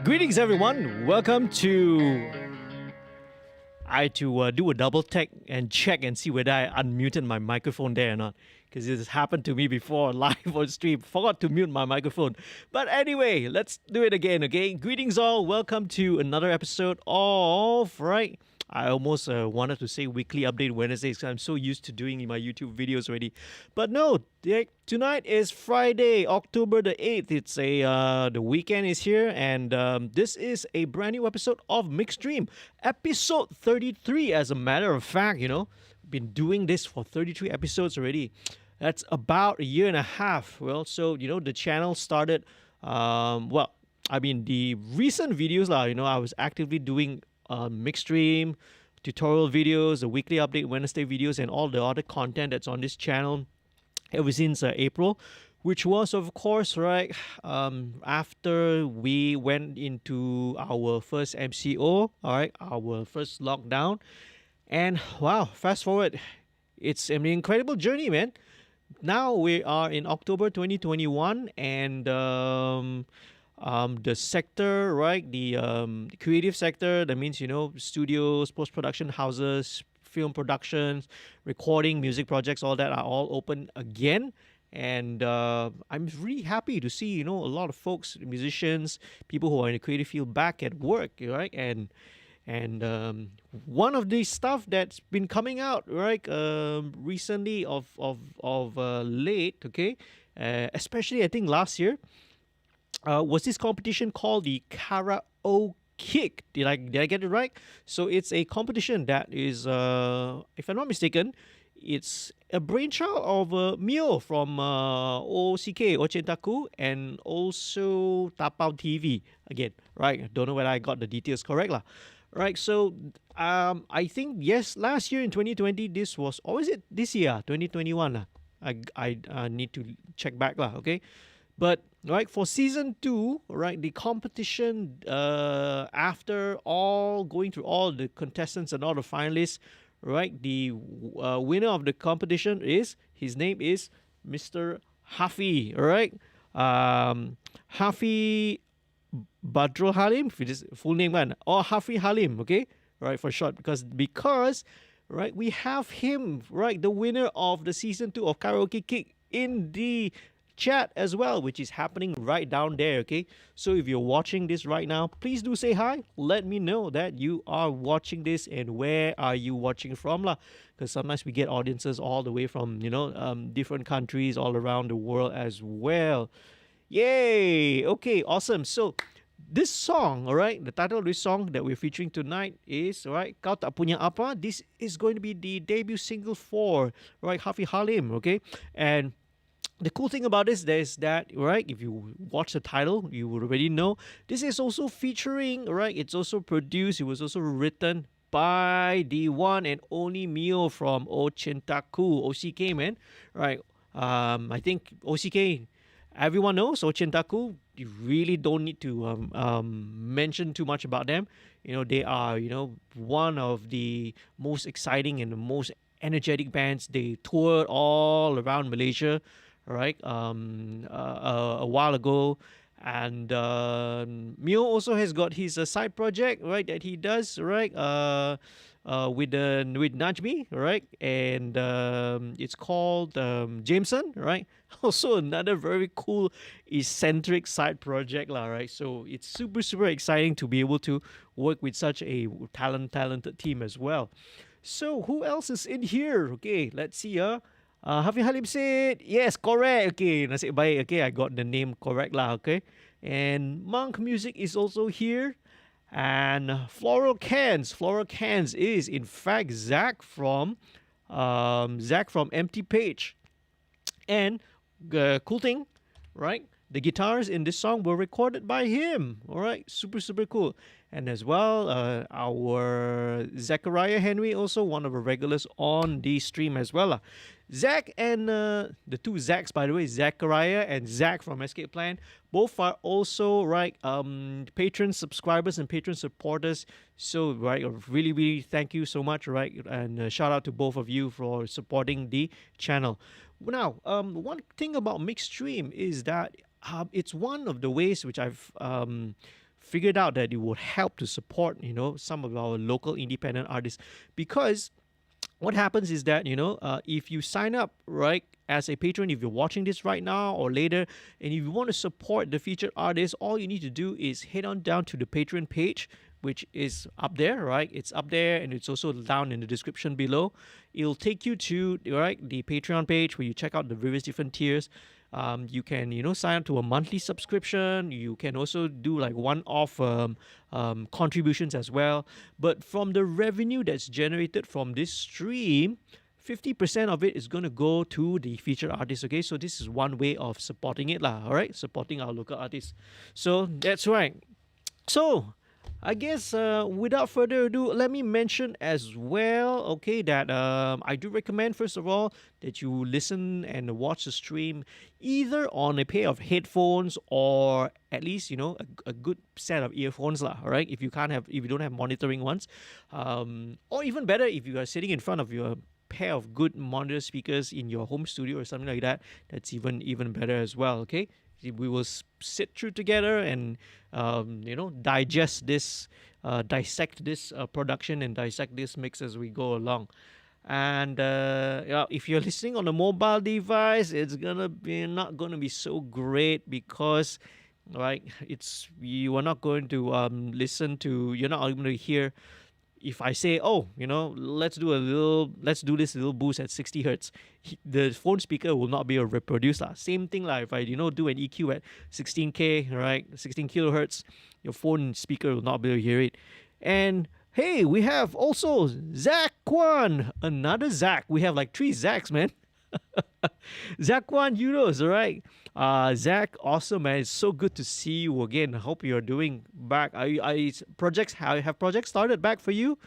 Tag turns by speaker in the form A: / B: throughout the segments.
A: Greetings, everyone. Welcome to. I had to do a double check and see whether I unmuted my microphone there or not, because this has happened to me before live on stream. Forgot to mute my microphone. But anyway, let's do it again. Okay, greetings all. Welcome to another episode of I almost wanted to say weekly update Wednesdays because I'm so used to doing my YouTube videos already. But no, tonight is Friday, October the 8th. It's the weekend is here, and this is a brand new episode of MixStream, episode 33. As a matter of fact, been doing this for 33 episodes already. That's about a year and a half. Well, so the channel started. The recent videos I was actively doing MixStream, tutorial videos, the weekly update Wednesday videos, and all the other content that's on this channel ever since April, which was of course after we went into our first MCO, our first lockdown. And wow, fast forward, it's an incredible journey, man. Now we are in October 2021, and the sector, the creative sector, that means studios, post-production houses, film productions, recording, music projects, all that are all open again. And I'm really happy to see a lot of folks, musicians, people who are in the creative field back at work, right? And one of the stuff that's been coming out recently of late, okay, especially I think last year, was this competition called the Karaokick. Did I get it right? So it's a competition that is, if I'm not mistaken, it's a brainchild of Myo from OCK, Oh Chentaku, and also Tapao TV again, right? I don't know whether I got the details correct lah. Right, so I think yes, last year in 2020 this was, or is it this year 2021 lah? I need to check back lah. Okay. But for season 2, the competition, after going through all the contestants and all the finalists, the winner of the competition his name is Mr. Hafiy, Hafiy Halim, his full name, or Hafiy Halim, okay, for short, because we have him, the winner of the season 2 of Karaokick in the chat as well, which is happening right down there. Okay, so if you're watching this right now, please do say hi. Let me know that you are watching this and where are you watching from lah, because sometimes we get audiences all the way from different countries all around the world as well. Yay! Okay, awesome. So this song, the title of this song that we're featuring tonight is Kau Tak Punya Apa. This is going to be the debut single for Hafiy Halim. Okay, and the cool thing about this is that, if you watch the title, you would already know this is also featuring, it's also produced, it was also written by the one and only Myo from Oh Chentaku, OCK, man. I think OCK, everyone knows Oh Chentaku. You really don't need to mention too much about them. They are, one of the most exciting and the most energetic bands. They toured all around Malaysia, a while ago, and Myo also has got his side project, that he does, with Najmi, and it's called Jemson, also another very cool eccentric side project lah, so it's super exciting to be able to work with such a talented team as well. So who else is in here? Okay, let's see. Hafiy Halim said, yes, correct. Okay, nasib baik. Okay, I got the name correct lah. Okay, and Monk Music is also here, and Floral Cans is in fact Zach from Empty Page. And cool thing, the guitars in this song were recorded by him. All right, super cool. And as well, our Zachariah Henry, also one of the regulars on the stream as well. Zach and the two Zachs, by the way, Zachariah and Zach from Escape Plan, both are also patron subscribers and patron supporters. So really thank you so much, and shout out to both of you for supporting the channel. Now, one thing about MixStream is that it's one of the ways which I've figured out that it would help to support, you know, some of our local independent artists. Because what happens is that, you know, if you sign up, right, as a patron, if you're watching this right now or later, and if you want to support the featured artists, all you need to do is head on down to the Patreon page, which is up there, right? It's up there, and it's also down in the description below. It'll take you to, right, the Patreon page where you check out the various different tiers. You can, you know, sign up to a monthly subscription. You can also do like one-off contributions as well. But from the revenue that's generated from this stream, 50% of it is going to go to the featured artists, okay? So this is one way of supporting it, all right? Supporting our local artists. So that's right. So I guess without further ado, let me mention as well, okay, that I do recommend, first of all, that you listen and watch the stream either on a pair of headphones or at least, you know, a good set of earphones, all right? If you don't have monitoring ones, or even better, if you are sitting in front of your pair of good monitor speakers in your home studio or something like that, that's even better as well, okay? We will sit through together and you know, dissect this production and dissect this mix as we go along. And yeah, if you're listening on a mobile device, it's not gonna be so great because, right, you are not going to you're not going to hear. If I say, oh, you know, let's do this little boost at 60 hertz, the phone speaker will not be able to reproduce that. Same thing like if I, you know, do an EQ at 16K, right, 16 kilohertz, your phone speaker will not be able to hear it. And hey, we have also Zach Kwan, another Zach. We have like 3 Zachs, man. Zach Kwan Euros, all right. Zach, awesome, man. It's so good to see you again. I hope you're doing back. Have projects started back for you,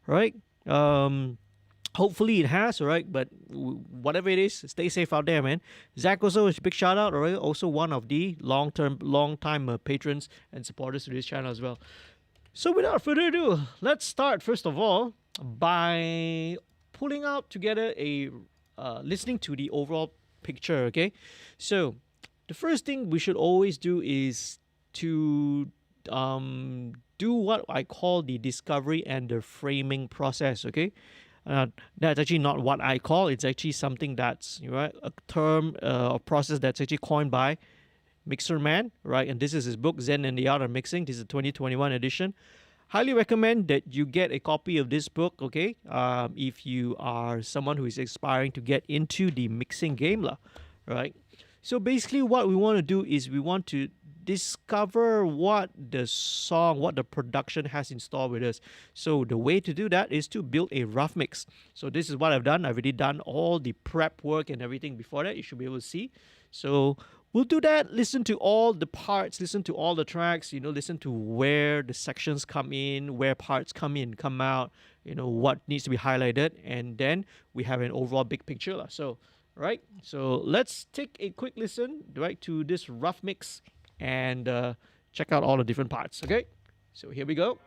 A: right? Hopefully it has, all right. But whatever it is, stay safe out there, man. Zach also, a big shout out, all right. Also one of the long time patrons and supporters to this channel as well. So without further ado, let's start first of all by pulling out together listening to the overall picture, okay? So the first thing we should always do is to do what I call the discovery and the framing process, okay? That's actually not what I call. It's actually something that's, right, a term, a process that's actually coined by Mixer Man, right? And this is his book, Zen and the Art of Mixing. This is the 2021 edition. Highly recommend that you get a copy of this book, okay? If you are someone who is aspiring to get into the mixing game, right? So basically what we want to do is we want to discover what the production has in store with us. So the way to do that is to build a rough mix. So this is what I've done. I've already done all the prep work and everything before that. You should be able to see. So we'll do that, listen to all the parts, listen to all the tracks, you know, listen to where the sections come in, where parts come in, come out, you know, what needs to be highlighted, and then we have an overall big picture. So, right, so let's take a quick listen, right, to this rough mix and check out all the different parts, okay? So here we go.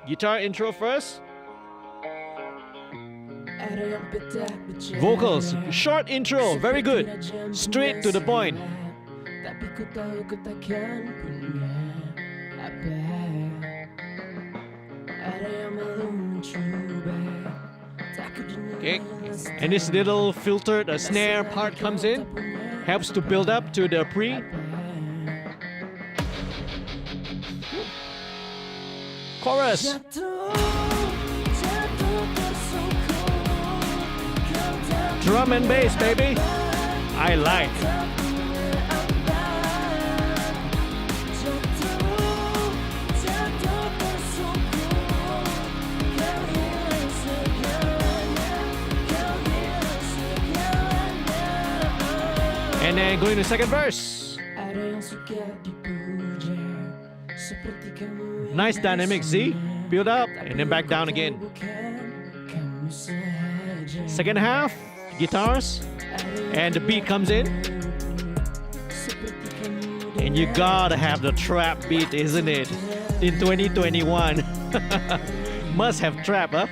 A: Guitar intro first. Vocals, short intro, very good. Straight to the point. Okay, and this little filtered snare part comes in, helps to build up to the pre. Chorus. Drum and bass, baby. I like. And then going to the second verse. Nice dynamic, see? Build up and then back down again. Second half, guitars, and the beat comes in. And you gotta have the trap beat, isn't it? In 2021. Must have trap, huh?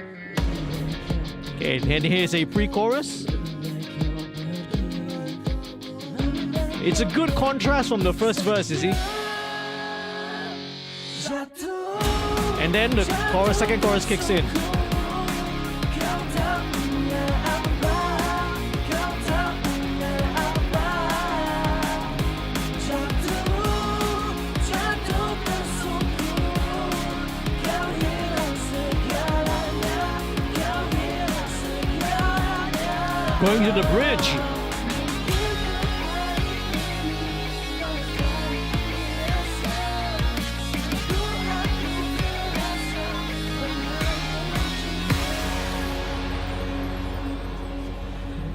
A: Okay, and here's a pre-chorus. It's a good contrast from the first verse, you see? And then the chorus, second chorus kicks in. Going to the bridge.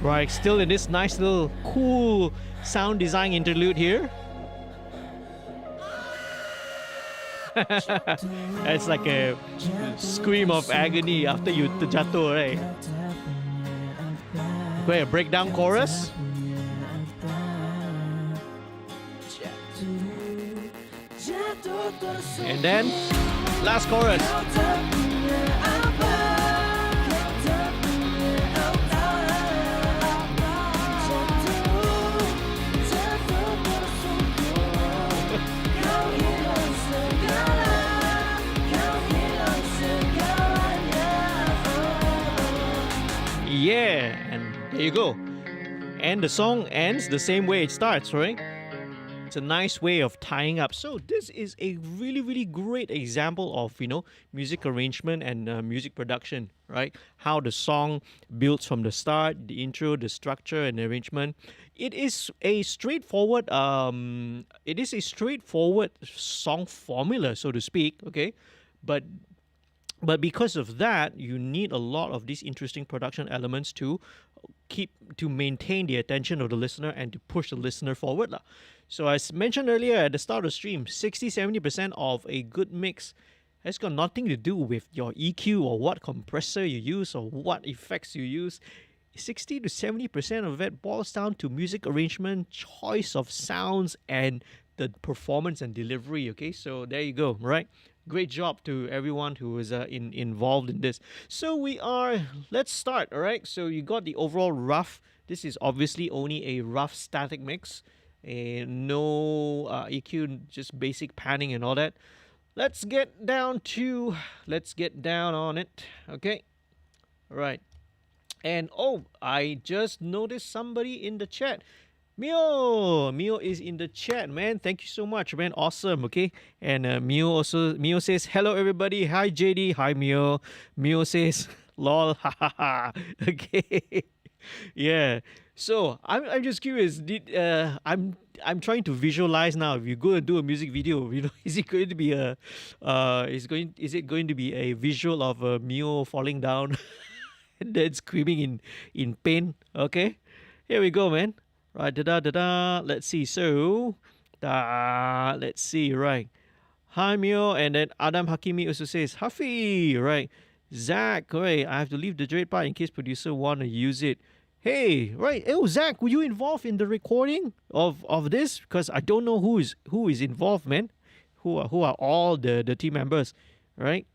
A: Right, still in this nice little cool sound design interlude here. It's like a scream of agony after you terjatuh, right? Okay, a breakdown chorus. And then last chorus. Yeah, and there you go. And the song ends the same way it starts, right? It's a nice way of tying up. So this is a really, really great example of, music arrangement and music production, right? How the song builds from the start, the intro, the structure and arrangement. It is a straightforward song formula, so to speak, okay? But because of that, you need a lot of these interesting production elements to maintain the attention of the listener and to push the listener forward. So as mentioned earlier at the start of the stream, 60-70% of a good mix has got nothing to do with your EQ or what compressor you use or what effects you use. 60-70% of it boils down to music arrangement, choice of sounds, and the performance and delivery. Okay, so there you go, right? Great job to everyone who is involved in this. So let's start, all right? So you got the overall rough. This is obviously only a rough static mix. No EQ, just basic panning and all that. Let's get down on it, okay? All right. And I just noticed somebody in the chat. Myo is in the chat, man. Thank you so much, man. Awesome. Okay. And Myo says hello everybody. Hi JD. Hi Myo. Myo says lol. Okay. Yeah. So I'm just curious. I'm trying to visualize now. If you go and do a music video, is it going to be a visual of Myo falling down and then screaming in pain? Okay. Here we go, man. Right, let's see. So, let's see. Right, hi Myo, and then Adam Hakimi also says Hafiy. Right, Zach. Right, I have to leave the dread part in case producer want to use it. Hey, right. Oh, Zach, were you involved in the recording of this? Because I don't know who is involved, man. Who are all the team members, right?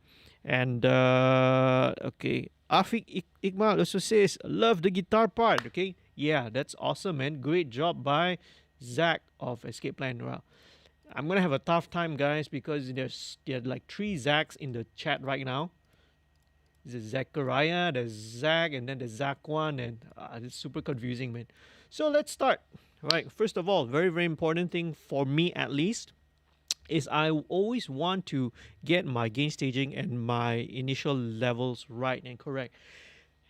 A: And okay, Afiq Iqmal also says love the guitar part. Okay. Yeah, that's awesome, man. Great job by Zach of Escape Plan. Well, I'm going to have a tough time, guys, because there are like 3 Zachs in the chat right now. There's Zachariah, there's Zach, and then there's Zakwan, and it's super confusing, man. So let's start. Right, first of all, very, very important thing for me at least is I always want to get my gain staging and my initial levels right and correct.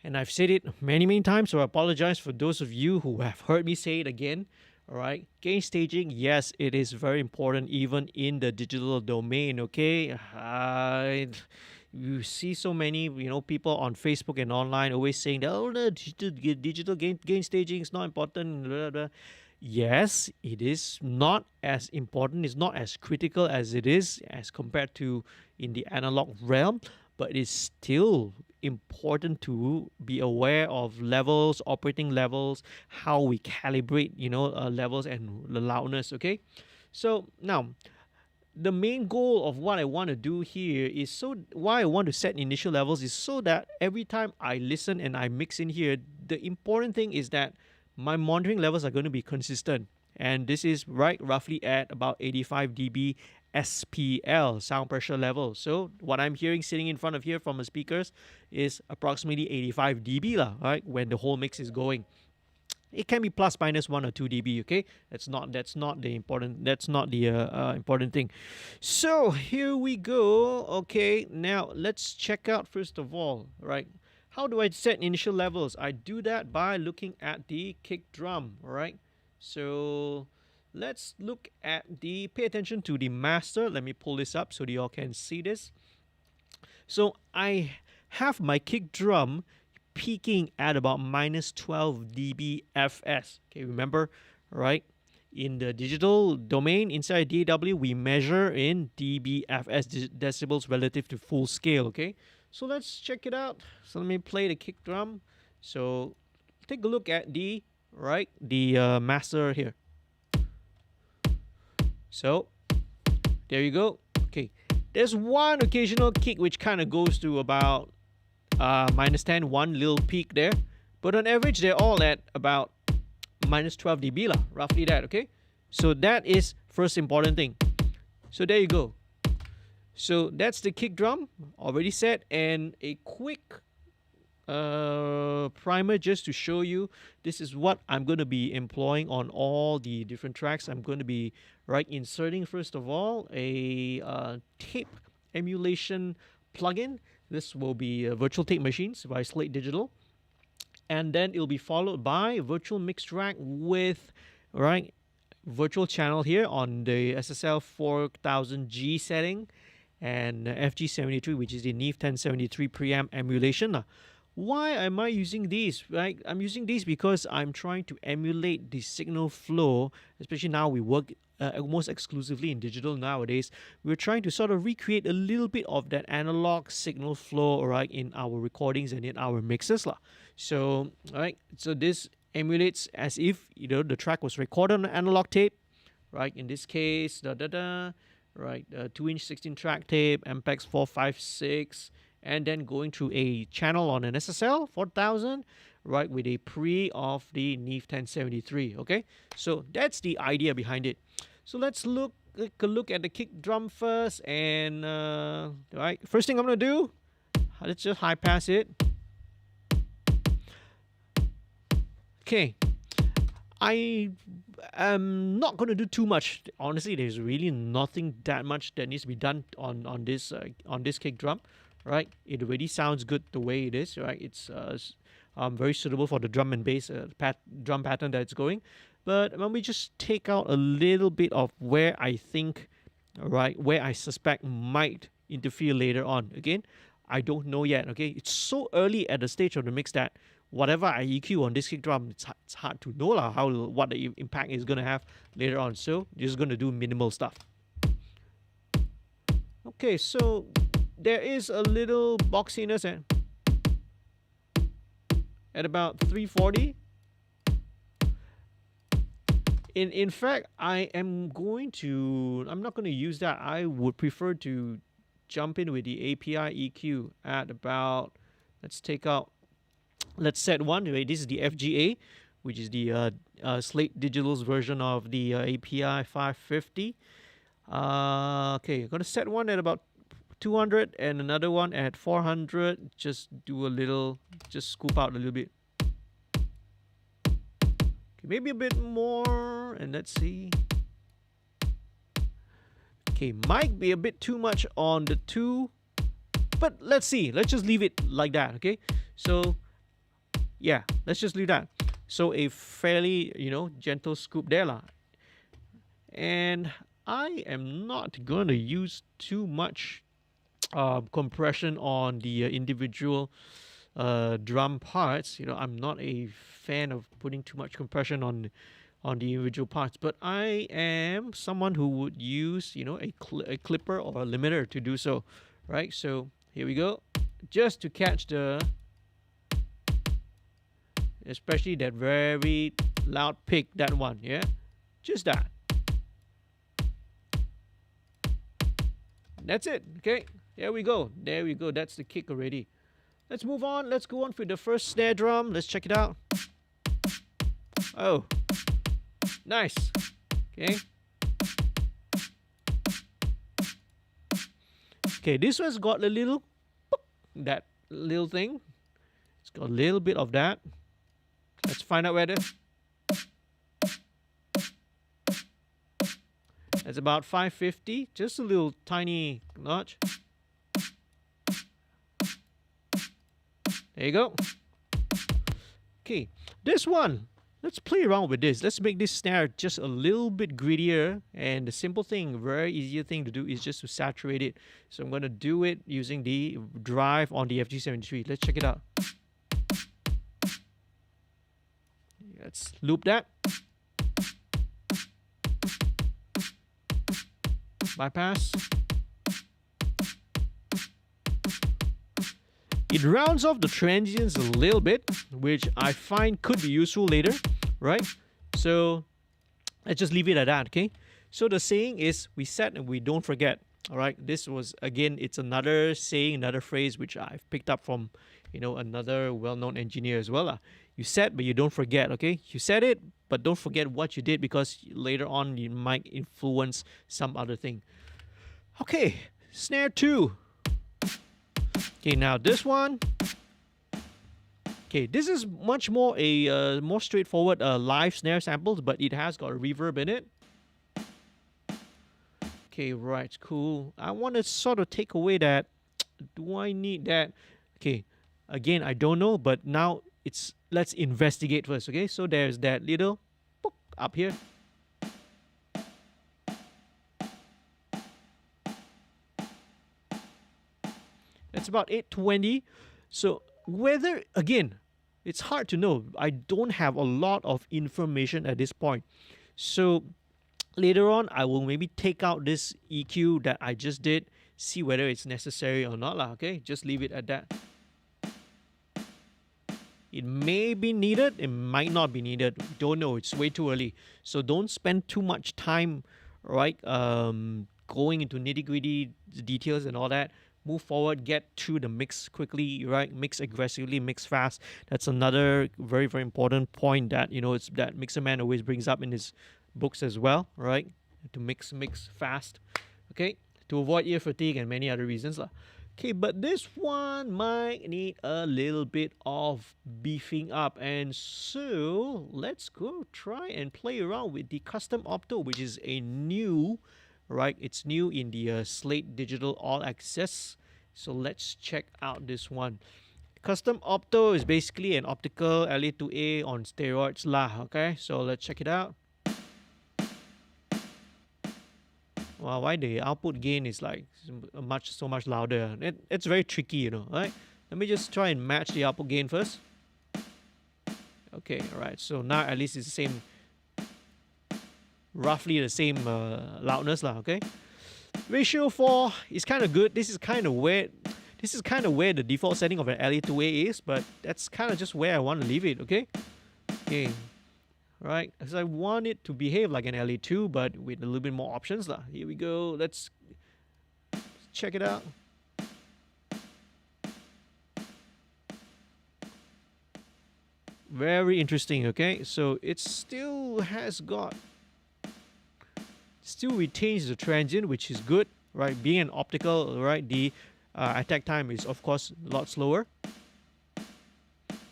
A: And I've said it many, many times, so I apologize for those of you who have heard me say it again. All right, gain staging, yes, it is very important even in the digital domain. Okay, you see so many people on Facebook and online always saying that the digital gain staging is not important. Blah, blah. Yes, it is not as important. It's not as critical as it is as compared to in the analog realm, but it's still important to be aware of levels, operating levels, how we calibrate, levels and the loudness. Okay, so now the main goal of what I want to do here is why I want to set initial levels is so that every time I listen and I mix in here, the important thing is that my monitoring levels are going to be consistent. And this is roughly at about 85 dB SPL, sound pressure level. So what I'm hearing sitting in front of here from the speakers is approximately 85 dB lah, right? When the whole mix is going. It can be plus minus 1 or 2 dB. Okay, that's not the important thing. So here we go. Okay, now let's check out first of all, right? How do I set initial levels? I do that by looking at the kick drum. All right, so let's look at pay attention to the master. Let me pull this up so that y'all can see this. So I have my kick drum peaking at about minus 12 dBFS. Okay, remember, right? In the digital domain inside DAW, we measure in dBFS, decibels relative to full scale. Okay, so let's check it out. So let me play the kick drum. So take a look at the master here. So there you go. Okay, there's one occasional kick which kind of goes to about minus 10, one little peak there, but on average they're all at about minus 12 dB lah, roughly that. Okay, so that is first important thing. So there you go. So that's the kick drum already set, and a quick primer just to show you this is what I'm going to be employing on all the different tracks. I'm going to be inserting first of all a tape emulation plugin. This will be virtual tape machines by Slate Digital, and then it'll be followed by virtual mix track with virtual channel here on the SSL 4000G setting, and FG73, which is the Neve 1073 preamp emulation. Why am I using these? Right, I'm using these because I'm trying to emulate the signal flow, especially now we work almost exclusively in digital nowadays. We're trying to sort of recreate a little bit of that analog signal flow, right, in our recordings and in our mixes lah. So, so this emulates as if the track was recorded on an analog tape, right? In this case, 2-inch 16-track tape, MPEG 456. And then going through a channel on an SSL 4000, right, with a pre of the Neve 1073. Okay, so that's the idea behind it. So let's take a look at the kick drum first, and first thing I'm gonna do, let's just high pass it. Okay, I am not gonna do too much. Honestly, there's really nothing that much that needs to be done on this kick drum. Right, it already sounds good the way it is. Right, it's very suitable for the drum and bass drum pattern that it's going. But when we just take out a little bit of where I think, where I suspect might interfere later on. Again, I don't know yet. Okay, it's so early at the stage of the mix that whatever I EQ on this kick drum, it's hard to know what the impact is gonna have later on. So just gonna do minimal stuff. Okay, so there is a little boxiness at about 340. In fact, I'm not going to use that. I would prefer to jump in with the API EQ at about, let's set one. This is the FGA, which is the Slate Digital's version of the API 550. Okay, I'm going to set one at about 200 and another one at 400. Just scoop out a little bit. Okay, maybe a bit more, and let's see. Okay, might be a bit too much on the 2, but let's see. Let's just leave it like that. Okay, so yeah, let's just leave that. So a fairly gentle scoop there lah. And I am not going to use too much compression on the individual drum parts. I'm not a fan of putting too much compression on the individual parts, but I am someone who would use a clipper or a limiter to do so, right? So here we go, just to catch especially that very loud pick, that one, yeah, just that. That's it. Okay, there we go. That's the kick already. Let's move on. Let's go on for the first snare drum. Let's check it out. Oh, nice. Okay. Okay, this one's got a little, that little thing. It's got a little bit of that. Let's find out where the... That's about 550, just a little tiny notch. There you go. Okay, this one, let's play around with this. Let's make this snare just a little bit grittier. And the simple thing, very easier thing to do is just to saturate it. So I'm going to do it using the drive on the FG73. Let's check it out. Let's loop that. Bypass. It rounds off the transients a little bit, which I find could be useful later, right? So let's just leave it at that, okay? So the saying is, we set and we don't forget, all right? This was, again, it's another saying, another phrase which I've picked up from, you know, another well-known engineer as well. You set, but you don't forget, okay? You set it, but don't forget what you did, because later on you might influence some other thing. Okay, snare 2. Okay, now this one. Okay, this is much more a more straightforward live snare samples, but it has got a reverb in it. Okay, right, cool. I want to sort of take away that. Do I need that? Okay, again, I don't know, but now let's investigate first, okay? So there's that little up here. It's about 820. So whether, again, it's hard to know. I don't have a lot of information at this point. So later on, I will maybe take out this EQ that I just did, see whether it's necessary or not, okay? Just leave it at that. It may be needed, it might not be needed. Don't know, it's way too early. So don't spend too much time, right, going into nitty-gritty details and all that. Move forward, get through the mix quickly, right? Mix aggressively, mix fast. That's another very, very important point that, you know, it's that Mixer Man always brings up in his books as well, right? To mix fast, okay? To avoid ear fatigue and many other reasons. Okay, but this one might need a little bit of beefing up. And so let's go try and play around with the Custom Opto, which is a new, right? It's new in the Slate Digital All Access. So let's check out this one. Custom Opto is basically an optical LA2A on steroids lah, okay? So let's check it out. Wow, why the output gain is like so much louder? It's very tricky, you know, right? Let me just try and match the output gain first. Okay, all right. So now at least it's the same, roughly the same loudness lah. Okay. Ratio 4 is kind of good. This is kind of where the default setting of an LA2A is, but that's kind of just where I want to leave it. Okay. Okay. Right, because I want it to behave like an LA2, but with a little bit more options lah. Here we go. Let's check it out. Very interesting. Okay, so it still retains the transient, which is good, right? Being an optical, right? The attack time is of course a lot slower,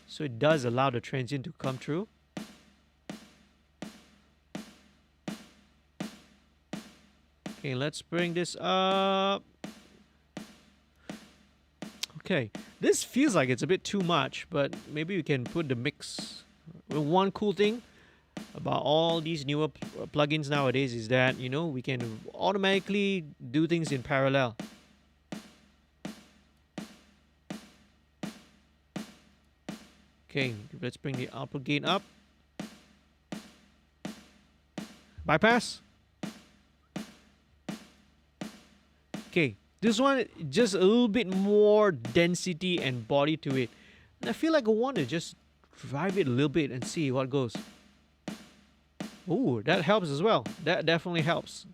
A: so it does allow the transient to come through. Okay, let's bring this up. Okay, this feels like it's a bit too much, but maybe we can put the mix. One cool thing about all these newer plugins nowadays is that, you know, we can automatically do things in parallel. Okay, let's bring the output gain up. Bypass. Okay, this one just a little bit more density and body to it. And I feel like I want to just drive it a little bit and see what goes. Ooh, that helps as well. That definitely helps.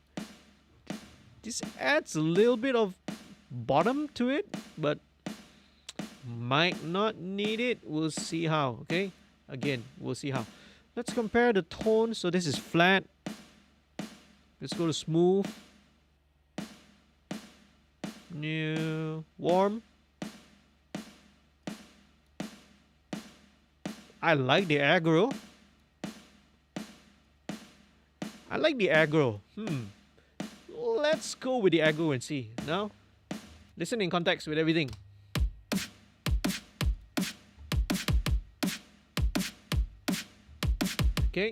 A: This adds a little bit of bottom to it, but might not need it. We'll see how, okay? Again, we'll see how. Let's compare the tone. So this is flat. Let's go to smooth. New warm. I like the aggro. I like the aggro. Let's go with the aggro and see. Now, listen in context with everything. Okay.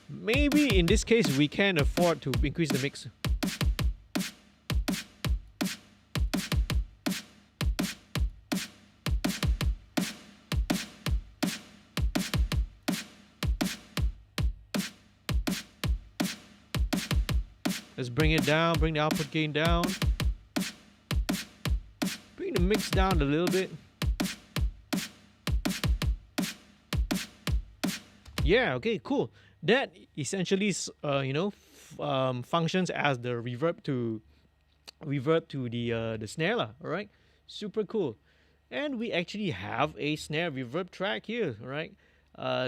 A: Maybe in this case we can afford to increase the mix. Let's bring it down, bring the output gain down. Bring the mix down a little bit. Yeah, okay, cool. That essentially, functions as the reverb to the snare, all right? Super cool. And we actually have a snare reverb track here, all right?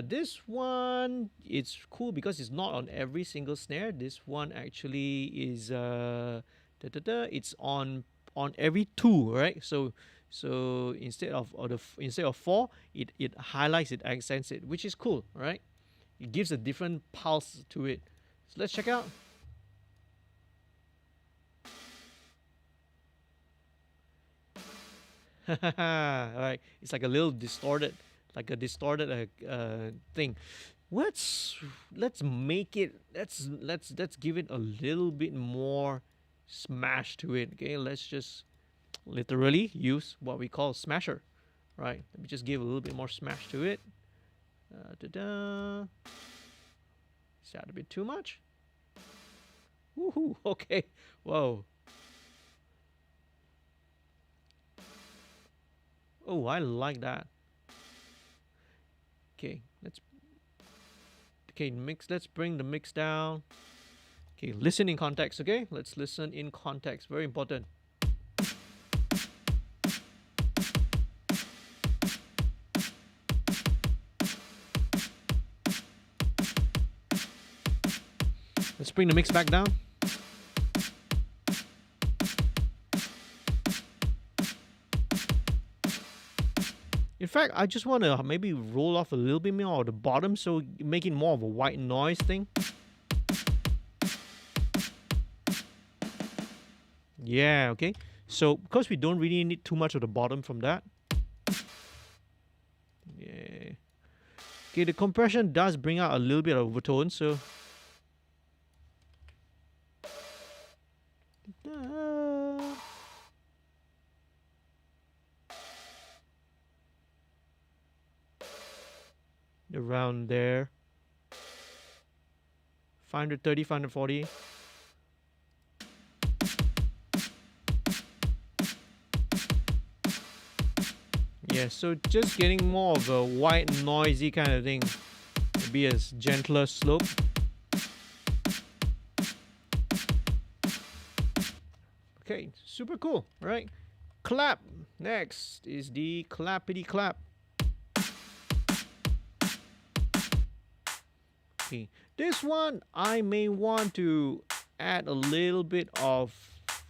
A: This one, it's cool because it's not on every single snare. This one actually is it's on every two, right? So instead of four, it highlights it, accents it, which is cool, right? It gives a different pulse to it. So let's check out. All right, it's like a little distorted. Like a distorted thing. Let's make it. Let's give it a little bit more smash to it. Okay, let's just literally use what we call smasher. Right. Let me just give a little bit more smash to it. Is that a bit too much? Woohoo! Okay. Whoa. Oh, I like that. Okay, let's bring the mix down. Okay, listen in context, okay? Let's listen in context, very important. Let's bring the mix back down. In fact, I just want to maybe roll off a little bit more of the bottom, so make it more of a white noise thing. Yeah, okay. So, because we don't really need too much of the bottom from that. Yeah. Okay, the compression does bring out a little bit of overtone, so... around there. 530, 540. Yeah, so just getting more of a white noisy kind of thing. Maybe a gentler slope. Okay, super cool, right? Clap. Next is the clappity clap. Okay, this one I may want to add a little bit of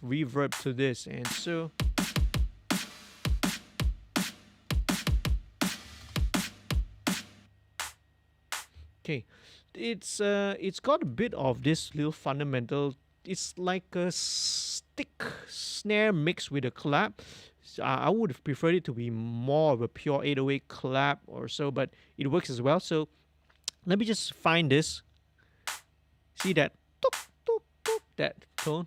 A: reverb to this, and so okay, it's got a bit of this little fundamental. It's like a stick snare mixed with a clap. I would have preferred it to be more of a pure 808 clap or so, but it works as well. So let me just find this. See that? Tuk, tuk, tuk, that tone.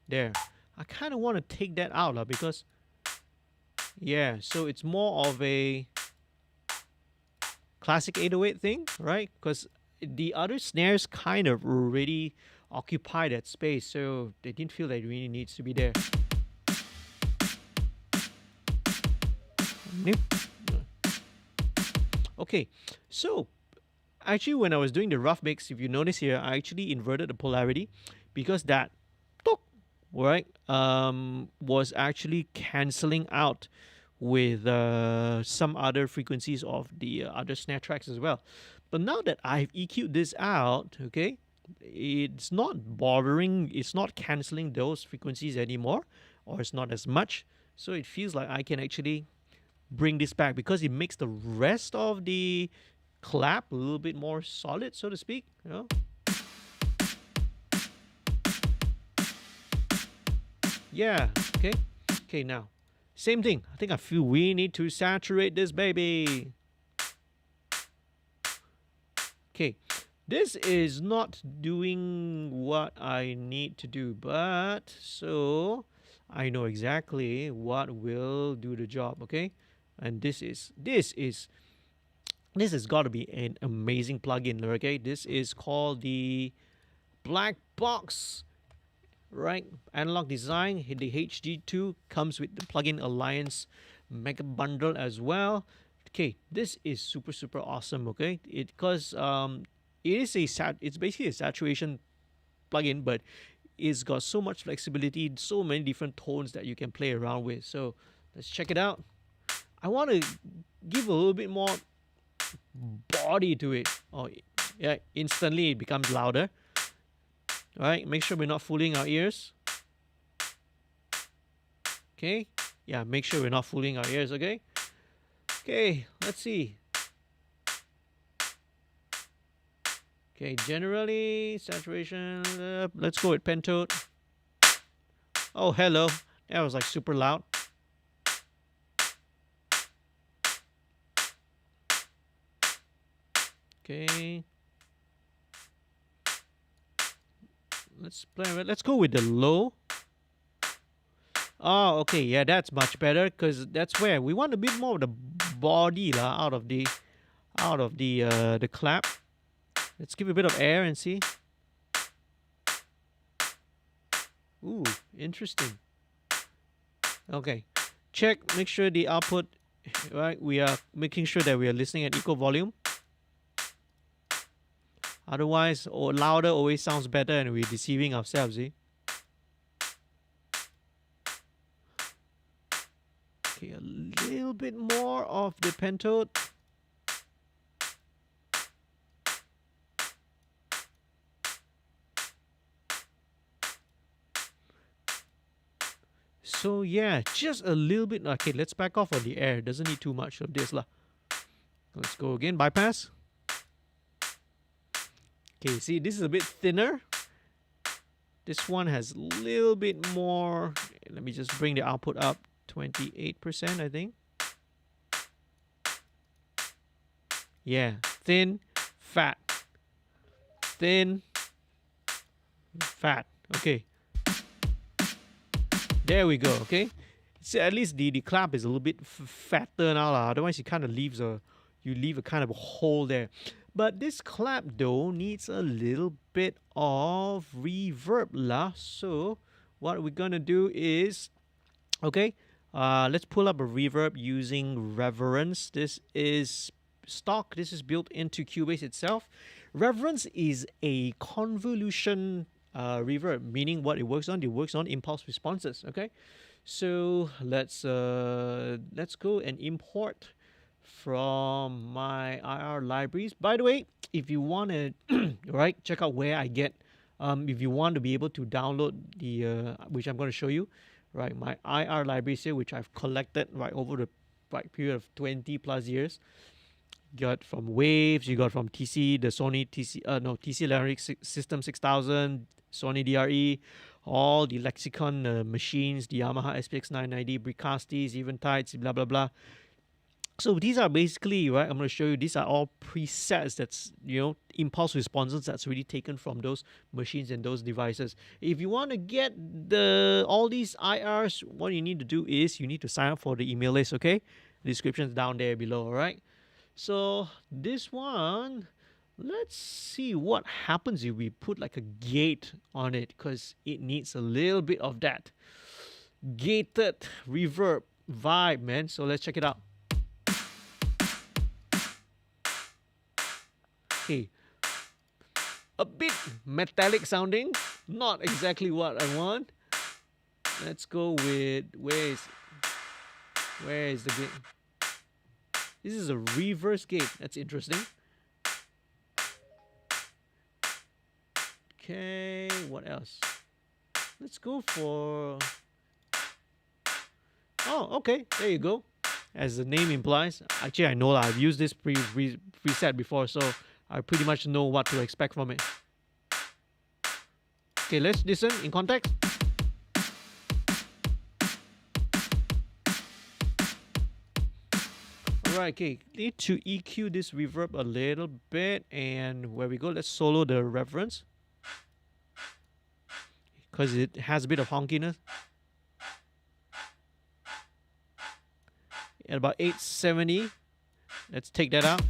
A: There. I kind of want to take that out because, yeah, so it's more of a classic 808 thing, right? Because the other snares kind of already occupy that space, so they didn't feel that it really needs to be there. Okay, so actually when I was doing the rough mix, if you notice here, I actually inverted the polarity because that tok, right, was actually cancelling out with some other frequencies of the other snare tracks as well. But now that I've EQ'd this out, okay, it's not bothering, it's not canceling those frequencies anymore, or it's not as much. So it feels like I can actually bring this back because it makes the rest of the clap a little bit more solid, so to speak. You know? Yeah. Okay. Okay. Now, same thing. I think I feel we need to saturate this baby. Okay. This is not doing what I need to do, but so I know exactly what will do the job. Okay. And this has got to be an amazing plugin. Okay. This is called the Black Box, right? Analog design. The HG2 comes with the Plugin Alliance Mega Bundle as well. Okay, this is super awesome. Okay, because it is it's basically a saturation plugin, but it's got so much flexibility, so many different tones that you can play around with. So let's check it out. I want to give a little bit more body to it. Oh yeah, instantly it becomes louder. All right, make sure we're not fooling our ears. Okay, yeah, make sure we're not fooling our ears. Okay, okay, let's see. Okay, generally saturation. Let's go with pentode. Oh, hello. That was like super loud. Okay. Let's go with the low. Oh, okay, yeah, that's much better because that's where we want a bit more of the body out of the clap. Let's give it a bit of air and see. Ooh, interesting. Okay, check. Make sure the output. Right, we are making sure that we are listening at equal volume. Otherwise, louder always sounds better, and we're deceiving ourselves. See. Okay, a little bit more of the pentode. So yeah, just a little bit. Okay, let's back off on the air. Doesn't need too much of this lah. Let's go again. Bypass. Okay, see, this is a bit thinner. This one has a little bit more. Let me just bring the output up. 28%, I think. Yeah, thin, fat. Thin, fat. Okay. There we go, okay? So at least the clap is a little bit fatter now. Otherwise, it kind of leaves you leave a kind of a hole there. But this clap though needs a little bit of reverb lah. So what we're gonna do is, okay, let's pull up a reverb using Reverence. This is stock. This is built into Cubase itself. Reverence is a convolution reverb, meaning what it works on impulse responses. Okay, so let's go and import from my IR libraries. By the way, if you want to right, check out where I get if you want to be able to download the which I'm going to show you, right, my IR libraries here, which I've collected right over the period of 20 plus years. You got from Waves, you got from TC, the Sony TC Lyric System 6000, Sony DRE, all the Lexicon machines, the Yamaha SPX 990, Bricastis, Eventides, blah blah blah. So these are basically, right, I'm going to show you, these are all presets that's, impulse responses that's really taken from those machines and those devices. If you want to get all these IRs, what you need to do is you need to sign up for the email list, okay? The description's down there below, all right? So this one, let's see what happens if we put like a gate on it, because it needs a little bit of that gated reverb vibe, man. So let's check it out. Okay, a bit metallic sounding, not exactly what I want. Let's go with, where is the gate? This is a reverse gate. That's interesting. Okay, what else? Let's go for... Oh, okay, there you go. As the name implies, actually I know that I've used this preset before, so I pretty much know what to expect from it. Okay, let's listen in context. Alright, okay, need to EQ this reverb a little bit, and where we go, let's solo the reference, because it has a bit of honkiness. At about 870, let's take that out.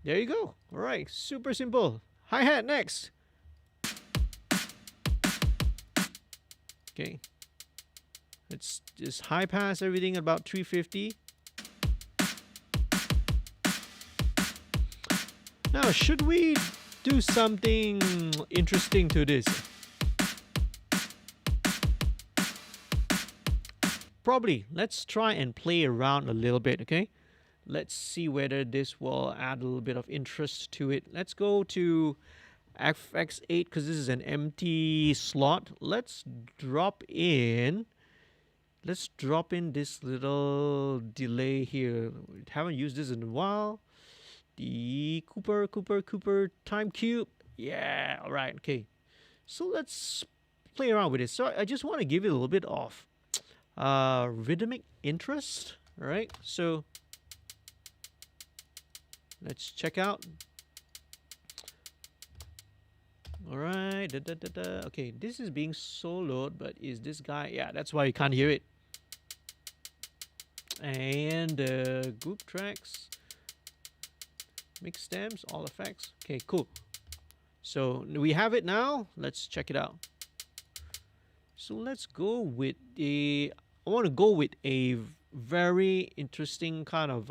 A: There you go. Alright, super simple. Hi-hat next. Okay. Let's just high pass everything at about 350. Now, should we do something interesting to this? Probably. Let's try and play around a little bit, okay? Let's see whether this will add a little bit of interest to it. Let's go to FX8 because this is an empty slot. Let's drop in this little delay here. We haven't used this in a while. The Cooper time cube. Yeah, all right, okay. So let's play around with it. So I just want to give it a little bit of rhythmic interest. All right, so let's check out. All right, okay, this is being soloed, but is this guy? Yeah, that's why you can't hear it. And group tracks, mix stems, all effects. Okay, cool. So we have it now. Let's check it out. So let's go with I want to go with a very interesting kind of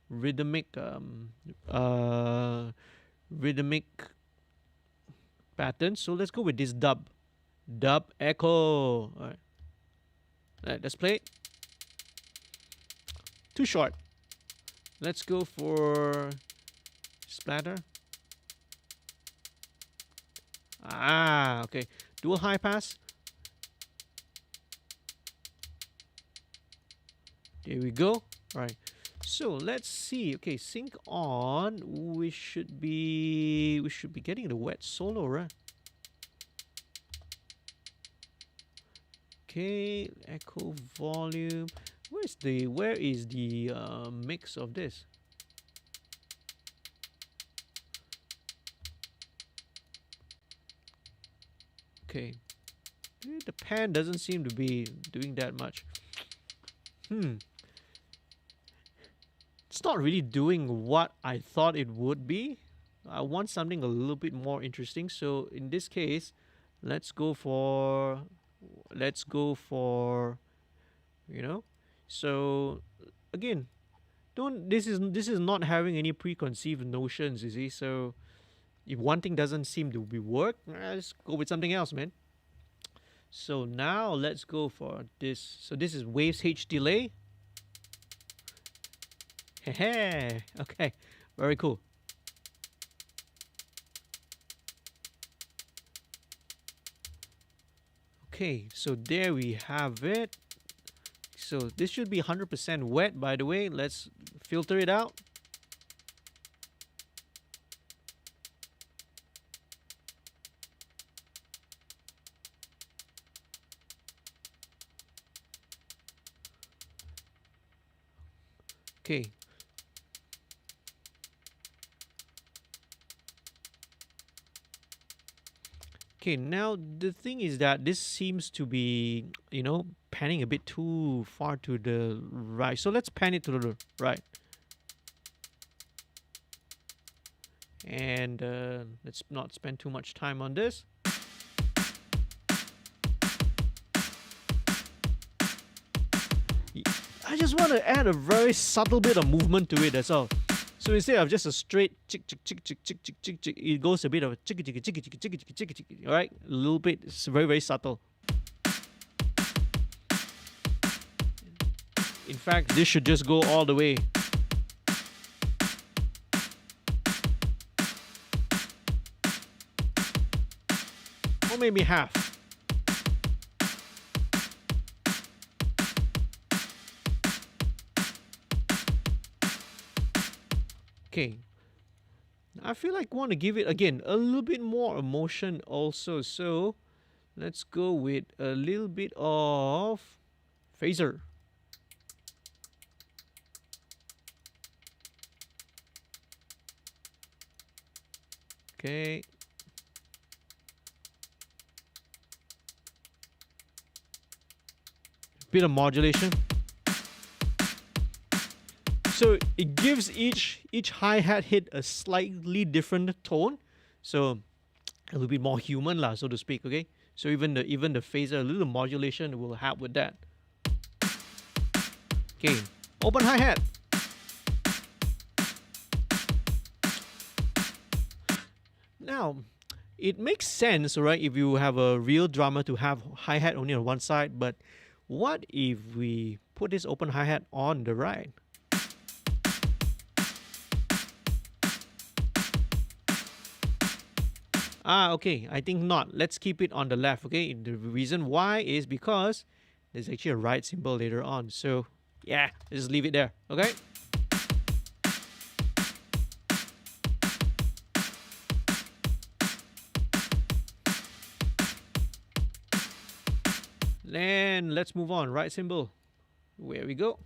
A: rhythmic pattern. So let's go with this dub echo. All right, let's play it. Too short. Let's go for splatter. Ah, okay. Dual high pass. There we go. All right. So let's see. Okay, sync on. We should be getting the wet solo, right? Okay, echo volume. Where is the mix of this? Okay, the pan doesn't seem to be doing that much. It's not really doing what I thought it would be. I want something a little bit more interesting. So in this case, let's go for, you know. So again, this is not having any preconceived notions, you see. So if one thing doesn't seem to be work, let's go with something else, man. So now let's go for this. So this is waves H delay. Hey, okay, very cool. Okay, so there we have it. So this should be 100% wet, by the way. Let's filter it out. Okay. Okay, now the thing is that this seems to be, you know, panning a bit too far to the right. So let's pan it to the right. And let's not spend too much time on this. I just want to add a very subtle bit of movement to it, that's all. So instead of just a straight chick chick chick chick chick chick chick chick, it goes a bit of a chicky chicky chicky chicky chicky chicky chicky chicky. All right, a little bit. It's very very subtle. In fact, this should just go all the way. or maybe half. Okay, I feel like I want to give it again a little bit more emotion also, so let's go with a little bit of phaser. Okay. Bit of modulation. So it gives each hi-hat hit a slightly different tone. So a little bit more human lah, so to speak, okay? So even the phaser, a little modulation will help with that. Okay, open hi-hat. Now, it makes sense, right, if you have a real drummer to have hi-hat only on one side, but what if we put this open hi-hat on the right? Okay, I think not. Let's keep it on the left, okay? The reason why is because there's actually a right cymbal later on. So, yeah, just leave it there, okay? Then let's move on. Right cymbal. Where we go.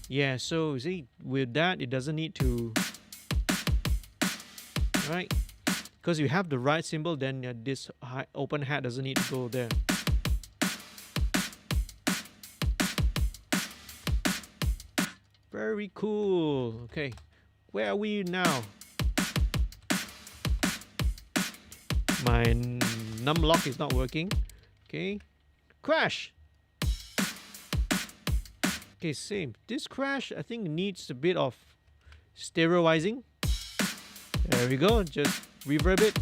A: Yeah, so see, with that, it doesn't need to, right? Because you have the right cymbal, then this open hat doesn't need to go there. Very cool. Okay, where are we now? My num lock is not working. Okay, crash. Okay, same. This crash, I think, needs a bit of stereoizing. There we go. Just reverb it.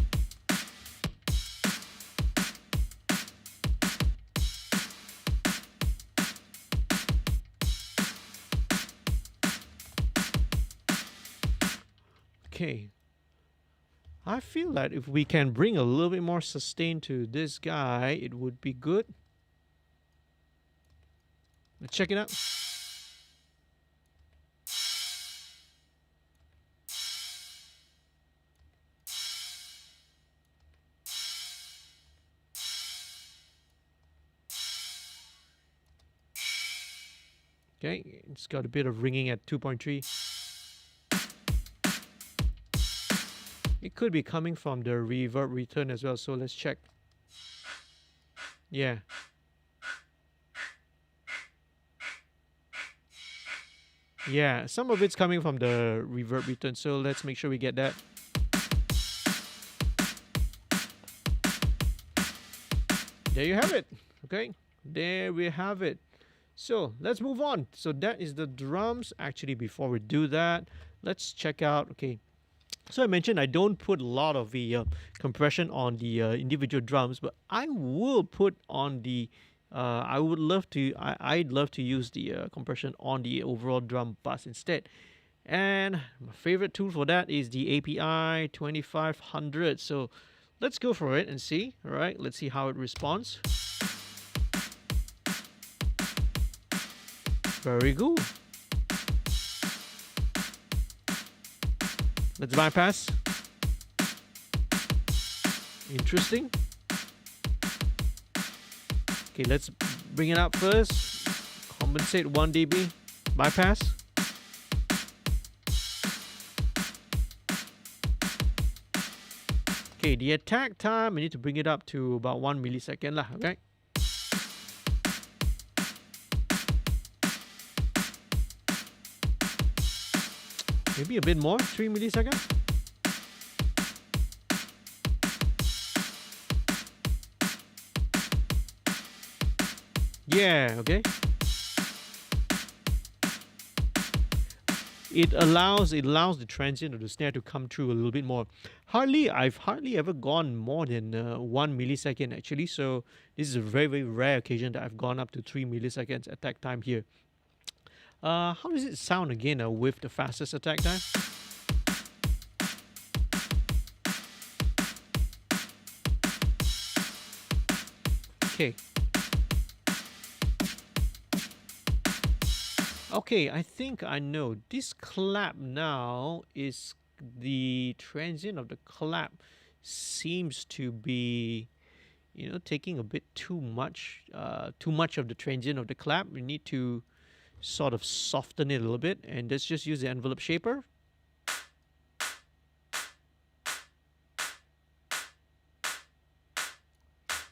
A: Okay. I feel that if we can bring a little bit more sustain to this guy, it would be good. Let's check it out. Okay, it's got a bit of ringing at 2.3. It could be coming from the reverb return as well, so let's check. Yeah. Yeah, some of it's coming from the reverb return, so let's make sure we get that. There you have it. Okay, there we have it. So let's move on. So that is the drums. Actually, before we do that, let's check out. Okay, so I mentioned I don't put a lot of the compression on the individual drums, but I will put on the I'd love to use the compression on the overall drum bus instead. And my favorite tool for that is the API 2500. So let's go for it and see. All right, let's see how it responds. Very good. Let's bypass. Interesting. Okay, let's bring it up first. Compensate 1 dB. Bypass. Okay, the attack time, I need to bring it up to about 1 millisecond lah, okay? Maybe a bit more, 3 milliseconds. Yeah, okay. It allows the transient of the snare to come through a little bit more. I've hardly ever gone more than 1 millisecond actually. So this is a very, very rare occasion that I've gone up to 3 milliseconds attack time here. How does it sound again with the fastest attack time? Okay. Okay, I think I know. This clap now is the transient of the clap seems to be, you know, taking a bit too much of the transient of the clap. We need to sort of soften it a little bit, and let's just use the envelope shaper.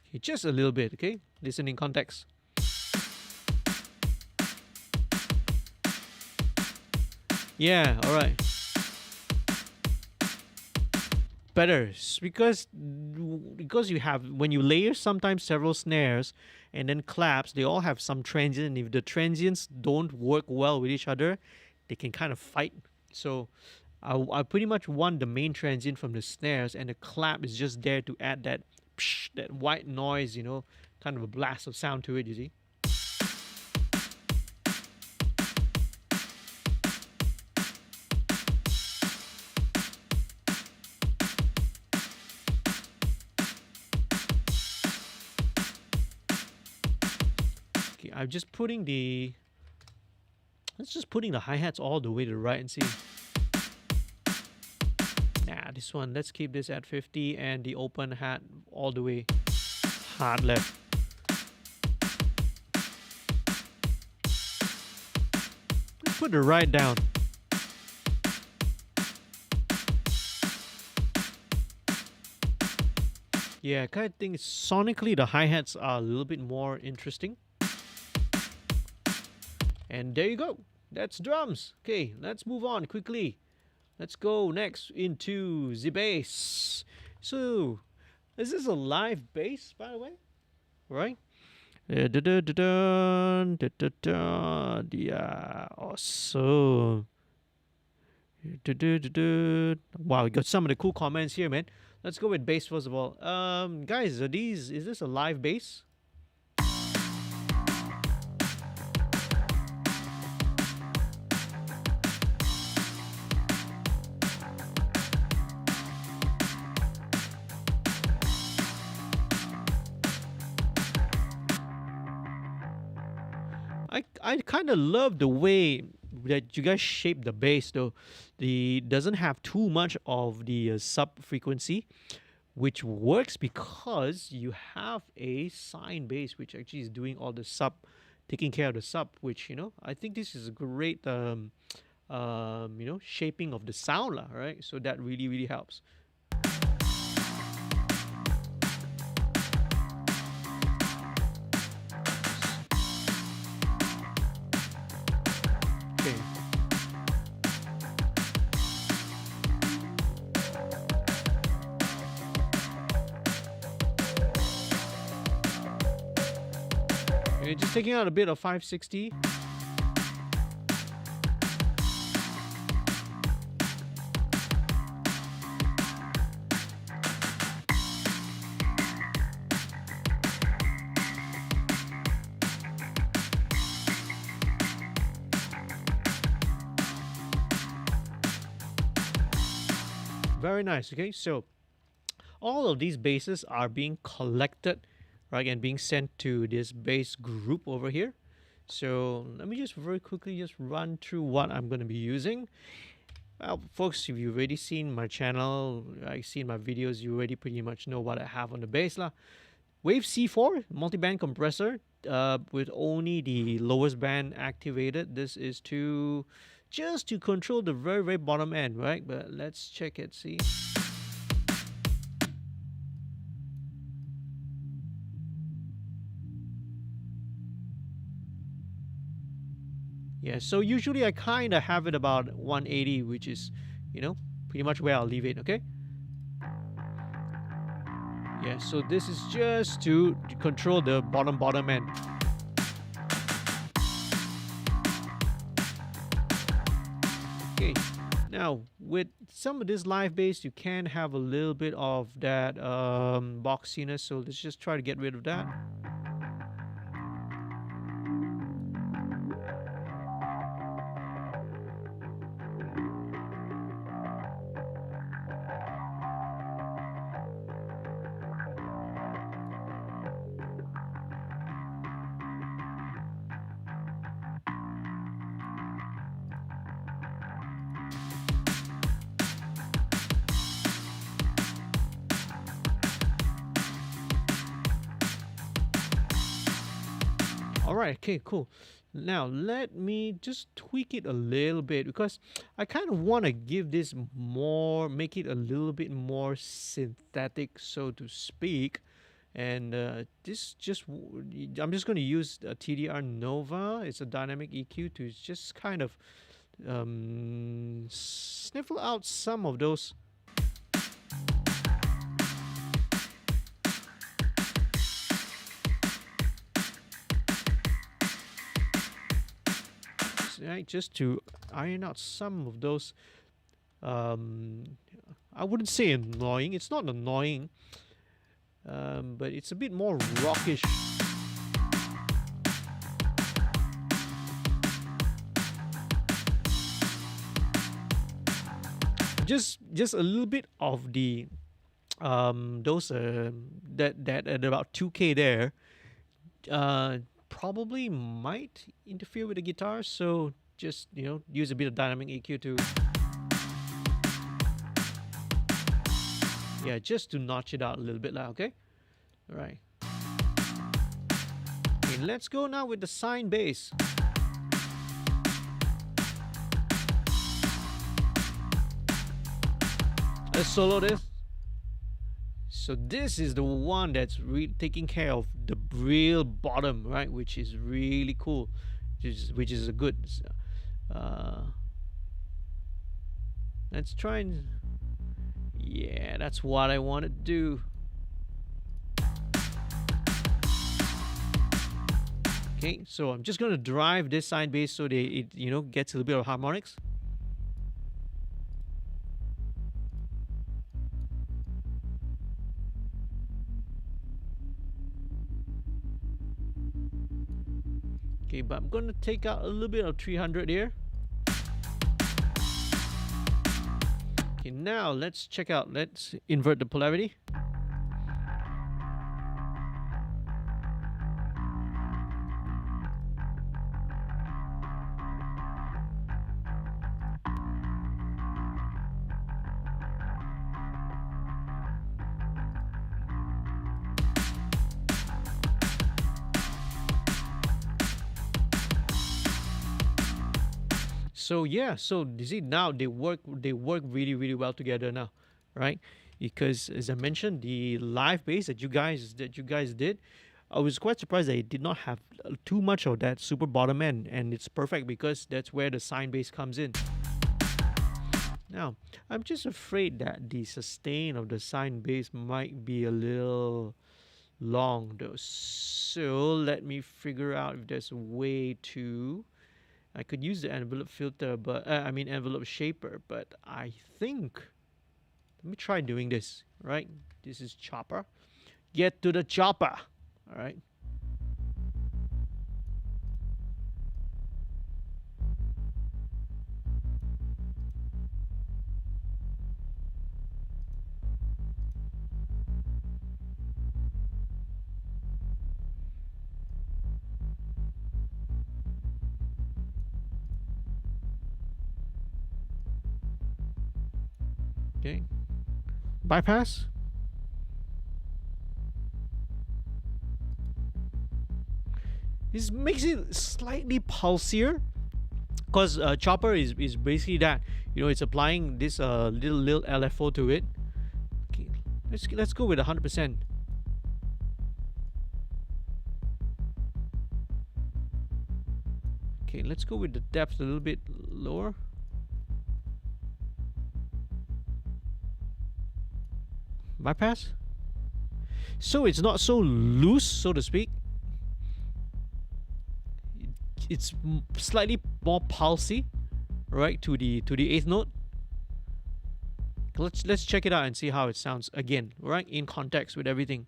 A: Okay, just a little bit, okay? Listen in context. Yeah, all right. Better because you have, when you layer sometimes several snares and then claps, they all have some transient, and if the transients don't work well with each other, they can kind of fight. So I pretty much want the main transient from the snares, and the clap is just there to add that psh, that white noise, you know, kind of a blast of sound to it, you see. I'm just putting the, let's just putting the hi-hats all the way to the right and see. Nah, this one, let's keep this at 50 and the open hat all the way hard left. Let's put the right down. Yeah, I kind of think sonically the hi-hats are a little bit more interesting. And there you go. That's drums. Okay, let's move on quickly. Let's go next into the bass. So, is this a live bass, by the way? Right? Yeah, awesome. Wow, we got some of the cool comments here, man. Let's go with bass first of all. Guys, is this a live bass? I kind of love the way that you guys shape the bass though. The doesn't have too much of the sub frequency, which works because you have a sine bass which actually is doing all the sub, taking care of the sub, which, you know, I think this is a great you know, shaping of the sound lah, right? So that really, really helps. Okay, just taking out a bit of 560. Very nice. Okay, so all of these basses are being collected, right, and being sent to this bass group over here. So let me just very quickly just run through what I'm going to be using. Well, folks, if you've already seen my channel, I've seen my videos, you already pretty much know what I have on the bass lah. Wave C4 multi-band compressor with only the lowest band activated. This is to just to control the very, very bottom end, right? But let's check it, see. Yeah, so usually I kind of have it about 180, which is, you know, pretty much where I'll leave it, okay? Yeah, so this is just to control the bottom end. Okay, now with some of this live bass, you can have a little bit of that boxiness, so let's just try to get rid of that. All right, okay, cool. Now let me just tweak it a little bit because I kind of want to give this more, make it a little bit more synthetic, so to speak. And this just, I'm just going to use a TDR Nova. It's a dynamic EQ to just kind of sniffle out some of those. Right, just to iron out some of those. I wouldn't say annoying. It's not annoying, but it's a bit more rockish. Just a little bit of the those that at about 2K there. Probably might interfere with the guitar, so just, you know, use a bit of dynamic EQ to, yeah, just to notch it out a little bit lah, okay? All right. Okay, let's go now with the sine bass. Let's solo this. So this is the one that's taking care of the real bottom, right? Which is really cool, which is a good. Let's try and, yeah, that's what I want to do. Okay, so I'm just gonna drive this sine bass so that it, you know, gets a little bit of harmonics. Okay, but I'm going to take out a little bit of 300 here. Okay, now let's check out, let's invert the polarity. So yeah, so you see now they work really, really well together now, right? Because as I mentioned, the live bass that you guys did, I was quite surprised that it did not have too much of that super bottom end, and it's perfect because that's where the sine bass comes in. Now, I'm just afraid that the sustain of the sine bass might be a little long though. So let me figure out if there's a way to, I could use the envelope filter, but envelope shaper, but I think, let me try doing this, right? This is chopper. Get to the chopper, all right? Okay, bypass. This makes it slightly pulsier, because chopper is basically that, you know, it's applying this little LFO to it. Okay, let's go with 100%. Okay, let's go with the depth a little bit lower. Bypass. So it's not so loose, so to speak. It's slightly more pulsy, right, to the 8th note. Let's check it out and see how it sounds again, right, in context with everything.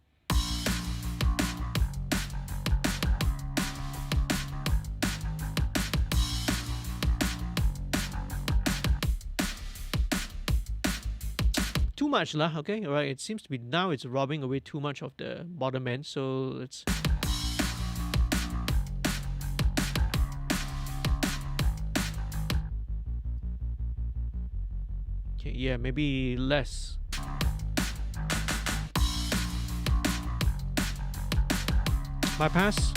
A: Too much lah, okay, all right. It seems to be now it's robbing away too much of the bottom end. So let's. Okay, yeah, maybe less. Bypass.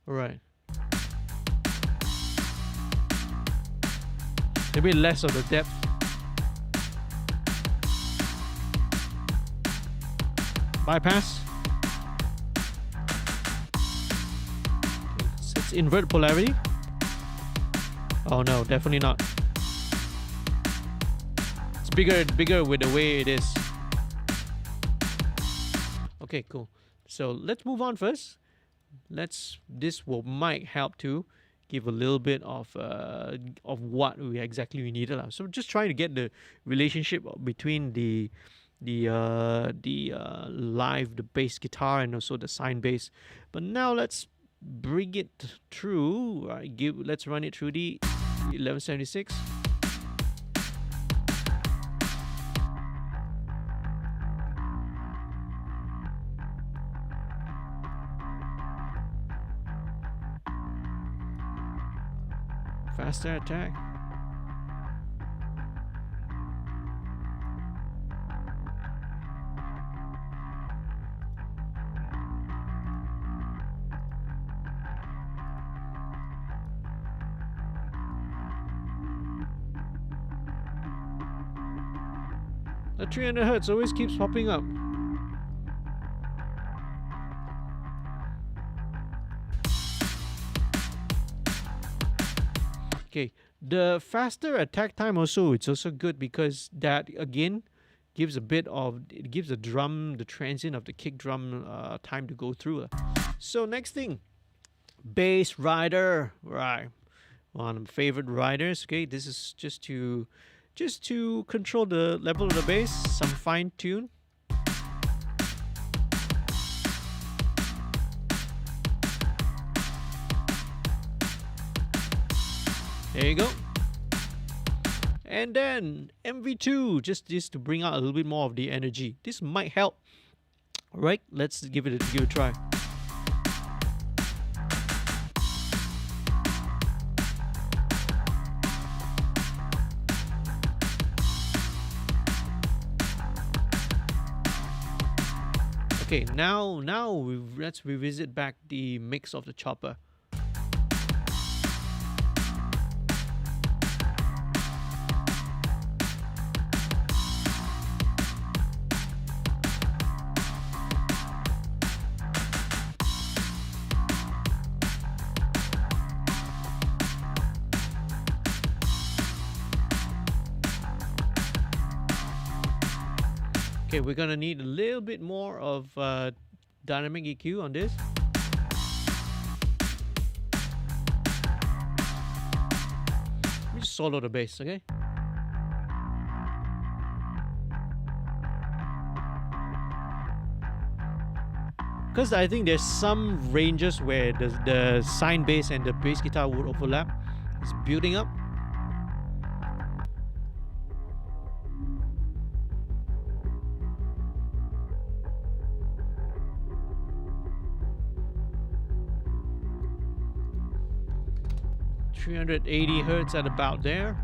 A: All right. Maybe less of the depth. Bypass. Let's invert polarity. Oh no, definitely not. It's bigger with the way it is. Okay, cool. So let's move on first. This might help to give a little bit of what we exactly needed. So just trying to get the relationship between the bass guitar and also the sine bass. But now let's bring it through. Let's run it through the 1176. Faster attack. The 300 Hertz always keeps popping up. Okay, the faster attack time it's also good because that again gives the drum, the transient of the kick drum time to go through. So next thing, bass rider, right? One of my favorite riders. Okay, this is just to control the level of the bass, some fine tune. There you go. And then MV2, just to bring out a little bit more of the energy. This might help. All right, let's give it a try. Okay, now let's revisit back the mix of the chopper. Okay, we're gonna need a little bit more of dynamic EQ on this. Let me just solo the bass, okay? Because I think there's some ranges where the sine bass and the bass guitar would overlap. It's building up. .380 Hertz at about there.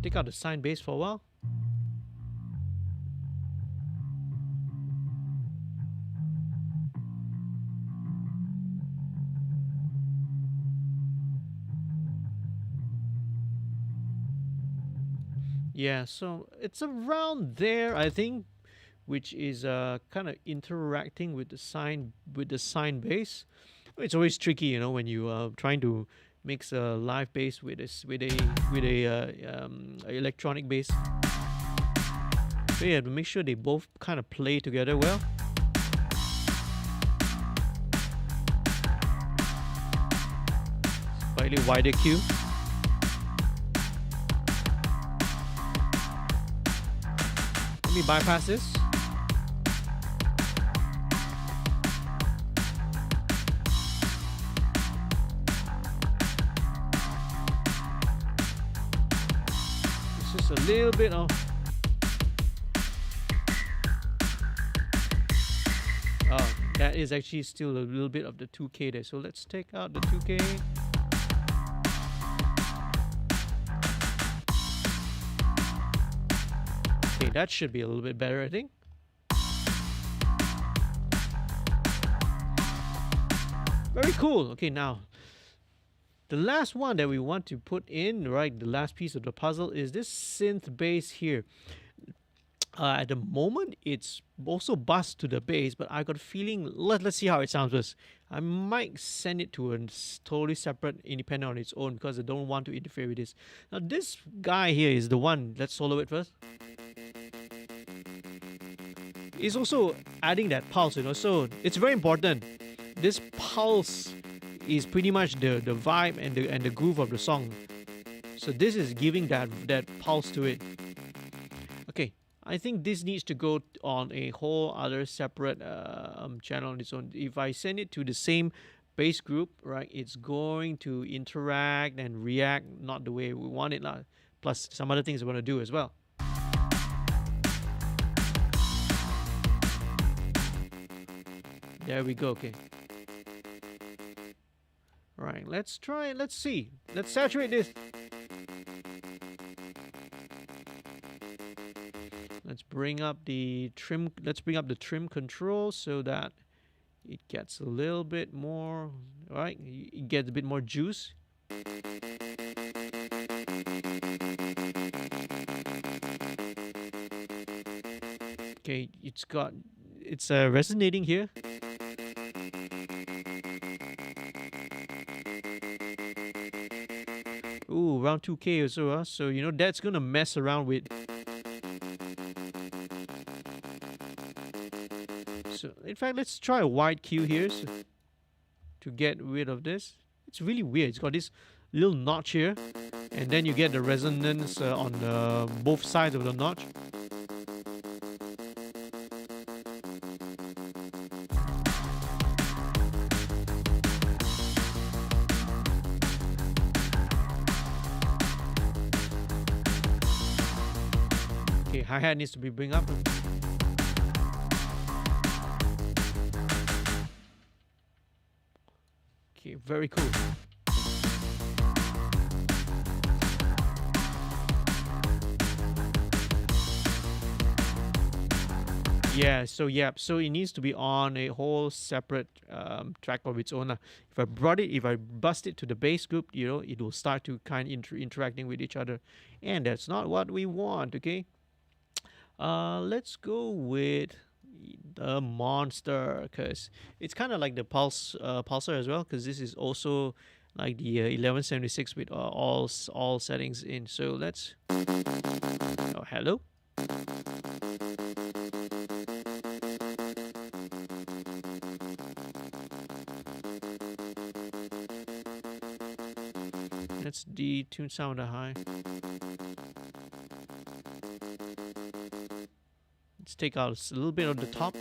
A: Take out the sine bass for a while. Yeah, so it's around there, I think, which is kind of interacting with the sine bass. It's always tricky, you know, when you are trying to mix a live bass with a electronic bass. So you have to make sure they both kind of play together well. Slightly wider cue. Let me bypass this. It's just a little bit of is actually still a little bit of the 2K there. So let's take out the 2K. Okay, that should be a little bit better, I think. Very cool. Okay, now the last one that we want to put in, right, the last piece of the puzzle is this synth bass here. At the moment, it's also buzzed to the bass, but I got a feeling, let's see how it sounds first. I might send it to a totally separate, independent on its own, because I don't want to interfere with this. Now, this guy here is the one, let's solo it first. It's also adding that pulse, you know, so it's very important. This pulse is pretty much the vibe and the groove of the song. So this is giving that pulse to it. Okay, I think this needs to go on a whole other separate channel on its own. If I send it to the same bass group, right, it's going to interact and react not the way we want it. Plus some other things I want to do as well. There we go. Okay. Right, let's try it. Let's see. Let's saturate this. Let's bring up the trim. Let's bring up the trim control so that it gets a little bit more. Right, it gets a bit more juice. Okay, it's resonating here. Ooh, around 2K or so, so you know that's gonna mess around with. So in fact, let's try a wide cue here to get rid of this. It's really weird. It's got this little notch here, and then you get the resonance on both sides of the notch. Okay, hi-hat needs to be bring up. Okay, very cool. Yeah, so it needs to be on a whole separate track of its own. If I bust it to the bass group, you know, it will start to kind of interacting with each other, and that's not what we want. Okay. Let's go with the monster, because it's kind of like the pulsar as well, because this is also like the 1176 with all settings in. So let's. Oh, hello. Let's detune sound high. Let's take out a little bit of the top.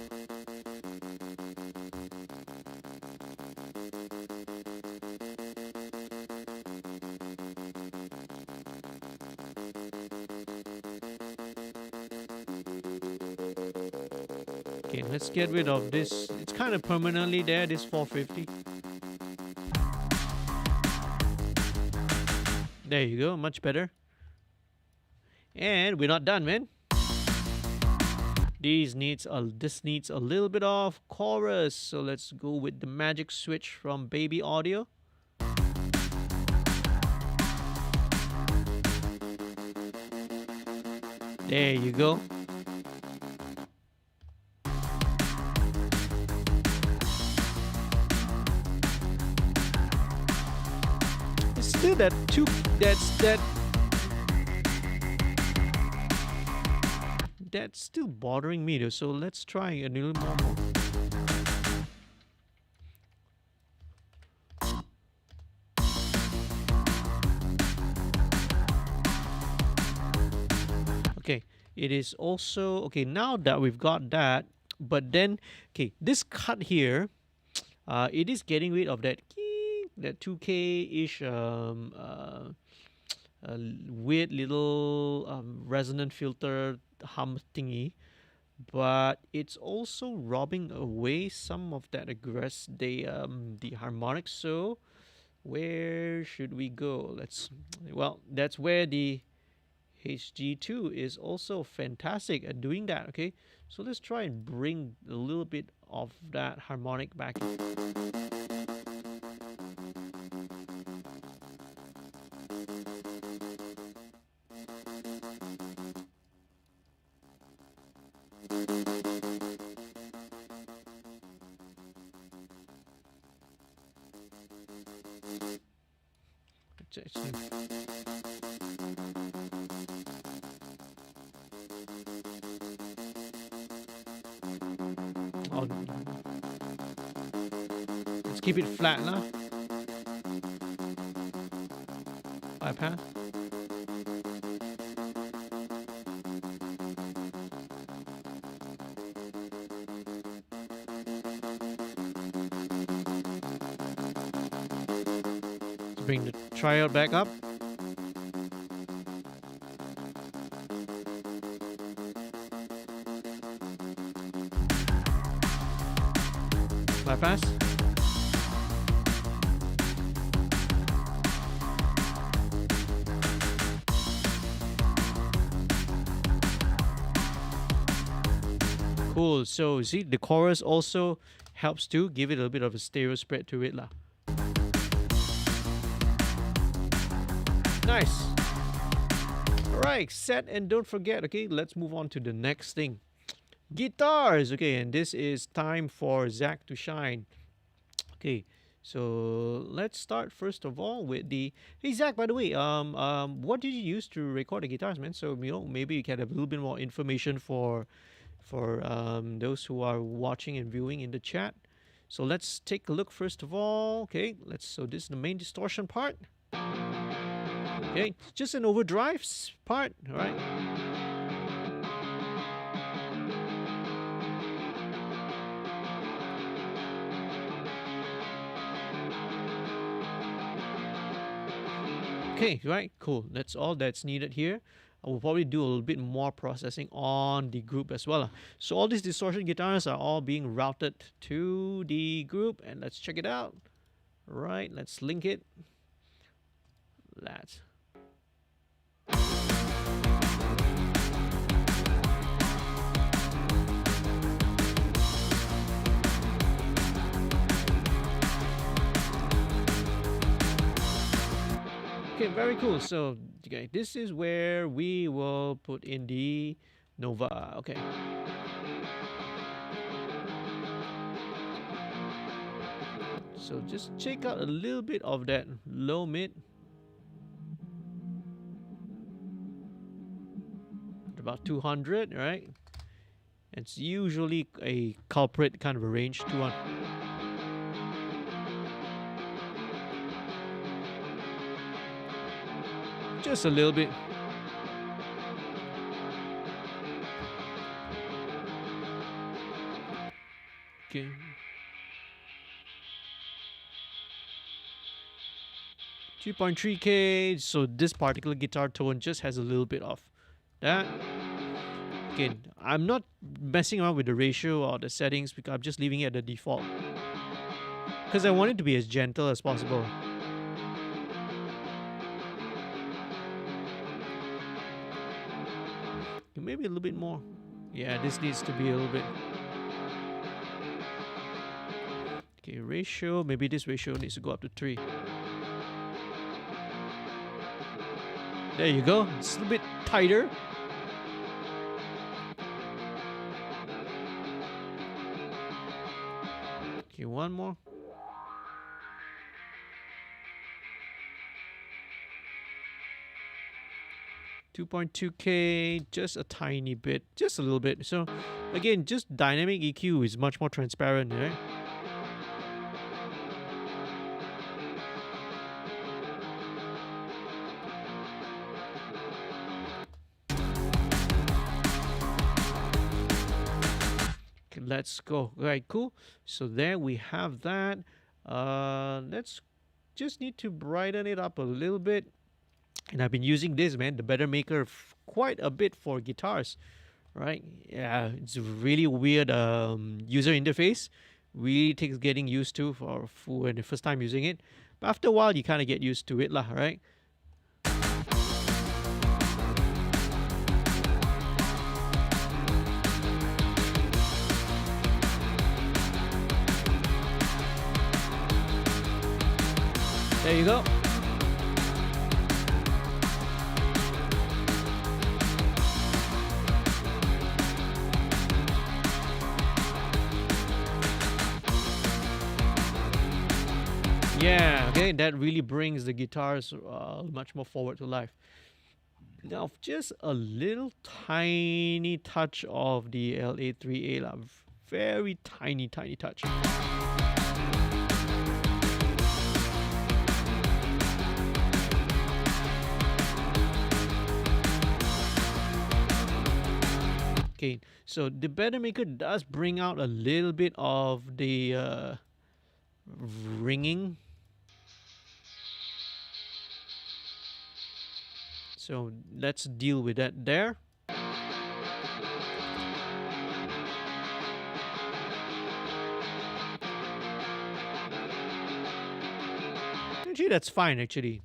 A: Okay, let's get rid of this. It's kind of permanently there, this 450. There you go, much better. And we're not done, man. This needs a little bit of chorus, so let's go with the magic switch from Baby Audio. There you go. It's still that's still bothering me though, so let's try a little more. Okay, it is also okay now that we've got that, but then okay, this cut here, it is getting rid of that 2K-ish weird little resonant filter hum thingy. but it's also robbing away some of that the harmonics. So where should we go? Well, that's where the HG2 is also fantastic at doing that. Okay, so let's try and bring a little bit of that harmonic back. Oh, let's keep it flat now. Bypass. Let's bring the tryout back up. Bypass. Cool. So see, the chorus also helps to give it a little bit of a stereo spread to it lah. Nice. Alright, set, and don't forget, okay, let's move on to the next thing. Guitars, okay, and this is time for Zach to shine. Okay, so let's start first of all with the. Hey Zach, by the way, what did you use to record the guitars, man? So maybe you can have a little bit more information for those who are watching and viewing in the chat. So let's take a look first of all. Okay, so this is the main distortion part. Okay, just an overdrive part, all right? Okay, right, cool. That's all that's needed here. I will probably do a little bit more processing on the group as well. So all these distortion guitars are all being routed to the group, and let's check it out. Right, let's link it. Let's. Okay, very cool. So, okay, this is where we will put in the Nova. Okay. So just check out a little bit of that low mid. About 200, right? It's usually a culprit kind of a range, 200. Just a little bit. Okay. $2.3K. So this particular guitar tone just has a little bit of that. Again, I'm not messing around with the ratio or the settings because I'm just leaving it at the default. Because I want it to be as gentle as possible. Maybe a little bit more. Yeah, this needs to be a little bit. Okay, ratio. Maybe this ratio needs to go up to 3. There you go. It's a little bit tighter. Okay, one more. $2.2K, just a tiny bit, just a little bit. So again, just dynamic EQ is much more transparent, right? Okay, let's go. All right, cool. So there we have that. Let's just need to brighten it up a little bit. And I've been using this, man, the Better Maker, quite a bit for guitars, right? Yeah, it's a really weird user interface. Really takes getting used to for when the first time using it. But after a while, you kind of get used to it, lah, right? There you go. Yeah, okay, that really brings the guitars much more forward to life. Now, just a little tiny touch of the LA3A, lah. Very tiny, tiny touch. Okay, so the Better Maker does bring out a little bit of the ringing. So let's deal with that there. Actually, that's fine, actually.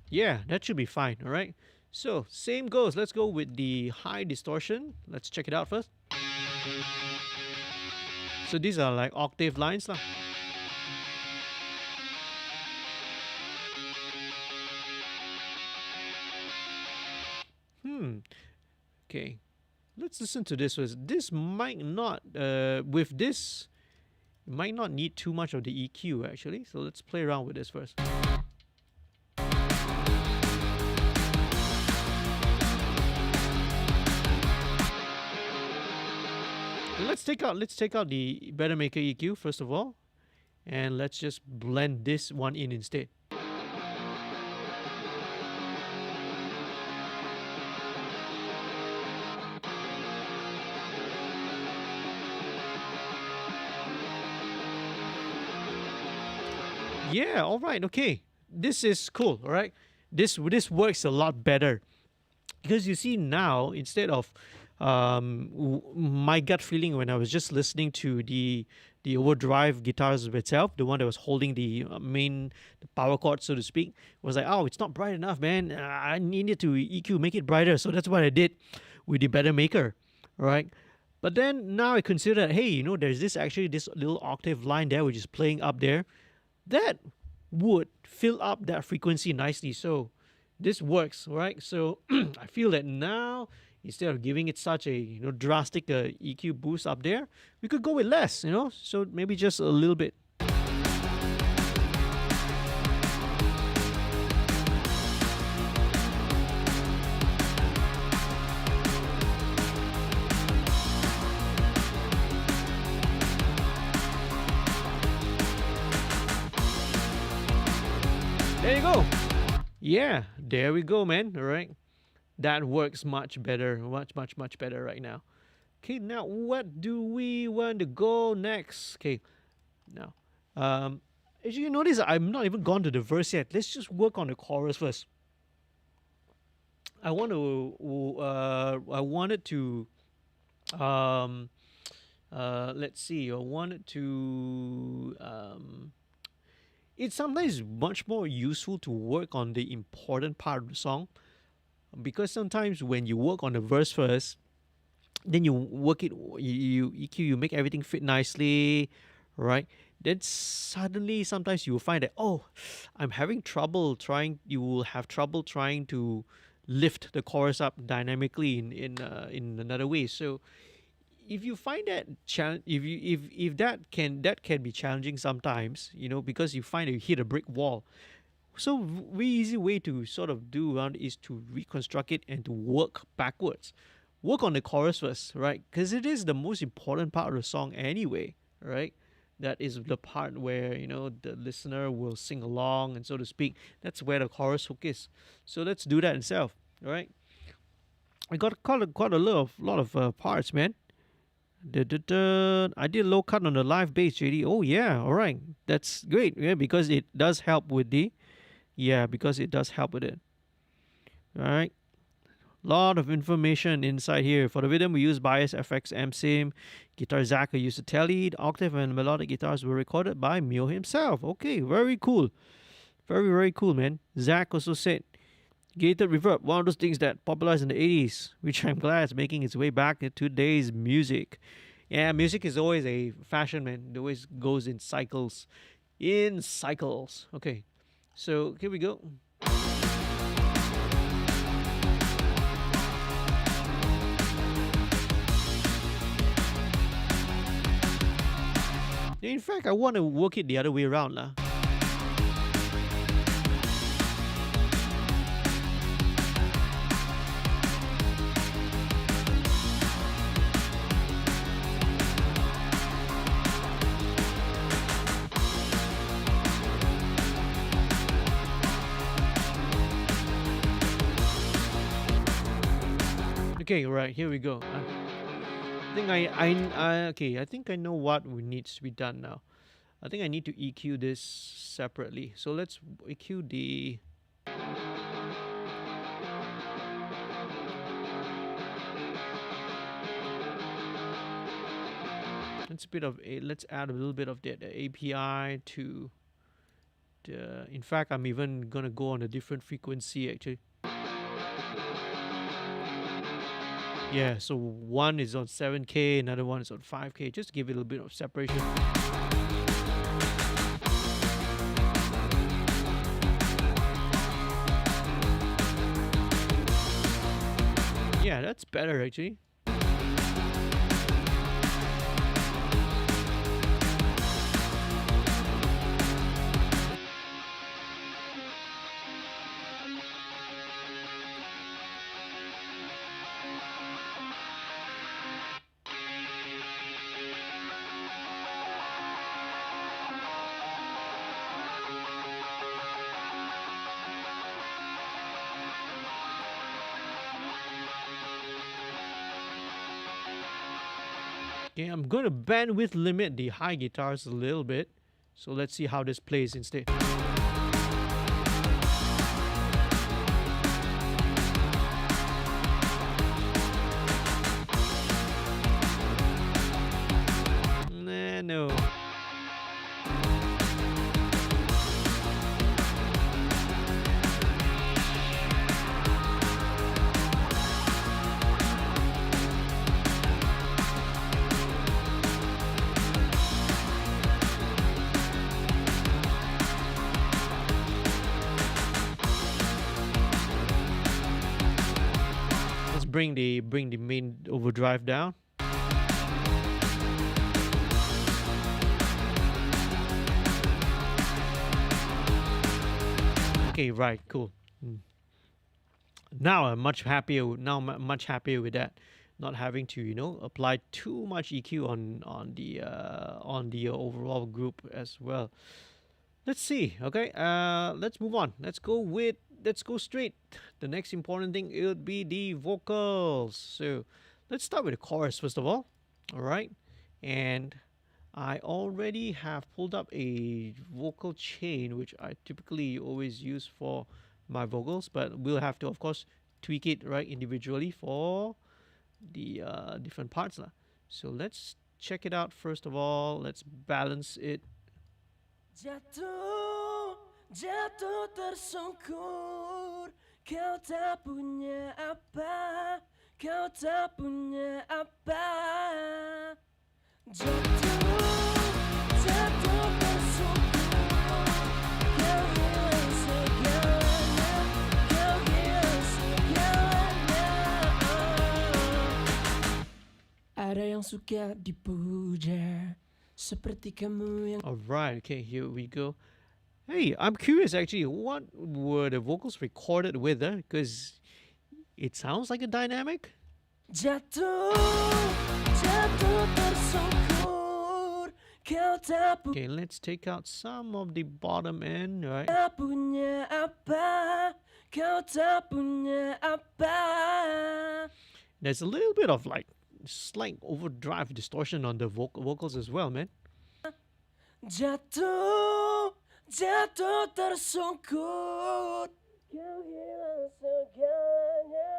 A: Yeah, that should be fine, all right? So, same goes. Let's go with the high distortion. Let's check it out first. So these are like octave lines, lah. Okay. Let's listen to this first. This might not, with this, might not need too much of the EQ, actually. So let's play around with this first. Let's take out the Better Maker EQ first of all, and let's just blend this one in instead. Yeah, all right, okay. This is cool, all right? This works a lot better. Because you see now, instead of my gut feeling when I was just listening to the overdrive guitars itself, the one that was holding the the power chord, so to speak, was like, oh, it's not bright enough, man. I needed to EQ, make it brighter. So that's what I did with the Better Maker, right? But then now I consider that, hey, you know, there's this little octave line there which is playing up there. That would fill up that frequency nicely. So this works, right? So I feel that now, instead of giving it such a drastic EQ boost up there, we could go with less, so maybe just a little bit. There you go. Yeah, there we go, man. All right. That works much better, much better right now. Okay, now what do we want to go next? Okay, now, as you notice, I'm not even gone to the verse yet. Let's just work on the chorus first. I wanted to, let's see. I wanted to, it's sometimes much more useful to work on the important part of the song. Because sometimes when you work on the verse first, then you work it, you EQ, you make everything fit nicely, right? Then suddenly, sometimes you will find that, oh, I'm having trouble you will have trouble trying to lift the chorus up dynamically in another way. So if you find that if that can be challenging sometimes, because you find that you hit a brick wall. So very easy way to sort of do around is to reconstruct it and to work backwards. Work on the chorus first, right? Because it is the most important part of the song anyway, right? That is the part where, the listener will sing along and so to speak. That's where the chorus hook is. So let's do that itself, all right? I got quite a lot of parts, man. I did a low cut on the live bass, JD. Oh yeah, all right. That's great, yeah, because it does help with the... Yeah, because it does help with it. All right. Lot of information inside here. For the rhythm, we use Bias FX MSIM. Guitar Zac used a Tele. Octave and melodic guitars were recorded by Myo himself. Okay, very cool. Very, very cool, man. Zac also said gated reverb, one of those things that popularized in the 80s, which I'm glad is making its way back into today's music. Yeah, music is always a fashion, man. It always goes in cycles. In cycles. Okay, so here we go. In fact, I want to work it the other way around, lah. Okay, right, here we go. I think I think I know what needs to be done now. I think I need to EQ this separately. So let's EQ the let's add a little bit of the API to the, in fact, I'm even gonna go on a different frequency actually. Yeah, so one is on 7K, another one is on 5K, just to give it a little bit of separation. Yeah, that's better actually. Okay, I'm going to bandwidth limit the high guitars a little bit. So let's see how this plays instead. Nah, no. Bring the main overdrive down. Okay, right, cool. Now I'm much happier. Now I'm much happier with that, not having to, you know, apply too much EQ on the overall group as well. Let's see. Okay, let's move on. Let's go straight. The next important thing, it would be the vocals. So let's start with the chorus first of all. All right, and I already have pulled up a vocal chain, which I typically always use for my vocals, but we'll have to, of course, tweak it right individually for the different parts lah. So let's check it out first of all. Let's balance it.
B: Jatuh, jatuh tersungkur, kau tak punya apa, kau tak punya apa. Jatuh, jatuh tersungkur, kau hilang segalanya, kau hilang segalanya. Ada yang suka dipuja.
A: Alright, okay, here we go. Hey, I'm curious actually, what were the vocals recorded with? Because it sounds like a dynamic.
B: Jatuh, jatuh tersungkur, kau tak
A: okay, let's take out some of the bottom end, right?
B: punya apa, kau tak punya apa.
A: There's a little bit of like slight overdrive distortion on the vocals as well, man.
B: Jatuh, jatuh tersungkur, kau hilang segalanya,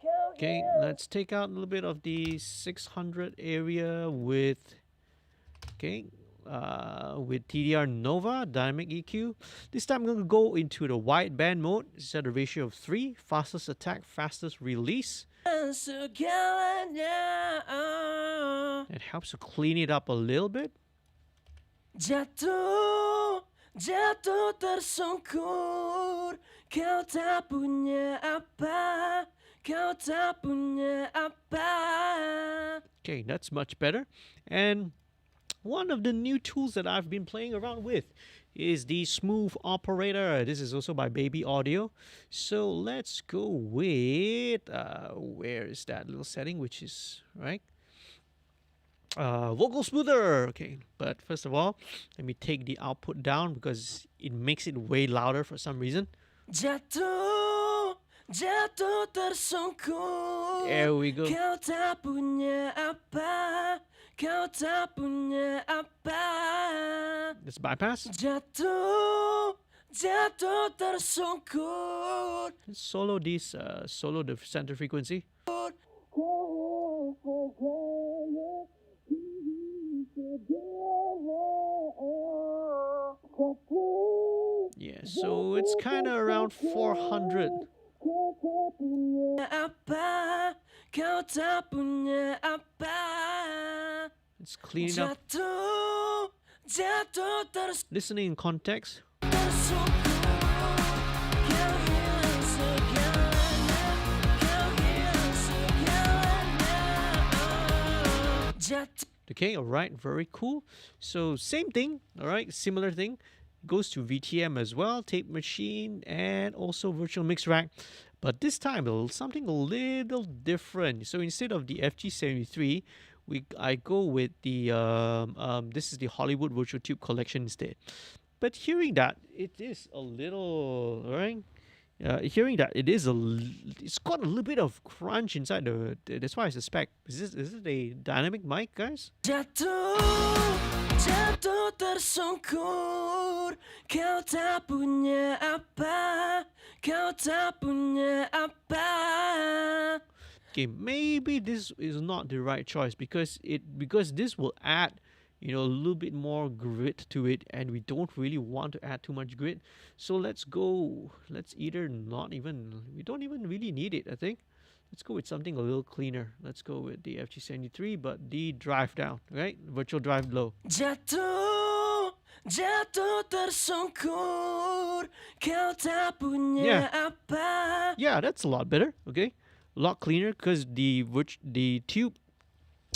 B: kau
A: Okay, let's take out a little bit of the 600 area with, with TDR Nova Dynamic EQ. This time I'm going to go into the wideband mode. Set a ratio of 3, fastest attack, fastest release. It helps to clean it up a little bit.
B: Jatuh, jatuh tersungkur, kau tak punya apa, kau tak punya apa.
A: Okay, that's much better. And one of the new tools that I've been playing around with is the Smooth Operator. This is also by Baby Audio. So let's go with, where is that little setting, which is, right? Vocal Smoother. Okay, but first of all, let me take the output down because it makes it way louder for some reason.
B: Jatuh, jatuh tersungkur.
A: There we go.
B: Kau tak punya apa, kau tak punya apa.
A: Let's bypass.
B: Jatuh, jatuh tersungkur.
A: Let's solo these, solo the center frequency. Yeah, so it's kind of around 400. Let's clean it up. Listening in context. Okay, all right, very cool. So same thing, all right, similar thing. Goes to VTM as well, tape machine, and also virtual mix rack. But this time, something a little different. So instead of the FG73, I go with the, this is the Hollywood Virtual Tube Collection instead. But hearing that, it is a little, right? Hearing that it's got a little bit of crunch inside that's why I suspect. Is it a dynamic mic, guys?
B: Jatuh, jatuh tersungkur, kau tak punya apa, kau tak punya apa.
A: Okay, maybe this is not the right choice because this will add, a little bit more grit to it, and we don't really want to add too much grit. So let's either we don't even really need it, I think. Let's go with something a little cleaner. Let's go with the FG73, but the drive down, right? Virtual drive low.
B: Jatuh, jatuh tersungkur, kau tak punya apa.
A: Yeah, that's a lot better, okay? A lot cleaner because the tube,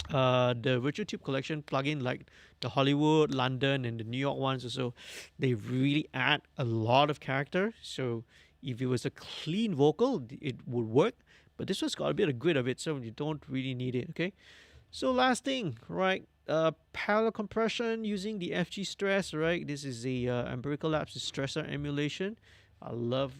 A: the virtual tube collection plugin, like the Hollywood, London, and the New York ones also, they really add a lot of character. So if it was a clean vocal, it would work. But this one's got a bit of grit of it, so you don't really need it, okay? So last thing, right? Parallel compression using the FG Stress, right? This is the Empirical Labs stressor emulation. I love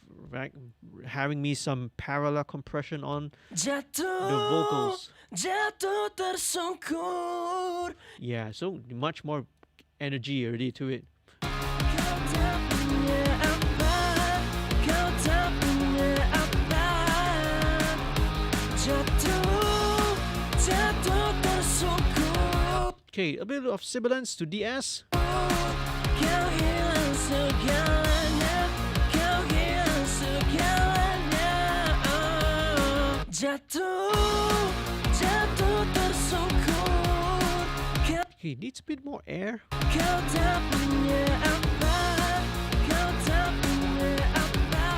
A: having me some parallel compression on the vocals.
B: Jatuh tersungkur.
A: Yeah, so much more energy already to it.
B: Kau tak punya apa, kau tak punya apa. Jatuh, jatuh tersungkur.
A: Okay, a bit of sibilance to DS.
B: Kau hilang segalanya, kau hilang segalanya. Jatuh, jatuh tersungkur.
A: Okay, needs a bit more air.
B: Kau tak punya apa, kau tak punya apa.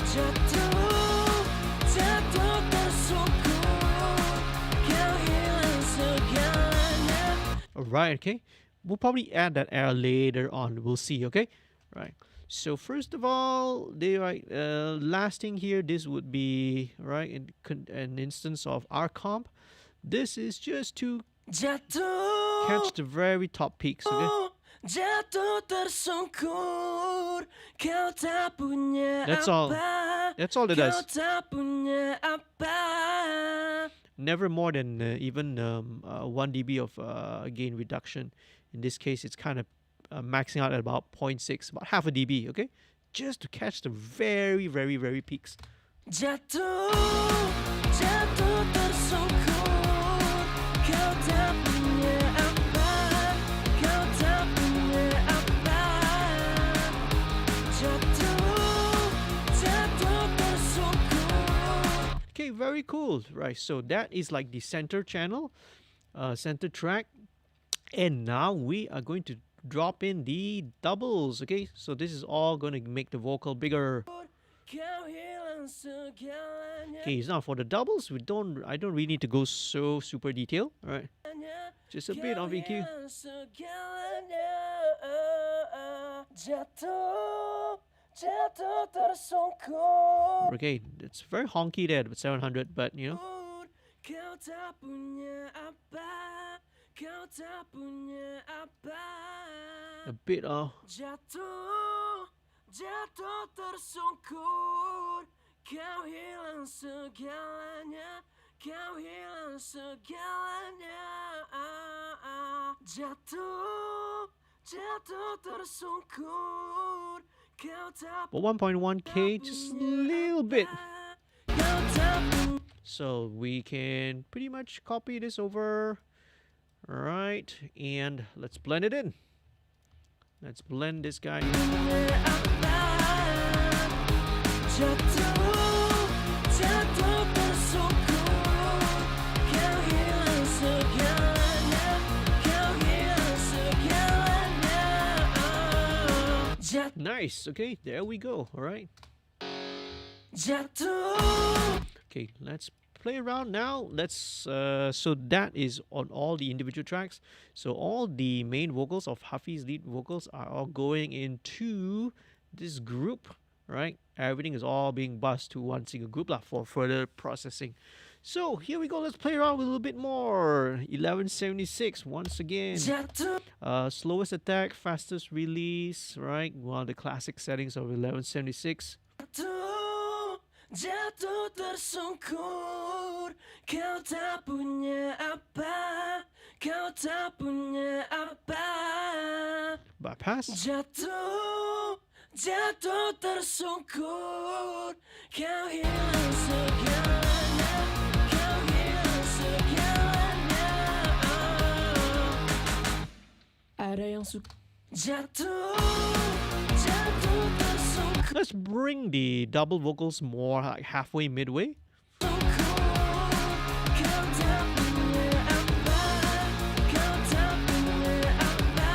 B: Jatuh, jatuh tersungkur. Kau hilang segalanya.
A: Alright, okay. We'll probably add that air later on. We'll see, okay? Right. So first of all, last thing here, this would be, right, an instance of our comp. This is just to
B: Jatuh,
A: catch the very top peaks, okay?
B: jatuh tersungkur. Kau tak punya
A: That's all.
B: apa,
A: That's all it does.
B: kau tak punya apa.
A: Never more than even 1 dB of gain reduction. In this case, it's kind of maxing out at about 0.6, about half a dB, okay? Just to catch the very, very, very peaks.
B: Jatuh, jatuh tersungkur. Kau tak punya apa, kau tak punya apa. Jatuh, jatuh tersungkur.
A: Okay, very cool. Right, so that is like the center channel, center track. And now we are going to drop in the doubles. Okay, so this is all going to make the vocal bigger.
B: Kau hilang segalanya.
A: Okay, now for the doubles, I don't really need to go so super detailed. All right, just a bit of EQ.
B: Jatuh, jatuh tersungkur.
A: Okay, it's very honky there with 700, but you know.
B: Kau tak punya apa, kau tak punya apa.
A: A bit of
B: Jatuh, jatuh tersungkur. Kau hilang segalanya, kau hilang segalanya. Jatuh, jatuh tersungkur. Kau tak
A: but 1.1K, just a little bit.
B: kau tak punya.
A: So we can pretty much copy this over. All right, and let's blend it in. Let's blend this guy in.
B: Jatuh, jatuh tersungkur. Kau hilang segalanya, kau hilang segalanya.
A: Nice. Okay, there we go. All right.
B: Jatuh.
A: Okay, let's play around now. Let's so that is on all the individual tracks. So all the main vocals of Hafiy's lead vocals are all going into this group, right? Everything is all being bussed to one single group for further processing. So here we go. Let's play around with a little bit more. 1176 once again.
B: Jatuh.
A: Slowest attack, fastest release, right? One of the classic settings of 1176.
B: Jatuh, jatuh tersungkur. Kau tak punya apa, kau tak punya apa.
A: Bypass.
B: Jatuh, jatuh tersungkur. Kau hilang segalanya, kau hilang segalanya. Ada yang suka. Jatuh, jatuh tersungkur.
A: Let's bring the double vocals more like halfway, midway.
B: Kau tak punya apa, kau tak punya apa.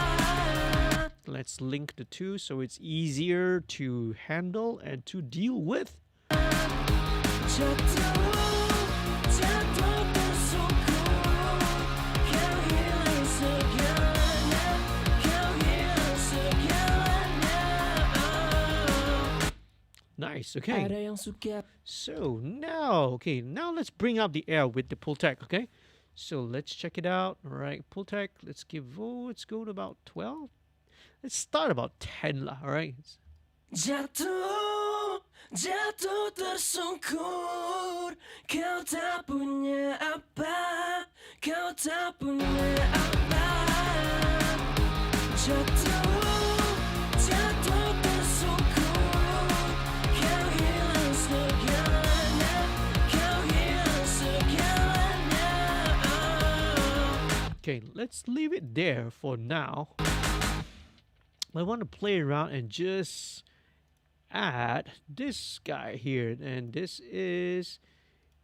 A: Let's link the two so it's easier to handle and to deal with.
B: Jatuh, jatuh tersungkur. Kau hilang segalanya, kau hilang segalanya.
A: Nice, okay.
B: Ada yang suka.
A: So now, okay, now let's bring up the air with the pull tech, okay? So let's check it out. All right, pull tech, let's go to about 12. Let's start about 10 lah, all right?
B: Jatuh, jatuh tersungkur. Kau tak punya apa, kau tak punya apa. Jatuh, jatuh tersungkur. Kau hilang segalanya, kau hilang segalanya.
A: Okay, let's leave it there for now. I want to play around and just add this guy here, and this is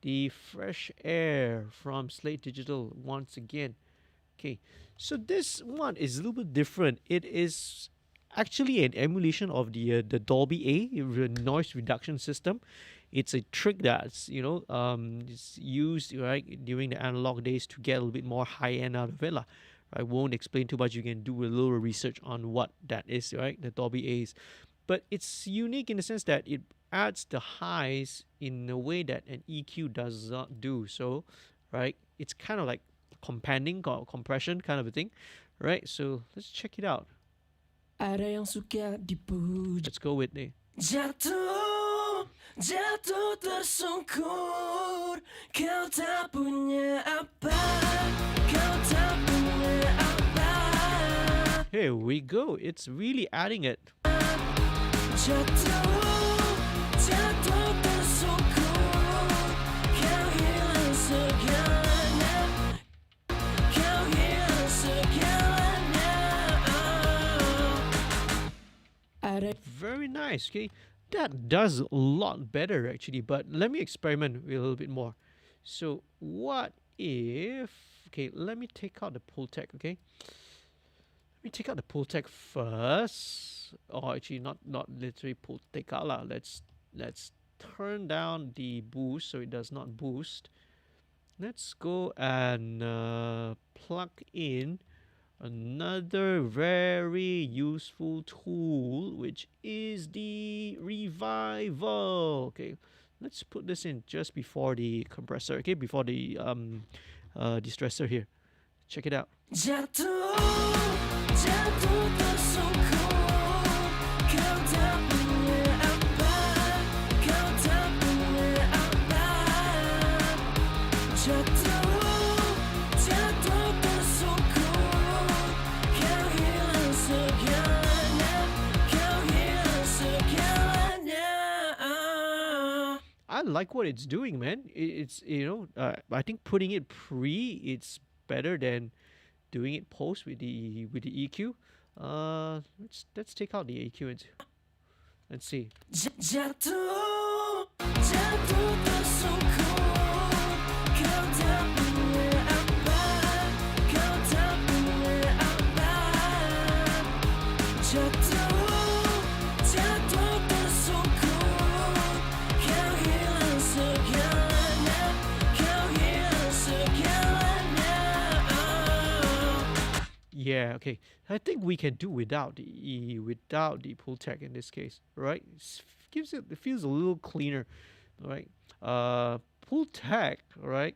A: the Fresh Air from Slate Digital once again. Okay, so this one is a little bit different. It is actually an emulation of the Dolby A noise reduction system. It's a trick that's it's used right during the analog days to get a little bit more high end out of it lah. I won't explain too much. You can do a little research on what that is, right? The Dolby A's. But it's unique in the sense that it adds the highs in a way that an EQ does not do. So, right, it's kind of like companding or compression kind of a thing, right? So let's check it out.
B: Ada yang suka dipuji.
A: Let's go with it.
B: Jatuh, jatuh tersungkur. Kau tak punya apa, kau tak punya apa.
A: Here we go. It's really adding it.
B: Jatuh, jatuh tersungkur.
A: Very nice. Okay, that does a lot better actually. But let me experiment with a little bit more. So what if? Okay, let me take out the pull tech. Okay, let me take out the pull tech first. Or actually, not literally take out lah. Let's turn down the boost so it does not boost. Let's go and plug in another very useful tool, which is the revival. Okay, let's put this in just before the compressor. Okay, before the distressor here. Check it out. I like what it's doing, man. It's I think putting it pre, it's better than doing it post with the EQ. Let's take out the EQ and let's see. Yeah, okay. I think we can do without the pull tech in this case, right? It feels a little cleaner, right? Pull tech, right?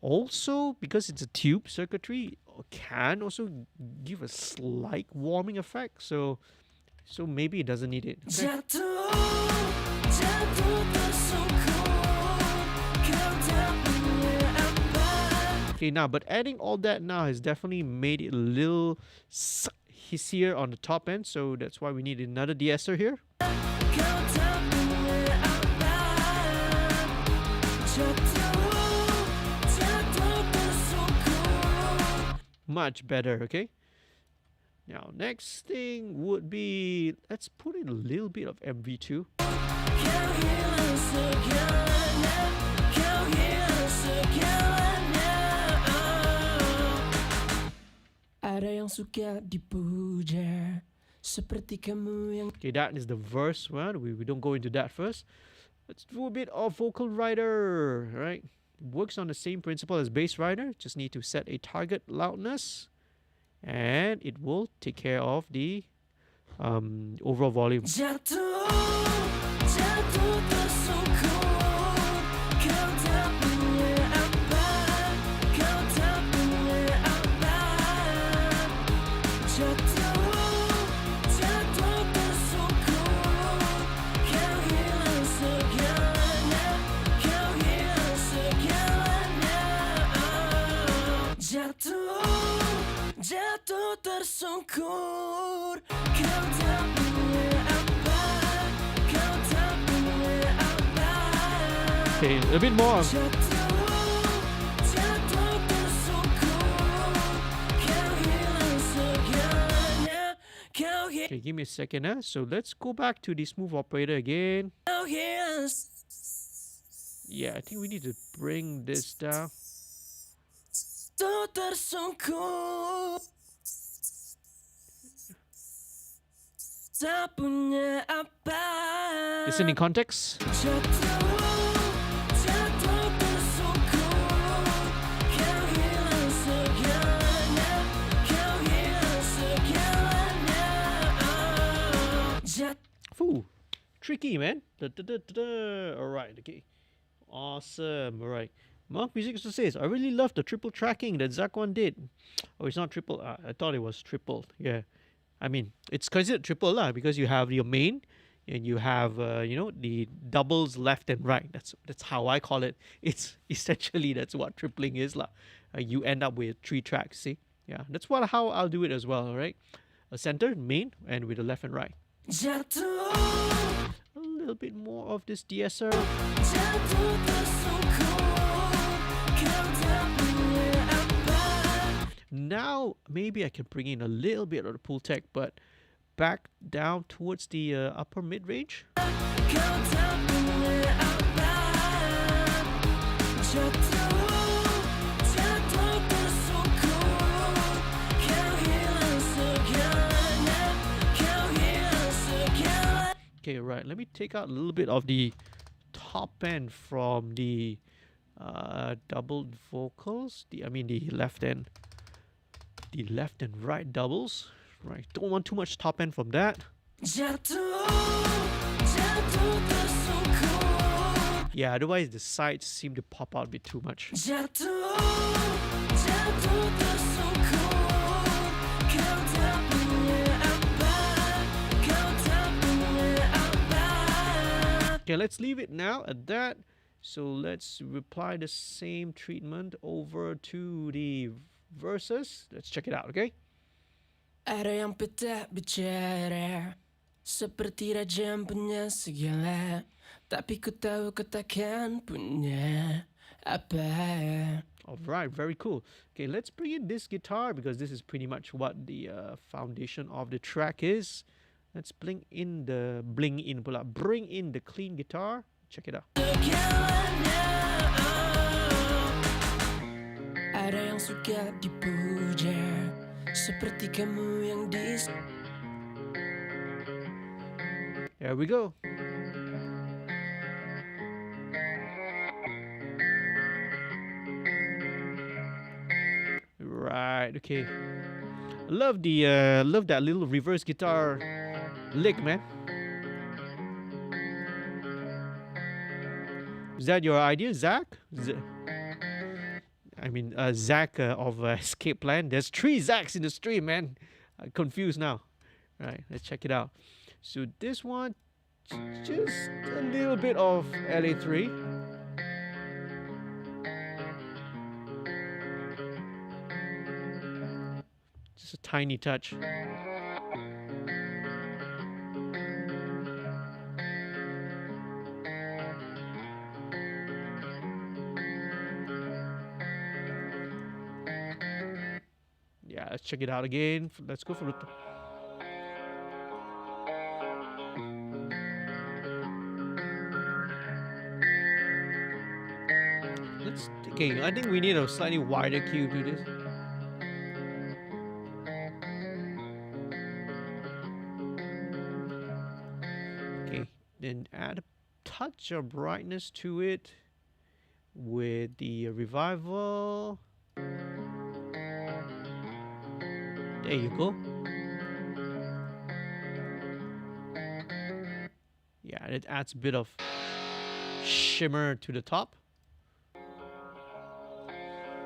A: Also, because it's a tube circuitry, can also give a slight warming effect. So maybe it doesn't need it. Okay, now, but adding all that now has definitely made it a little hissier on the top end, so that's why we need another de-esser here. Much better, okay? Now, next thing would be, let's put in a little bit of MV2. Okay, that is the verse one. We don't go into that first. Let's do a bit of vocal rider, right? Works on the same principle as bass rider. Just need to set a target loudness, and it will take care of the overall volume. Okay, a bit more. Okay, give me a second. So let's go back to the smooth operator again. Yeah, I think we need to bring this down. Listen in context. Ooh, tricky, man. Alright, okay. Awesome, alright. Mark Music also says, I really love the triple tracking that Zakwan did. Oh, it's not triple. I thought it was triple. Yeah. I mean, it's considered triple lah because you have your main and you have, the doubles left and right. That's how I call it. It's essentially, that's what tripling is lah. You end up with 3 tracks, see? Yeah, that's how I'll do it as well, alright? A center, main, and with the left and right. A little bit more of this de-esser. maybe I can bring in a little bit of the pull tech, but back down towards the upper mid range.
B: Kau tak punya apa. Jatuh tersungkur. Kau hilang segalanya. Kau hilang segalanya.
A: Okay, right. Let me take out a little bit of the top end from the doubled vocals. The left and right doubles. Right. Don't want too much top end from that.
B: Jatuh tersungkur.
A: Yeah, otherwise the sides seem to pop out a bit too much.
B: Jatuh tersungkur. Kau tak punya apa. Kau tak punya apa.
A: Okay, let's leave it now at that. So let's apply the same treatment over to the verses. Let's check it out, okay?
B: Ada yang tak bicara, seperti raja yang punya segala. Tapi ku tahu kau takkan punya apa.
A: Alright, very cool. Okay, let's bring in this guitar because this is pretty much what the foundation of the track is. Let's bring in the clean guitar. Check it out.
B: Segalanya. Ada yang suka dipuja, seperti kamu yang
A: There we go. Right, okay. Love that little reverse guitar lick, man. Is that your idea, Zach? Zach of Escape Plan. There's 3 Zachs in the stream, man. I'm confused now. Right, let's check it out. So this one, just a little bit of LA3. Just a tiny touch. Yeah, let's check it out again. Let's go for the okay, I think we need a slightly wider cue to this. Okay, then add a touch of brightness to it with the revival. There you go. Yeah, it adds a bit of shimmer to the top.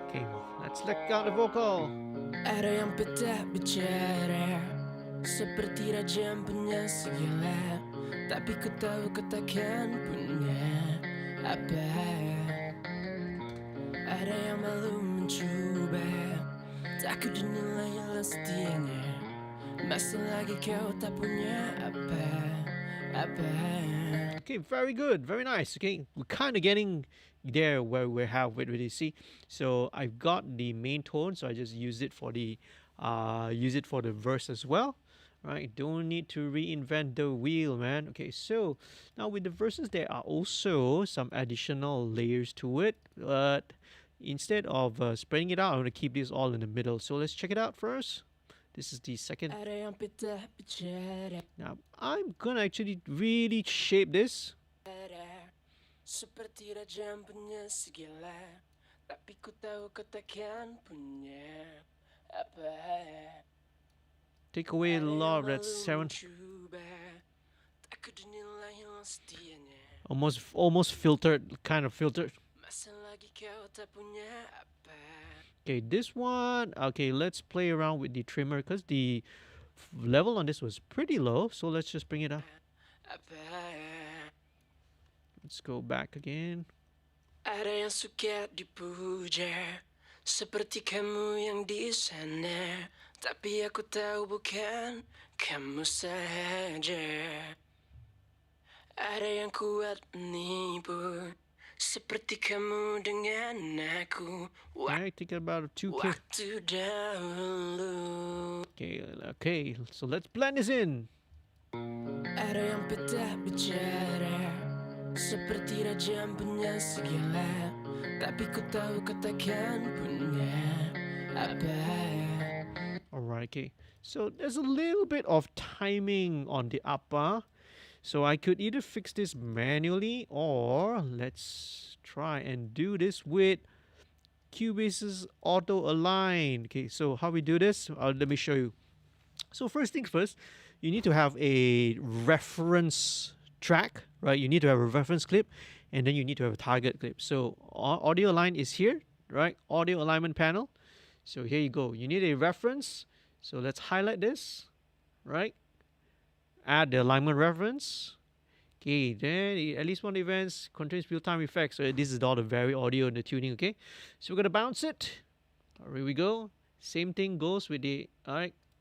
A: Okay, let's let out the vocal.
B: Ada yang tak bicara, seperti raja yang punya segala. Tapi ku tahu kau takkan punya apa. Ada yang malu mencoba, takut dinilai hilang setianya. Masih lagi kau tak punya apa.
A: Okay, very good, very nice. Okay, we're kind of getting there where we have it really. See, so I've got the main tone, so I just use it for the verse as well. Right, don't need to reinvent the wheel, man. Okay, so now with the verses, there are also some additional layers to it, but instead of spreading it out, I'm going to keep this all in the middle. So let's check it out first. This is the second.
B: Ada yang tak bicara,
A: Now I'm gonna actually really shape this.
B: seperti raja yang punya segala. Tapi ku tahu kau takkan punya apa.
A: Take away a lot of that seventh,
B: Takut dinilai hilang setianya.
A: almost filtered, kind of filtered.
B: Masa lagi kau tak punya apa.
A: Okay, this one. Okay, let's play around with the trimmer because the level on this was pretty low. So let's just bring it up. Let's go back again.
B: Ada yang suka dipuja, seperti kamu yang di sana. Tapi aku tahu bukan kamu saja. Ada yang kuat menipu, seperti kamu dengan aku.
A: Alright, think about 2K.
B: Waktu dahulu.
A: Okay, so let's blend this in.
B: Ada yang tak bicara, seperti raja punya segala, tapi ku tahu kau takkan punya apa.
A: Alright, okay. So there's a little bit of timing on the upper. So I could either fix this manually or let's try and do this with Cubase's auto align. Okay, so how we do this? Let me show you. So first things first, you need to have a reference track, right? You need to have a reference clip, and then you need to have a target clip. So audio align is here, right? Audio alignment panel. So here you go. You need a reference. So let's highlight this, right? Add the alignment reference. Okay, then at least one events contains real-time effects. So this is all the very audio and the tuning, okay? So we're gonna bounce it. Here we go. Same thing goes with the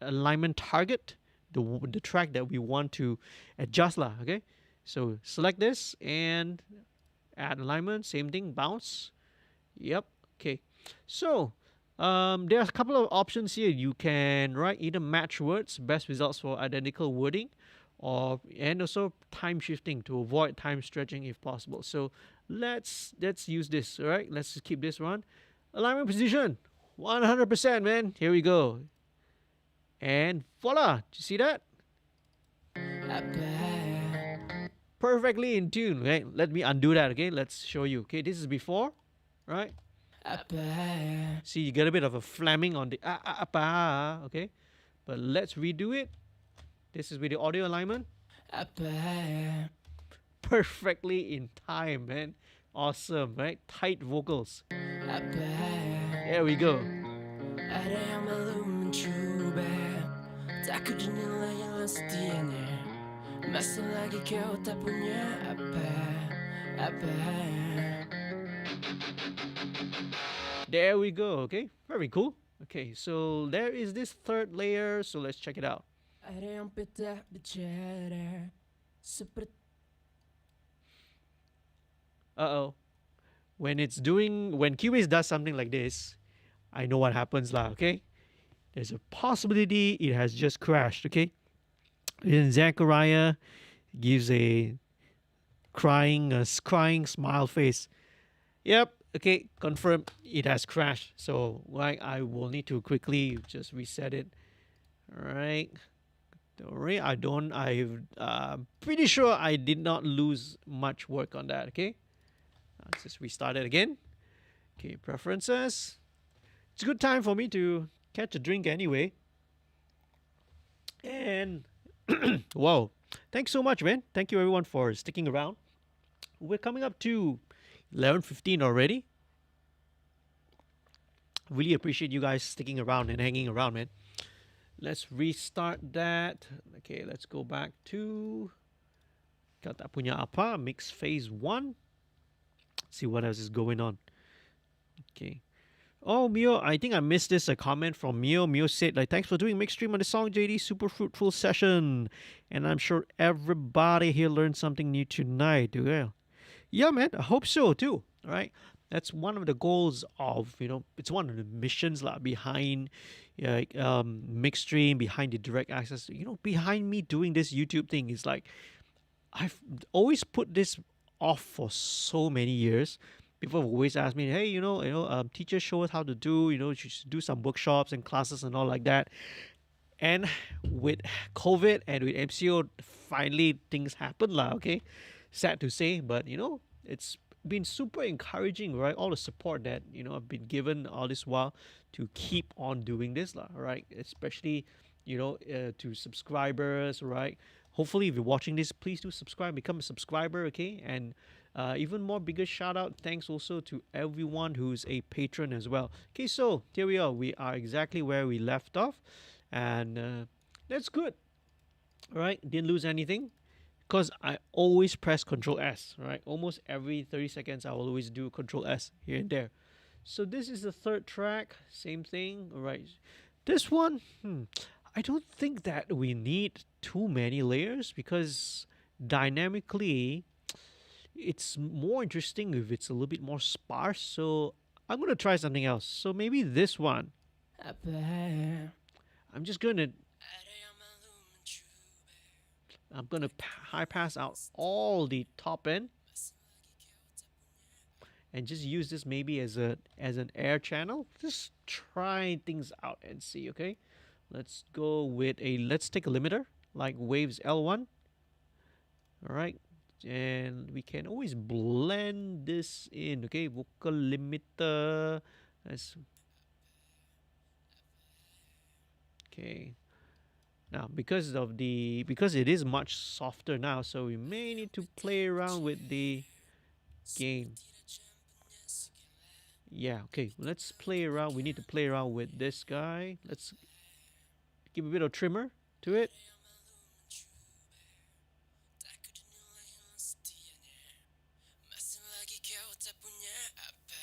A: alignment target, the track that we want to adjust lah, okay? So select this and add alignment, same thing, bounce. Yep, okay. So there's a couple of options here. You can either match words, best results for identical wording, and also time shifting to avoid time stretching if possible. So let's use this. All right, let's just keep this one. Alignment position 100%, man. Here we go. And voila, did you see that? Perfectly in tune. Okay, let me undo that. Okay, let's show you. Okay, this is before, right? See, you get a bit of a flamming on the okay, but let's redo it. This is with the audio alignment. Perfectly in time, man. Awesome, right? Tight vocals. There we go. There we go. Okay, very cool. Okay, so there is this third layer, so let's check it out. Uh-oh. When Cubase does something like this, I know what happens lah, okay? There's a possibility it has just crashed, okay? Then Zachariah gives a crying smile face. Yep, okay, confirmed it has crashed. So I will need to quickly just reset it. Alright. Don't worry, I'm pretty sure I did not lose much work on that, okay? Let's just restart it again. Okay, preferences. It's a good time for me to catch a drink anyway. And wow, thanks so much, man. Thank you everyone for sticking around. We're coming up to 11:15 already. Really appreciate you guys sticking around and hanging around, man. Let's restart that. Okay, let's go back to Kata Punya Apa, mix phase 1. See what else is going on. Okay. Oh, Myo, I think I missed this. A comment from Myo. Myo said, thanks for doing MixStream on the song, JD. Super fruitful session. And I'm sure everybody here learned something new tonight. Yeah, man. I hope so, too. All right. That's one of the goals of, it's one of the missions behind MixStream, behind the direct access. Behind me doing this YouTube thing is I've always put this off for so many years. People have always asked me, hey, teachers show us how to do, you should do some workshops and classes and all like that. And with COVID and with MCO, finally things happen okay? Sad to say, but it's been super encouraging, right? All the support that I've been given all this while to keep on doing this, right? Especially to subscribers, right? Hopefully, if you're watching this, please do subscribe, become a subscriber, okay? And even more bigger shout out, thanks also to everyone who's a patron as well. Okay, so here we are. We are exactly where we left off, and that's good. All right, didn't lose anything. Because I always press Control S, right? Almost every 30 seconds, I will always do Control S here and there. So this is the third track, same thing, all right? This one, I don't think that we need too many layers because dynamically, it's more interesting if it's a little bit more sparse. So I'm gonna try something else. So maybe this one.
B: Apa
A: I'm just gonna
B: ada yang malu mencoba
A: I'm gonna high pass out all the top end
B: masih lagi kau tak punya
A: and just use this maybe as an air channel. Just try things out and see. Okay, let's go with let's take a limiter like Waves L1. All right, and we can always blend this in. Okay, vocal limiter. That's okay. Now because it is much softer now, so we may need to play around with the gain. Yeah, okay, let's play around. We need to play around with this guy. Let's give a bit of trimmer to it.
B: takut dinilai hilang setianya masih lagi kau tak punya apa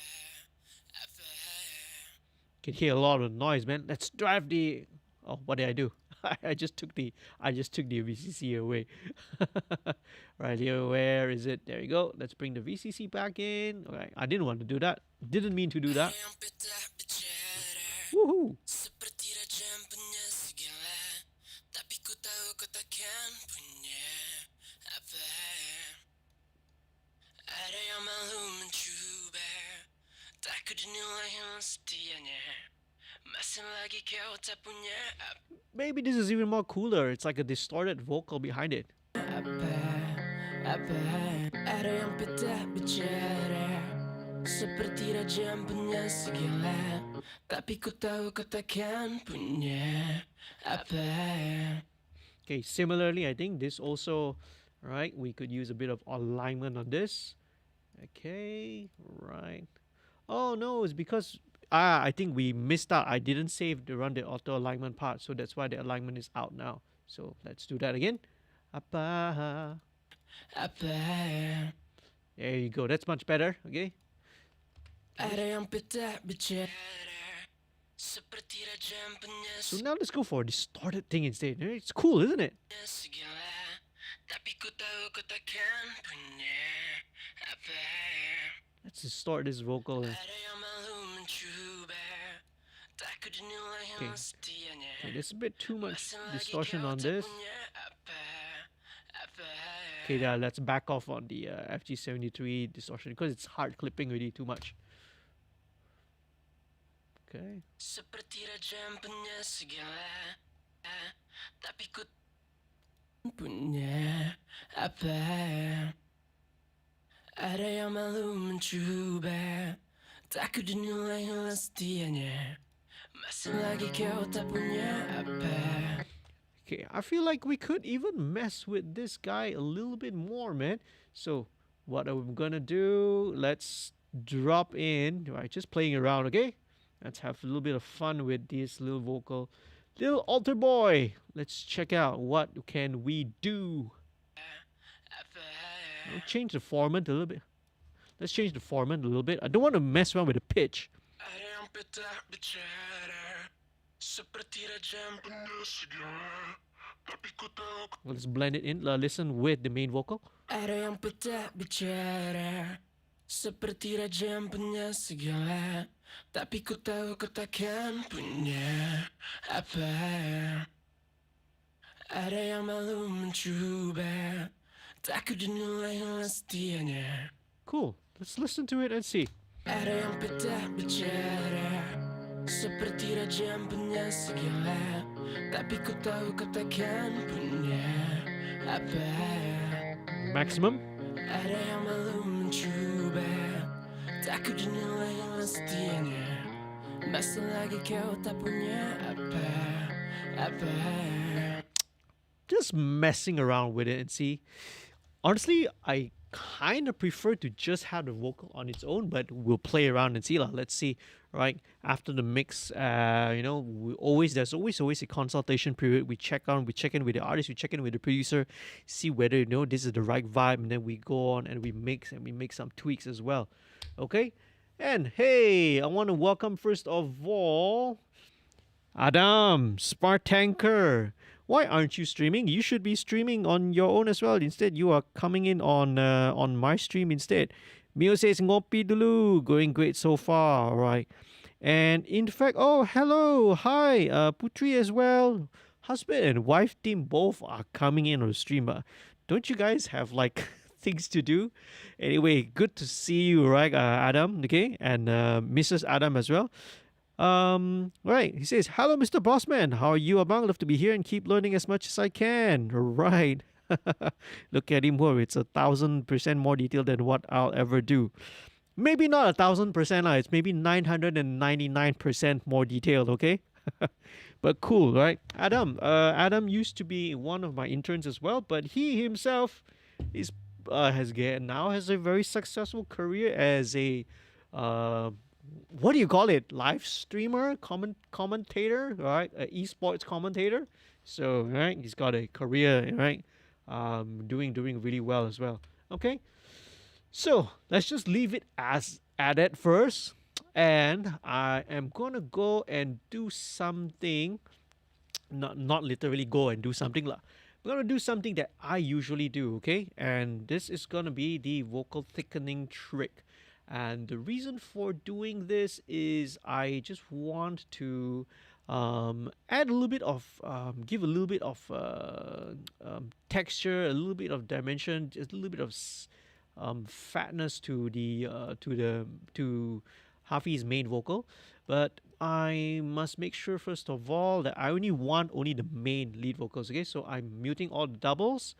A: Can hear a lot of noise, man. Let's drive the. Oh, what did I do? I just took the VCC away. Right here, where is it? There you go. Let's bring the VCC back in. Okay, I didn't want to do that. Didn't mean to do that.
B: Ada yang pecah bicara
A: Woohoo!
B: seperti raja yang punya segala tapi ku tahu kau takkan punya apa ada yang malu mencoba takut dinilai hilang setianya masih lagi kau tak punya
A: Maybe this is even more cooler. It's like a distorted vocal behind it.
B: apa ada yang pecah bicara seperti raja yang punya segala tapi ku tahu kau takkan punya apa
A: Okay, similarly, I think this also, right, we could use a bit of alignment on this. Okay, right. Oh no, it's because I think we missed out. I didn't save the run the auto alignment part, so that's why the alignment is out now. So let's do that again. Apa.
B: apa
A: There you go. That's much better. Okay.
B: ada yang pecah bicara seperti raja yang punya
A: So now let's go for a distorted thing instead. It's cool, isn't it?
B: segala tapi ku tahu kau takkan punya apa
A: Let's distort this vocal.
B: ada yang malu mencoba takut dinilai hilang setianya
A: Okay, there's a bit too much
B: masih lagi
A: distortion
B: kau
A: on
B: tak
A: this.
B: punya apa
A: Okay, let's back off on the FG73 distortion because it's hard clipping really too much. Okay.
B: seperti raja yang punya segala tapi ku punya apa ada yang malu mencoba takut dinilai hilang setianya masih lagi kau tak punya apa
A: Okay, I feel like we could even mess with this guy a little bit more, man. So, what I'm gonna do, let's drop in, right, just playing around, okay? Let's have a little bit of fun with this little vocal. Little altar boy, let's check out what can we do. I'll change the format a little bit. Let's change the format a little bit. I don't want to mess around with the pitch.
B: ada yang pecah bicara seperti raja yang punya segala tapi ku tahu
A: Let's blend it in. Listen with the main vocal.
B: ada yang pecah bicara seperti raja yang punya segala tapi ku tahu kau takkan punya apa ada yang malu mencoba takut dinilai hilang setianya
A: Cool. Let's listen to it and see.
B: ada yang pecah bicara seperti raja yang punya segala tapi ku tahu kau takkan punya apa
A: Maximum.
B: ada yang malu mencoba takut dinilai hilang setianya masih lagi kau tak punya apa
A: Just messing around with it and see. Honestly, I kind of prefer to just have the vocal on its own, but we'll play around and see. Let's see, right? After the mix, there's always a consultation period. We check in with the artist, we check in with the producer, see whether this is the right vibe, and then we go on and we mix and we make some tweaks as well. Okay? And hey, I want to welcome first of all Adam, Spartanker. Why aren't you streaming? You should be streaming on your own as well. Instead, you are coming in on my stream instead. Mio says ngopi dulu, going great so far. All right. And in fact, oh hello, hi, Putri as well. Husband and wife team both are coming in on the stream. Don't you guys have like things to do? Anyway, good to see you, right, Adam? Okay, and Mrs. Adam as well. Right. He says, "Hello, Mr. Bossman. How are you, Abang? Love to be here and keep learning as much as I can." Right. Look at him. Whoa, it's 1,000% more detailed than what I'll ever do. Maybe not 1,000%. It's maybe 999% more detailed. Okay. But cool, right? Adam used to be one of my interns as well, but he himself is now has a very successful career as a what do you call it? Live streamer, commentator, right? Esports commentator. So right, he's got a career, right? Doing really well as well. Okay, so let's just leave it as at it first, and I am gonna go and do something. Not literally go and do something lah. I'm gonna do something that I usually do. Okay, and this is gonna be the vocal thickening trick. And the reason for doing this is I just want to add a little bit of, give a little bit of texture, a little bit of dimension, just a little bit of fatness to to Hafiy's main vocal. But I must make sure first of all that I only want the main lead vocals. Okay, so I'm muting all the doubles,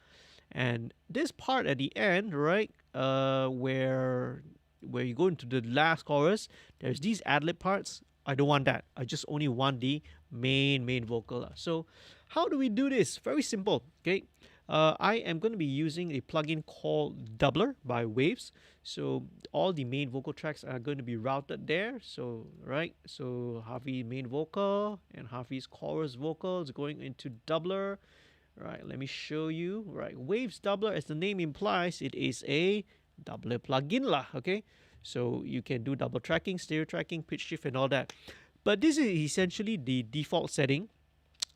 A: and this part at the end, right, where you go into the last chorus, there's these ad-lib parts. I don't want that. I just only want the main vocal. So how do we do this? Very simple. Okay, I am going to be using a plugin called Doubler by Waves. So all the main vocal tracks are going to be routed there. So right, so Hafiy main vocal and Hafiy's chorus vocals going into Doubler. Right, let me show you. Right, Waves Doubler, as the name implies, it is a doubler plugin lah. Okay, so you can do double tracking, stereo tracking, pitch shift, and all that. But this is essentially the default setting.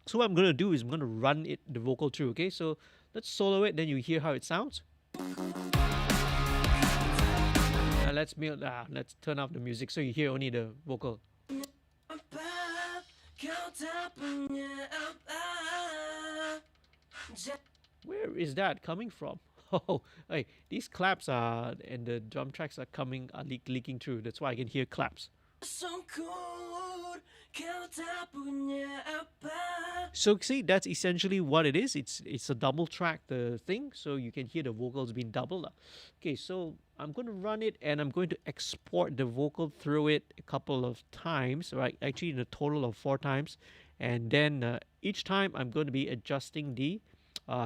A: So what I'm gonna do is I'm gonna run the vocal through. Okay, so let's solo it, then you hear how it sounds. Let's turn off the music so you hear only the vocal. Where is that coming from? Oh, hey, these claps are and the drum tracks are leaking through. That's why I can hear claps. So see, that's essentially what it is. It's a double track the thing, so you can hear the vocals being doubled. Okay, so I'm going to run it and I'm going to export the vocal through it a couple of times, right? Actually, in a total of 4 times, and then each time I'm going to be adjusting the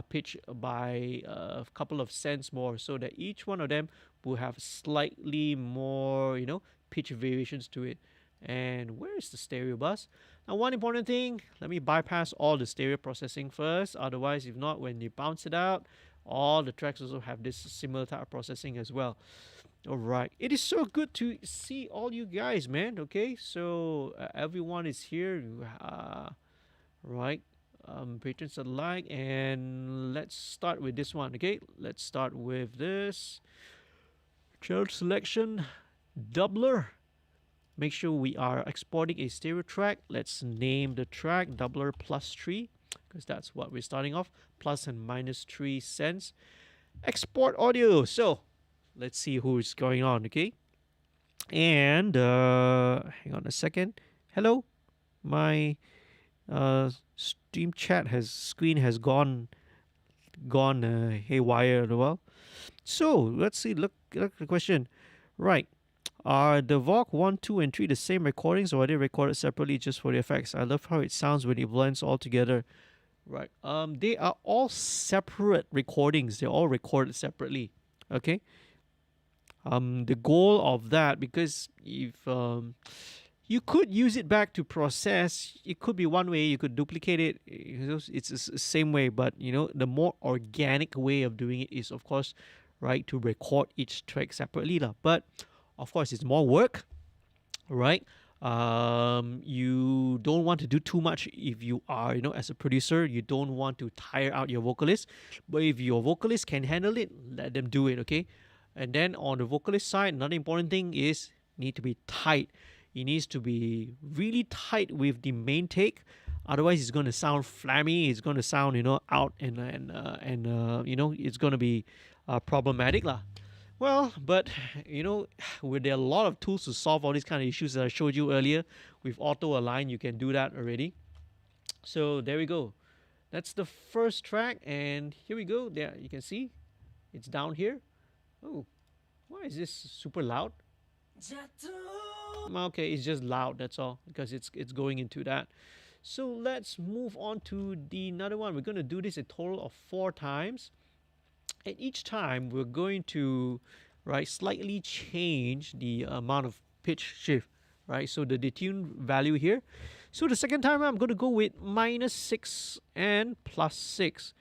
A: pitch by a couple of cents more, so that each one of them will have slightly more, pitch variations to it. And where is the stereo bus? Now, one important thing, let me bypass all the stereo processing first. Otherwise, if not, when you bounce it out, all the tracks also have this similar type of processing as well. All right, it is so good to see all you guys, man. Okay, so everyone is here, right? Patrons alike, and let's start with this one. Okay, let's start with this channel selection doubler. Make sure we are exporting a stereo track. Let's name the track Doubler +3, because that's what we're starting off, plus and minus 3 cents. Export audio. So let's see who's going on. Okay, and hang on a second. Hello, my stream chat screen has gone haywire as well. So let's see. Look at the question. Right, are the VOC 1, 2, and 3 the same recordings, or are they recorded separately just for the effects? I love how it sounds when it blends all together. Right, they are all separate recordings. They're all recorded separately. Okay. The goal of that, because if you could use it back to process. It could be one way. You could duplicate it. It's the same way, but the more organic way of doing it is, of course, right, to record each track separately lah. But of course, it's more work, right? You don't want to do too much if you are, as a producer. You don't want to tire out your vocalist. But if your vocalist can handle it, let them do it, okay? And then on the vocalist side, another important thing is need to be tight. It needs to be really tight with the main take. Otherwise, it's going to sound flammy. It's going to sound, out and it's going to be problematic lah. Well, but there are a lot of tools to solve all these kind of issues that I showed you earlier. With auto align, you can do that already. So there we go. That's the first track, and here we go. There you can see, it's down here. Oh, why is this super loud? Okay, it's just loud. That's all, because it's going into that. So let's move on to the another one. We're going to do this a total of 4 times. And each time we're going to slightly change the amount of pitch shift, right? So the detune value here. So the second time I'm going to go with -6 and +6.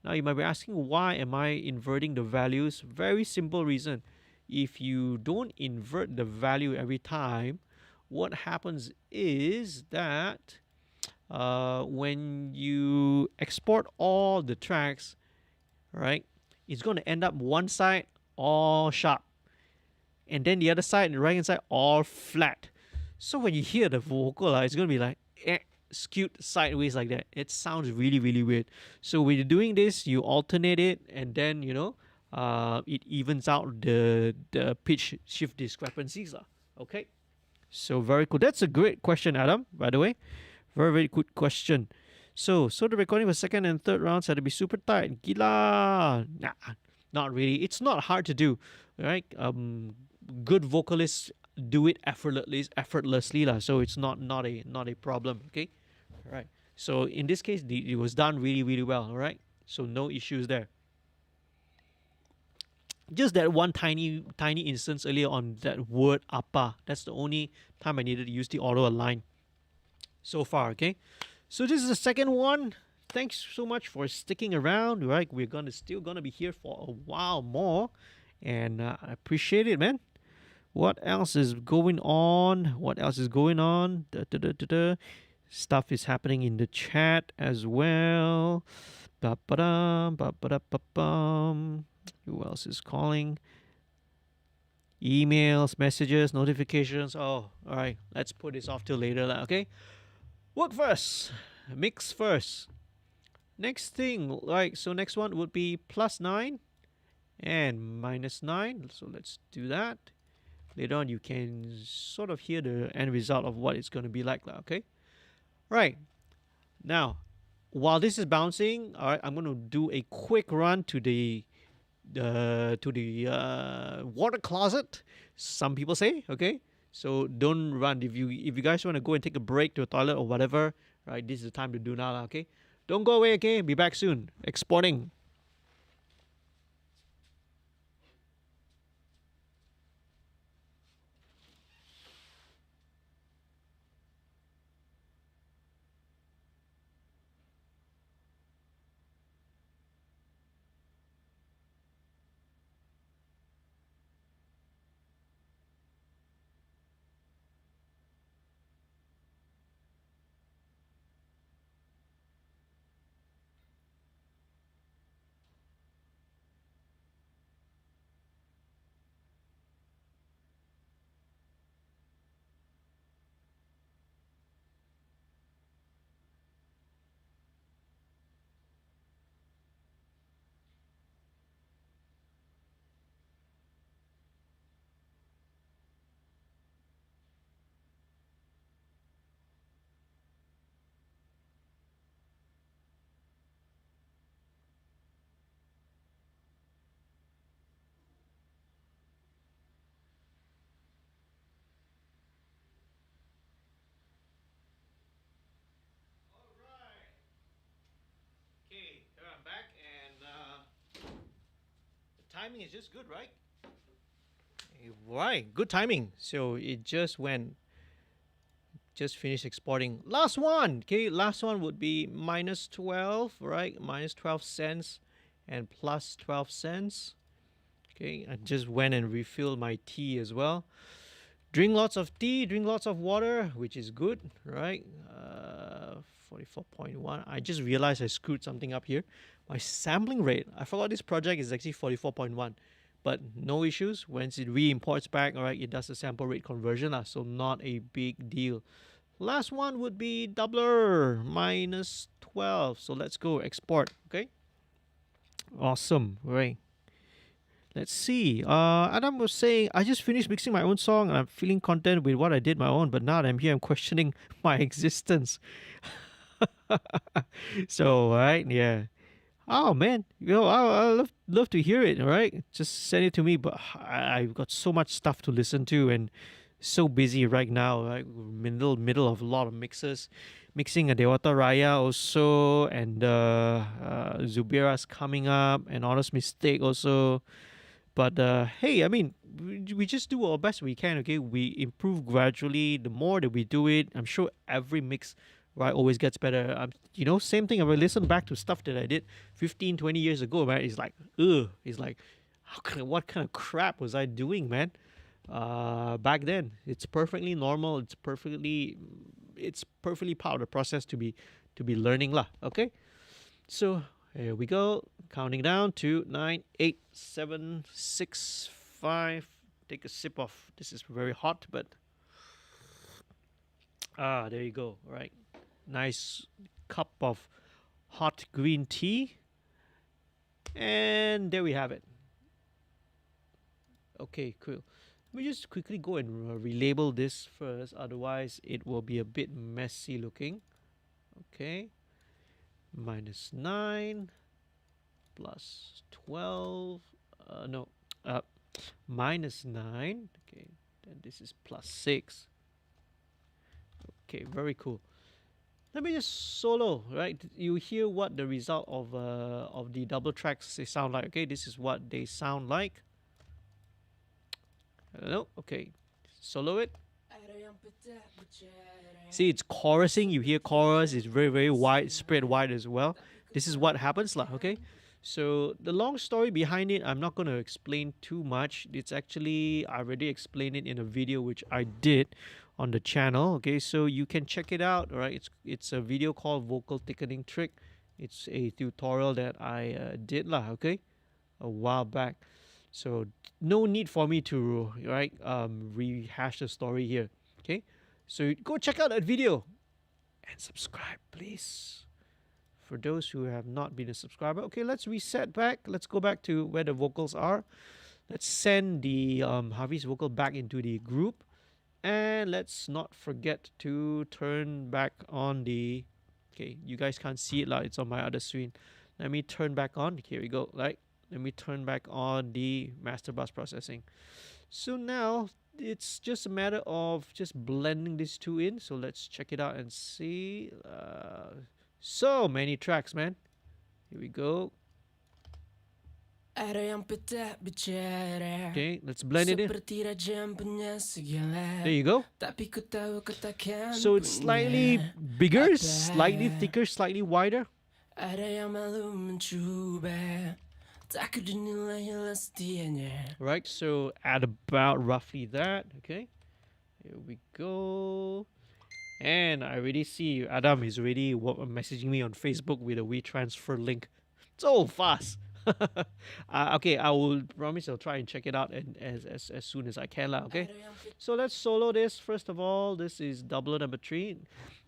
A: Now you might be asking, why am I inverting the values? Very simple reason. If you don't invert the value every time, what happens is that when you export all the tracks, right, it's going to end up one side all sharp, and then the other side, the right hand side, all flat. So when you hear the vocal, it's going to be like skewed sideways like that. It sounds really, really weird. So when you're doing this, you alternate it, and then it evens out the pitch shift discrepancies. Okay, so very cool. That's a great question, Adam, by the way. Very, very good question. So the recording for second and third rounds had to be super tight. Gila. Nah, not really. It's not hard to do, right? Good vocalists do it effortlessly lah. So it's not a problem. Okay, all right. So in this case, it was done really, really well. All right. So no issues there. Just that one tiny instance earlier on that word apa. That's the only time I needed to use the auto align so far. Okay. So this is the second one. Thanks so much for sticking around. Right, we're still gonna be here for a while more, and I appreciate it, man. What else is going on? Stuff is happening in the chat as well. Who else is calling? Emails, messages, notifications. Oh, all right. Let's put this off till later, okay? Work first, mix first. Next thing, right? So next one would be +9 and -9. So let's do that. Later on, you can sort of hear the end result of what it's going to be like, okay? Right. Now, while this is bouncing, all right, I'm going to do a quick run to the water closet. Some people say, okay? So don't run. If you guys want to go and take a break to a toilet or whatever, right, this is the time to do now, okay? Don't go away, okay? Be back soon. Exporting. Timing is just good, right? Right, good timing. So it just finished exporting. Last one, okay? Last one would be -12, right? -12 cents and +12 cents. Okay, I just went and refilled my tea as well. Drink lots of tea, drink lots of water, which is good, right? 44.1. I just realized I screwed something up here. My sampling rate, I forgot this project is actually 44.1, but no issues. Once it re-imports back, all right, it does a sample rate conversion, so not a big deal. Last one would be doubler, minus 12. So let's go export, okay? Awesome, right? Let's see. Adam was saying, I just finished mixing my own song and I'm feeling content with what I did my own, but now that I'm here, I'm questioning my existence. So, right, yeah. Oh man, I love to hear it. All right, just send it to me. But I've got so much stuff to listen to and so busy right now. Right, middle of a lot of mixes, mixing a Dewata Raya also, and Zubira's coming up, and Honest Mistake also. But hey, I mean, we just do our best we can. Okay, we improve gradually. The more that we do it, I'm sure every mix, right, always gets better. Same thing. If I listen back to stuff that I did 15, 20 years ago, man, it's like, ugh. It's like, what kind of crap was I doing, man? Back then, it's perfectly normal. It's perfectly part of the process to be learning lah. Okay, so here we go. Counting down to 9, 8, 7, 6, 5. Take a sip of. This is very hot, but there you go. All right, nice cup of hot green tea, and there we have it. Okay, cool. Let me just quickly go and relabel this first, otherwise it will be a bit messy looking. Okay, minus 9 plus 12, no, minus 9, okay, then this is plus 6. Okay, very cool. Let me just solo, right? You hear what the result of the double tracks they sound like. Okay, this is what they sound like. I don't know. Okay, solo it. See, it's chorusing. You hear chorus. It's very, very wide, spread wide as well. This is what happens lah. Okay, so the long story behind it, I'm not going to explain too much. It's actually, I already explained it in a video which I did on the channel. Okay, so you can check it out. All right, it's a video called Vocal Thickening Trick. It's a tutorial that I did lah. Okay, a while back. So no need for me to rehash the story here. Okay, so go check out that video and subscribe, please. For those who have not been a subscriber. Okay, let's reset back. Let's go back to where the vocals are. Let's send the Hafiy's vocal back into the group. And let's not forget to turn back on the... Okay, you guys can't see it lah. It's on my other screen. Let me turn back on. Here we go. Right. Let me turn back on the Masterbuss Processing. So now it's just a matter of just blending these two in. So let's check it out and see. So many tracks, man. Here we go. Okay, let's blend it in. There you go. So it's slightly bigger, slightly thicker, slightly wider. Right, so at about roughly that. Okay, here we go. And I already see Adam is already messaging me on Facebook with a WeTransfer link. So fast. Okay, I will promise I'll try and check it out as soon as I can. Okay, so let's solo this. First of all, this is doubler number 3.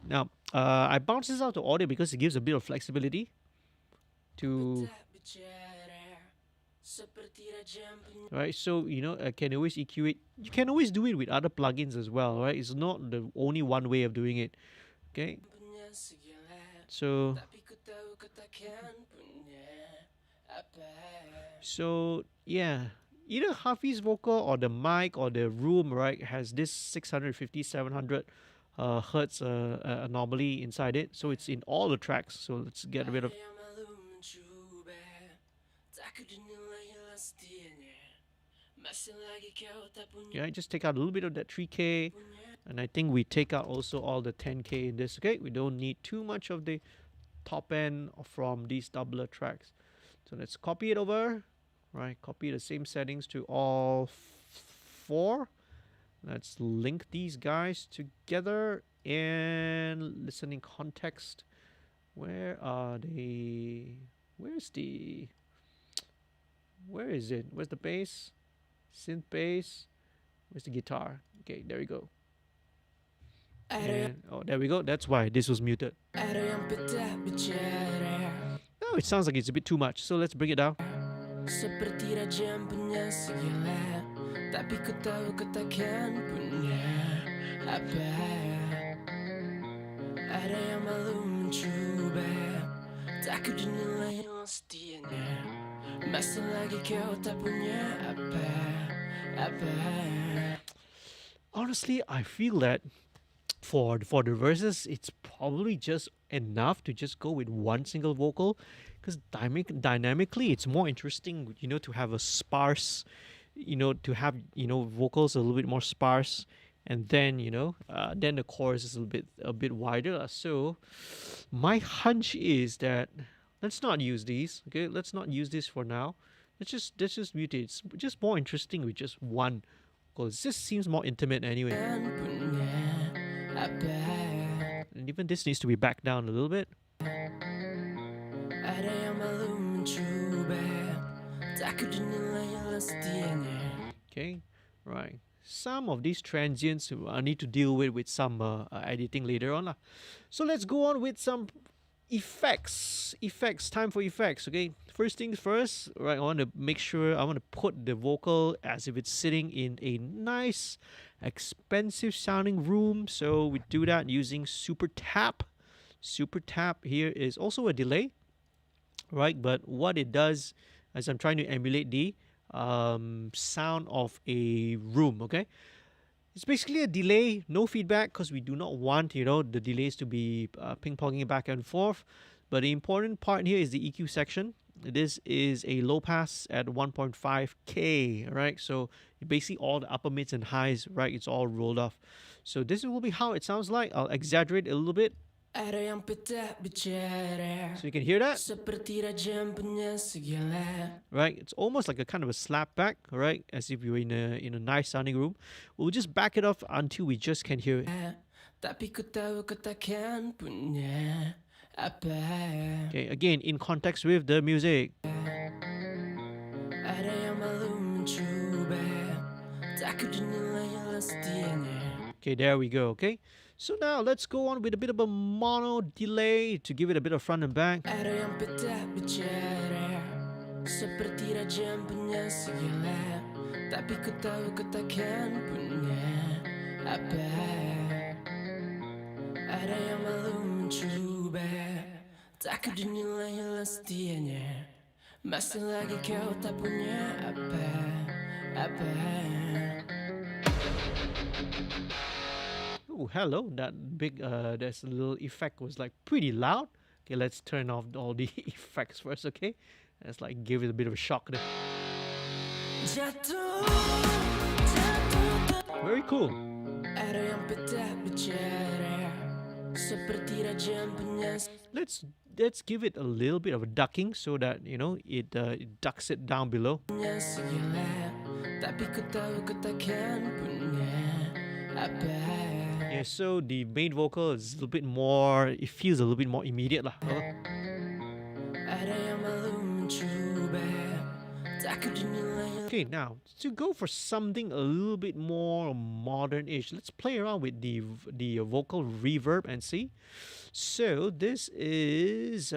A: Now, I bounce this out to audio because it gives a bit of flexibility to... Right, so can always EQ it. You can always do it with other plugins as well, right? It's not the only one way of doing it. Okay, so yeah, either Hafiy's vocal or the mic or the room, right, has this 650, 700 hertz anomaly inside it, so it's in all the tracks. So let's get rid of... Yeah, just take out a little bit of that 3K, and I think we take out also all the 10K in this. Okay, we don't need too much of the top end from these doubler tracks. So let's copy it over, right? Copy the same settings to all 4. Let's link these guys together and listening context. Where are they? Where is it? Where's the bass? Synth bass. Where's the guitar? Okay, there we go. And, oh, there we go. That's why this was muted. No, it sounds like it's a bit too much. So let's bring it down.
B: Seperti raja yang punya segala, tapi ku tahu kau takkan punya apa. Ada yang malu mencuba, takut dinilai setianya. Masih lagi kau tak punya apa.
A: Honestly, I feel that for the verses, it's probably just enough to just go with one single vocal, because dynamically it's more interesting, to have a sparse, to have vocals a little bit more sparse, and then then the chorus is a bit wider. So my hunch is that let's not use these. Okay, let's not use this for now. Let's just mute it. It's just more interesting with just one, because this seems more intimate anyway. And even this needs to be backed down a little bit. Okay, right. Some of these transients I need to deal with some editing later on. So let's go on with some effects. Time for effects. Okay, first things first, right? I want to make sure I want to put the vocal as if it's sitting in a nice, expensive sounding room. So we do that using Super Tap. Super Tap here is also a delay, right? But what it does, as I'm trying to emulate the sound of a room. Okay, it's basically a delay, no feedback, because we do not want the delays to be ping-ponging back and forth. But the important part here is the EQ section. This is a low pass at 1.5K, right? So basically all the upper mids and highs, right? It's all rolled off. So this will be how it sounds like. I'll exaggerate a little bit. So you can hear that, right? It's almost like a kind of a slap back, right? As if you're in a nice sounding room. We'll just back it off until we just can hear it. Okay, again, in context with the music. Okay, there we go, okay? So now let's go on with a bit of a mono delay to give it a bit of front and back. Oh, hello. That big, there's a little effect was like pretty loud. Okay, let's turn off all the effects first, okay? Let's like give it a bit of a shock there. Very cool. Let's give it a little bit of a ducking so that it ducks it down below. Yeah, so the main vocal is a little bit more, it feels a little bit more immediate lah. Okay, now to go for something a little bit more modern-ish, let's play around with the vocal reverb and see. So this is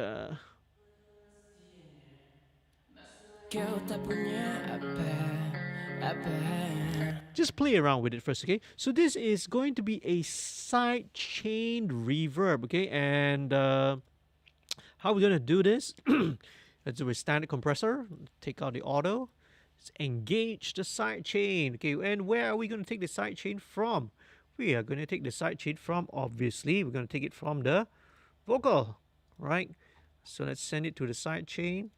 A: just play around with it first, okay? So this is going to be a side chain reverb, okay? And how we're gonna do this? Let's do a standard compressor. Take out the auto. Let's engage the side chain, okay? And where are we gonna take the side chain from? We are gonna take the side chain from, obviously, we're gonna take it from the vocal, right? So let's send it to the side chain.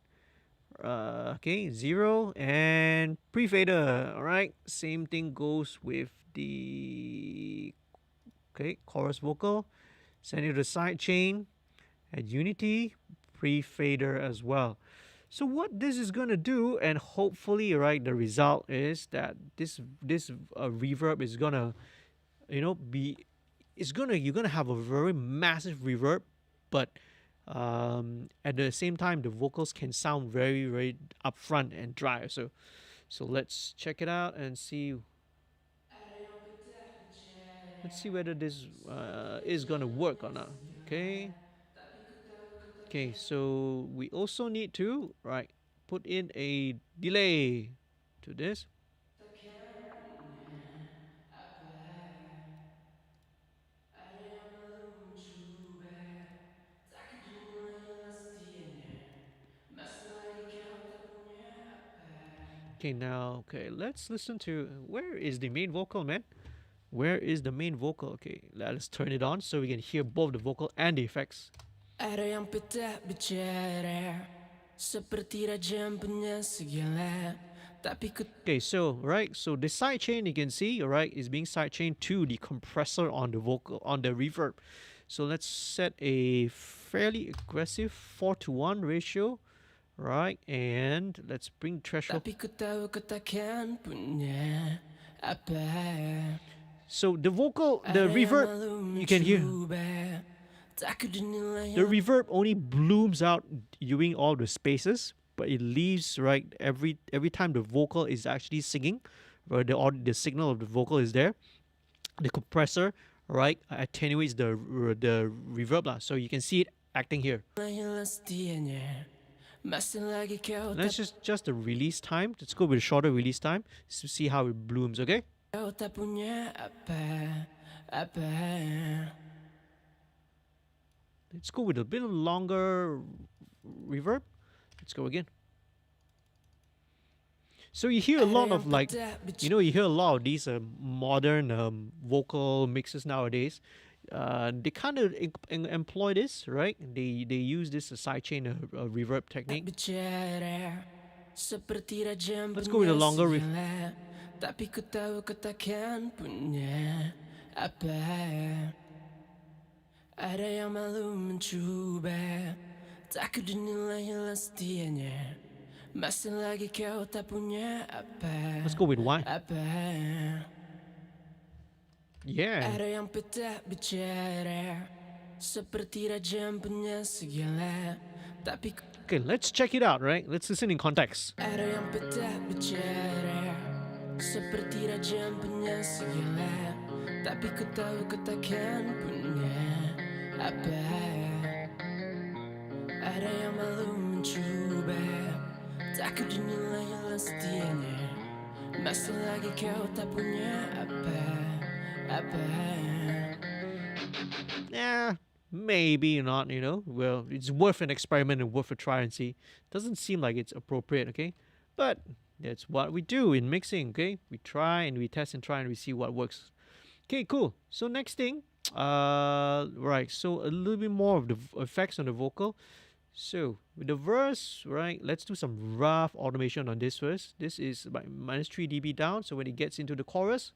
A: Okay, 0 and pre-fader. All right, same thing goes with the chorus vocal. Send it to the side chain at unity, pre-fader as well. So what this is gonna do, and hopefully, right, the result is that this reverb is gonna, be, it's gonna, you're gonna have a very massive reverb, but at the same time the vocals can sound very very upfront and dry. So let's check it out and see. Let's see whether this is gonna work or not. Okay. Okay, so we also need to, right, put in a delay to this. Okay, now, okay, let's listen to, where is the main vocal, man? Where is the main vocal? Okay, let's turn it on so we can hear both the vocal and the effects.
B: Ada yang peta bicara seperti raja punya segala.
A: Okay, so right, so the sidechain you can see, right, is being sidechained to the compressor on the vocal, on the reverb. So let's set a fairly aggressive 4:1 ratio, right, and let's bring threshold. So the vocal, the reverb, you can hear. The reverb only blooms out during all the spaces, but it leaves, right, every time the vocal is actually singing, or the signal of the vocal is there. The compressor, right, attenuates the reverb lah. So you can see it acting here. Let's just the release time. Let's go with a shorter release time to see how it blooms. Okay. Let's go with a bit of longer reverb. Let's go again. So you hear a lot of, like, you hear a lot of these modern vocal mixes nowadays. They kind of employ this, right? They use this sidechain reverb technique. Let's go with a longer reverb.
B: Ada yang malu mencuba, takut dinilai lestianya. Masih lagi kau tak punya apa.
A: Let's go with why.
B: Apa.
A: Yeah.
B: Ada yang peta bicara seperti raja punya segala. Tapi
A: okay, let's check it out, right? Let's listen in context.
B: Ada yang peta bicara seperti raja punya segala. Tapi ku tahu ku takkan punya. Apa ada yang malu mencuba, takut dinilai lestianya. Masih lagi kau tak punya apa.
A: Yeah, maybe not, Well, it's worth an experiment and worth a try and see. Doesn't seem like it's appropriate, okay? But that's what we do in mixing, okay? We try and we test and try and we see what works. Okay, cool. So next thing, right, so a little bit more of the effects on the vocal. So with the verse, right, let's do some rough automation on this verse. This is by -3 dB down, so when it gets into the chorus,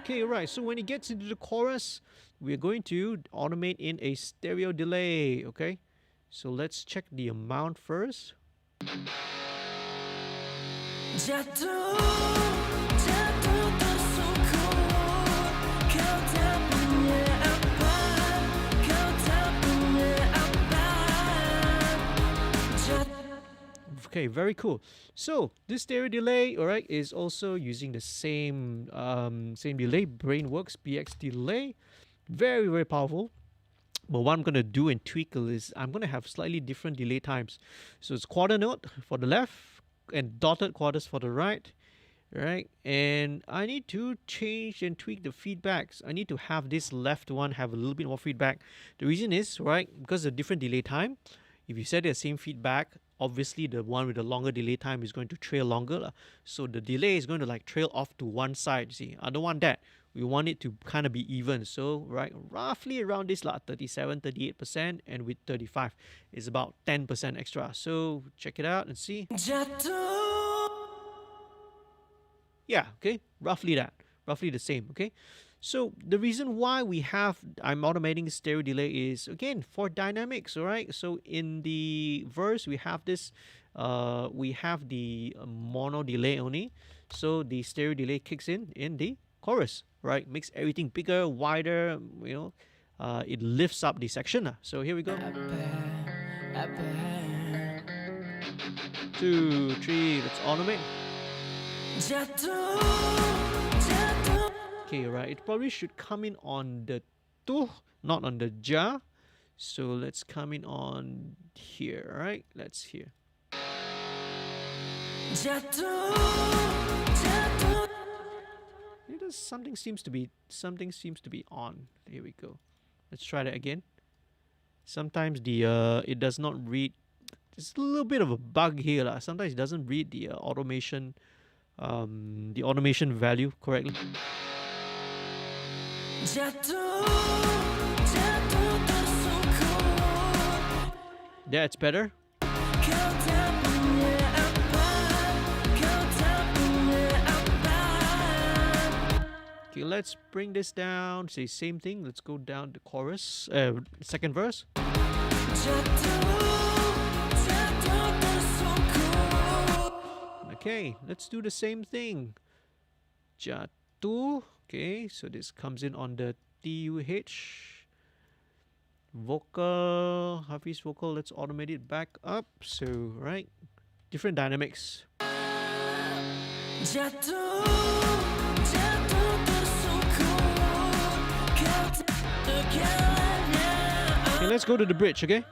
A: okay, right, so when it gets into the chorus, we're going to automate in a stereo delay, okay? So let's check the amount first. Okay, very cool. So this stereo delay, all right, is also using the same delay, Brainworks BX delay. Very, very powerful. But what I'm gonna do and tweak is I'm gonna have slightly different delay times. So it's quarter note for the left and dotted quarters for the right. Right, and I need to change and tweak the feedbacks. I need to have this left one have a little bit more feedback. The reason is, right, because of different delay time, If you set the same feedback, obviously the one with the longer delay time is going to trail longer lah. So the delay is going to like trail off to one side. See, I don't want that. We want it to kind of be even. So right, roughly around this lah, 37, 38%, and with 35 is about 10% extra. So check it out and see. Yeah, okay, roughly that, roughly the same, okay. So the reason why I'm automating stereo delay is again for dynamics, all right. So in the verse we have this, we have the mono delay only, so the stereo delay kicks in the chorus, right? Makes everything bigger, wider, you know. It lifts up the section. So here we go. 2, 3, let's automate. Okay, right. It probably should come in on the tu, not on the ja. So let's come in on here, right? Let's hear. Something seems to be on. Here we go. Let's try that again. Sometimes the it does not read. There's a little bit of a bug here lah. Sometimes it doesn't read the automation value correctly. That's better. Okay, let's bring this down. Say same thing. Let's go down the chorus, second verse. Okay, let's do the same thing. Jatuh. Okay, so this comes in on the TUH. Vocal, Hafiy's vocal, let's automate it back up. So, right, different dynamics. Okay, let's go to the bridge, okay?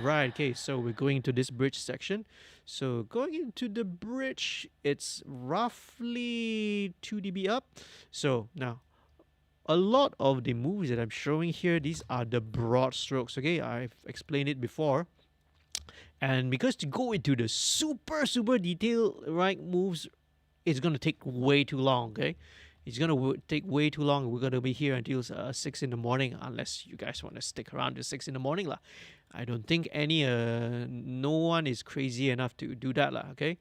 A: Right, okay, so we're going into this bridge section. So going into the bridge, it's roughly 2 dB up. So now, a lot of the moves that I'm showing here, these are the broad strokes, okay? I've explained it before. And because to go into the super detailed, right, moves, it's going to take way too long, okay? It's going to take way too long. We're going to be here until 6 in the morning, unless you guys want to stick around to 6 in the morning lah. I don't think no one is crazy enough to do that lah, okay?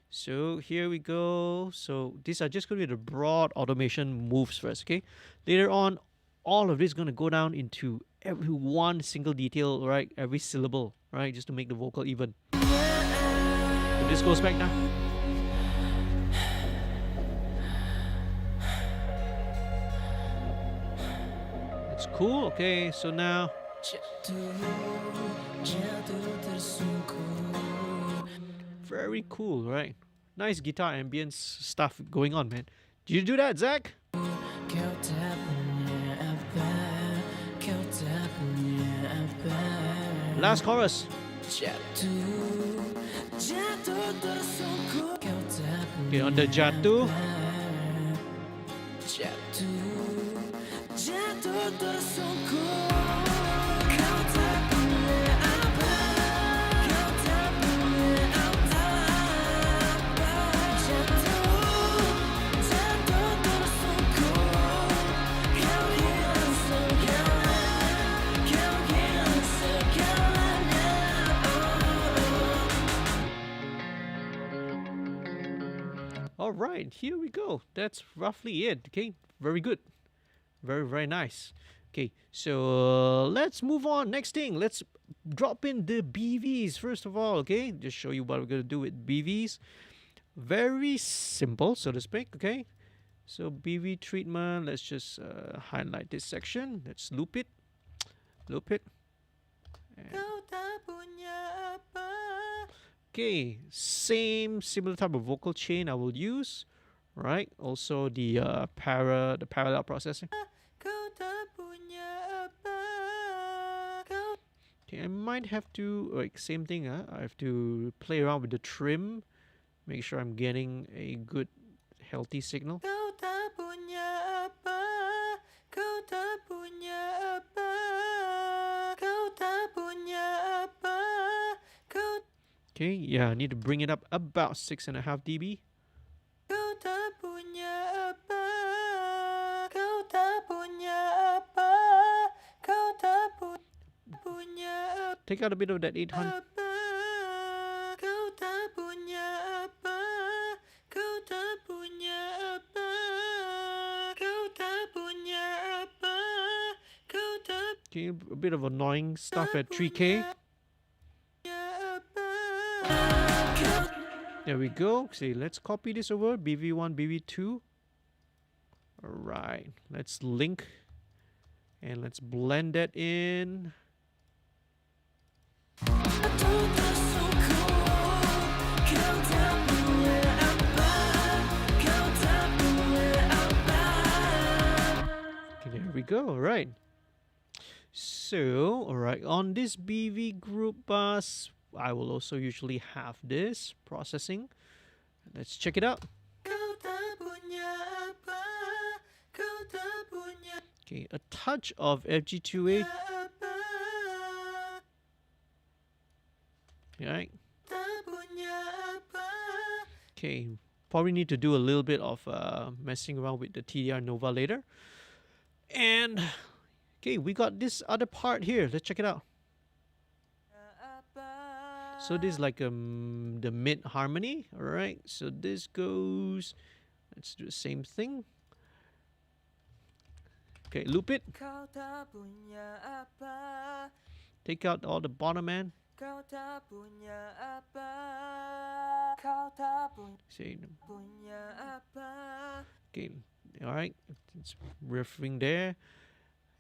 A: So here we go. So these are just going to be the broad automation moves first, okay? Later on, all of this is going to go down into every one single detail, right? Every syllable, right? Just to make the vocal even. So this goes back now. It's cool, okay? So now... Very cool, right? Nice guitar ambience stuff going on, man. Did you do that, Zach? Last chorus. Okay, on the jatuh. Alright, here we go. That's roughly it. Okay, very good. Very nice. Okay, so let's move on. Next thing, let's drop in the BVs first of all, okay? Just show you what we're going to do with BVs. Very simple, so to speak, okay? So BV treatment, let's just highlight this section. Let's loop it. Okay, similar type of vocal chain I will use, right? Also the parallel processing. Okay, I might have to, like, same thing, huh? I have to play around with the trim, make sure I'm getting a good, healthy signal.
B: Kau tak punya apa, kau tak punya apa, kau tak punya apa, kau
A: Okay, yeah, I need to bring it up about 6.5 dB.
B: kau tak punya apa, kau tak punya apa, kau tak punya
A: Take out a bit of that 800.
B: apa, kau tak punya apa, kau tak punya apa, kau tak punya apa, kau tak
A: Okay, a bit of annoying stuff at 3K. There we go. See, let's copy this over, BV1, BV2. Alright, let's link and let's blend that in. Okay, there we go. All right. So, all right, on this BV group bus, I will also usually have this processing. Let's check it out. Okay, a touch of FG2A. Right. Okay, probably need to do a little bit of messing around with the TDR Nova later. And okay, we got this other part here. Let's check it out. So this is like the mid harmony. All right. So this goes. Let's do the same thing. Okay, loop it. Take out all the bottom end. See. Okay. All right. It's riffing there.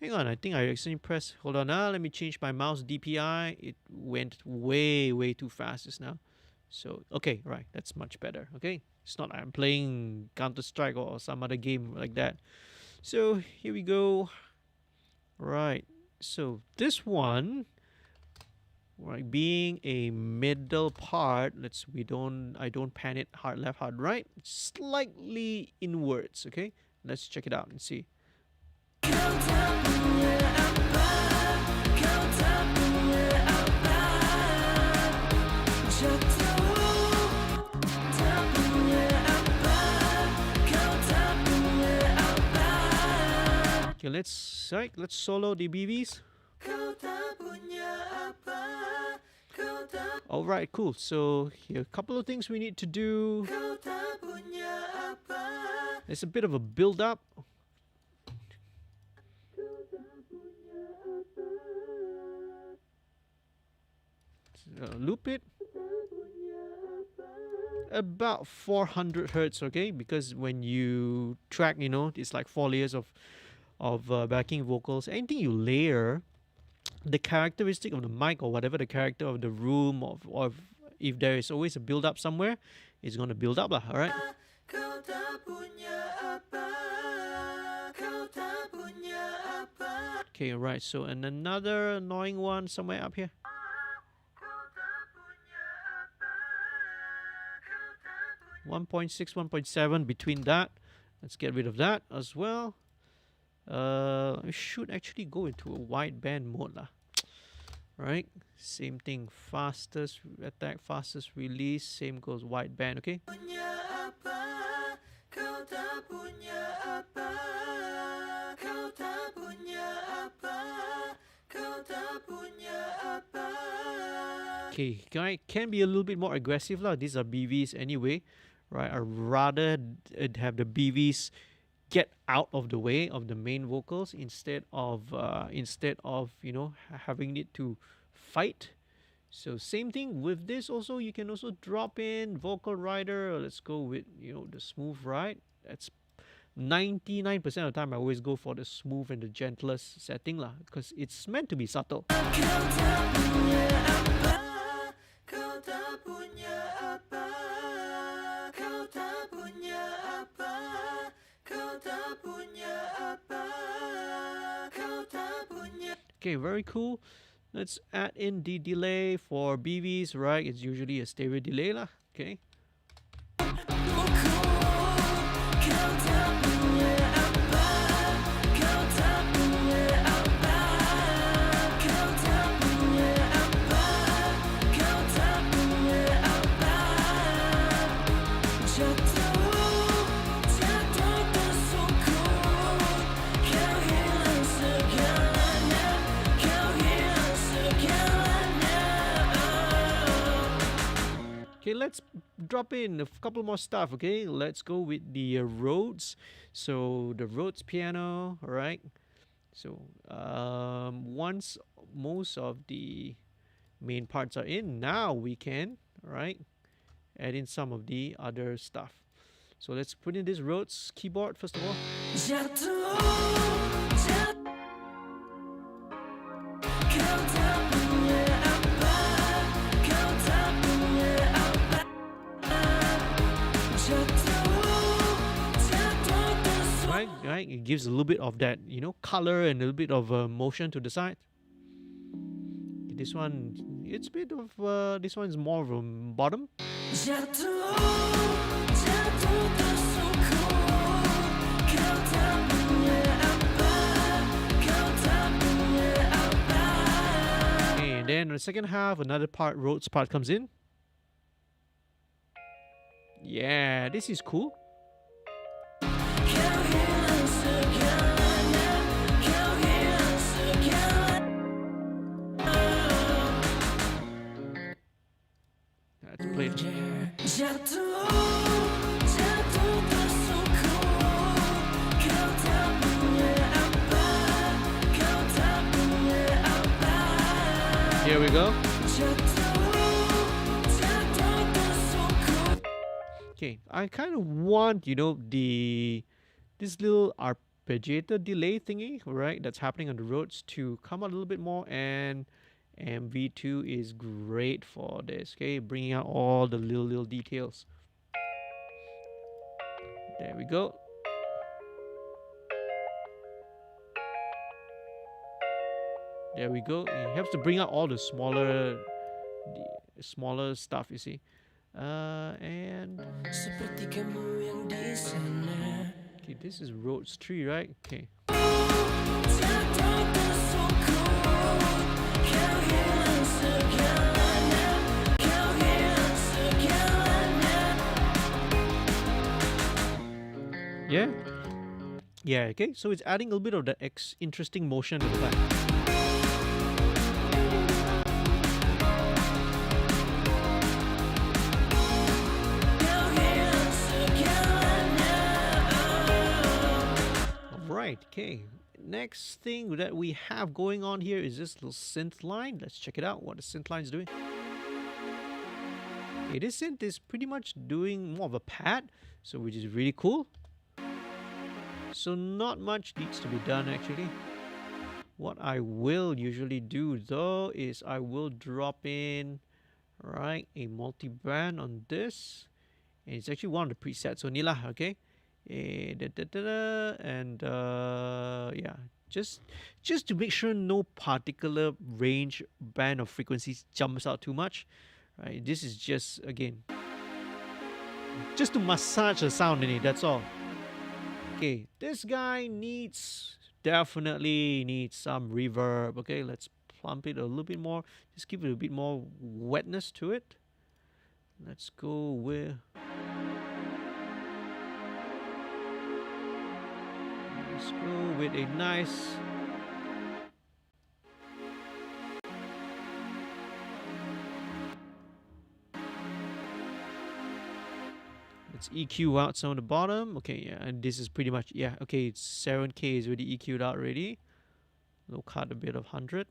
A: Hang on, I think I accidentally pressed. Hold on, let me change my mouse DPI. It went way too fast just now. So, okay, right, that's much better. Okay, it's not like I'm playing Counter-Strike or some other game like that. So, here we go. Right, so this one, right, being a middle part, I don't pan it hard left, hard right, slightly inwards, okay? Let's check it out and see. Okay, let's solo the BVs. All right, cool. So here a couple of things we need to do. There's a bit of a build up. Loop it about 400 hertz, okay? Because when you track, you know, it's like 4 layers of backing vocals. Anything you layer, the characteristic of the mic or whatever the character of the room or if there is always a build up somewhere, it's gonna build up lah. All right. Okay, right. So and another annoying one somewhere up here. 1.6, 1.7 between that. Let's get rid of that as well. I should actually go into a wideband mode lah. Right, same thing. Fastest attack, fastest release. Same goes wideband. Okay. Okay, can be a little bit more aggressive lah. These are BVs anyway, right? I'd rather have the BVs get out of the way of the main vocals instead of you know having it to fight. So same thing with this also. You can also drop in vocal rider. Let's go with, you know, the smooth ride. That's 99% of the time I always go for the smooth and the gentlest setting lah, because it's meant to be subtle. Okay, very cool. Let's add in the delay for BVs, right? It's usually a stereo delay lah. Okay. Okay, let's drop in a couple more stuff. Okay, let's go with the Rhodes. So the Rhodes piano, all right? So once most of the main parts are in, now we can, all right, add in some of the other stuff. So let's put in this Rhodes keyboard first of all. Right, it gives a little bit of that, you know, color and a little bit of motion to the side. This one, it's a bit of this one's more of a bottom. And then the second half, another part, Rhodes part comes in. Yeah, this is cool. Let's play it. Here we go. Okay, I kind of want, you know, this little arpeggiator delay thingy, right, that's happening on the Rhodes to come out a little bit more, and MV2 is great for this. Okay, bringing out all the little details. There we go. There we go. It helps to bring out all the smaller stuff, you see. And okay, this is Rhodes 3, right? Okay. Yeah. Yeah, okay. So it's adding a little bit of the interesting motion at the back. Right, okay. Next thing that we have going on here is this little synth line. Let's check it out, what the synth line is doing. Okay, this synth is pretty much doing more of a pad, so which is really cool. So not much needs to be done actually. What I will usually do though is I will drop in, right, a multi-band on this. And it's actually one of the presets, so nila, okay? And yeah, just to make sure no particular range band of frequencies jumps out too much, right? This is just, again, just to massage the sound in it, that's all. Okay, this guy definitely needs some reverb. Okay, let's plump it a little bit more, just give it a bit more wetness to it. Let's go with a nice let's EQ out some of the bottom. Okay, yeah, and this is pretty much, yeah, okay, it's 7K is already EQ'd out already. We'll cut a bit of 100.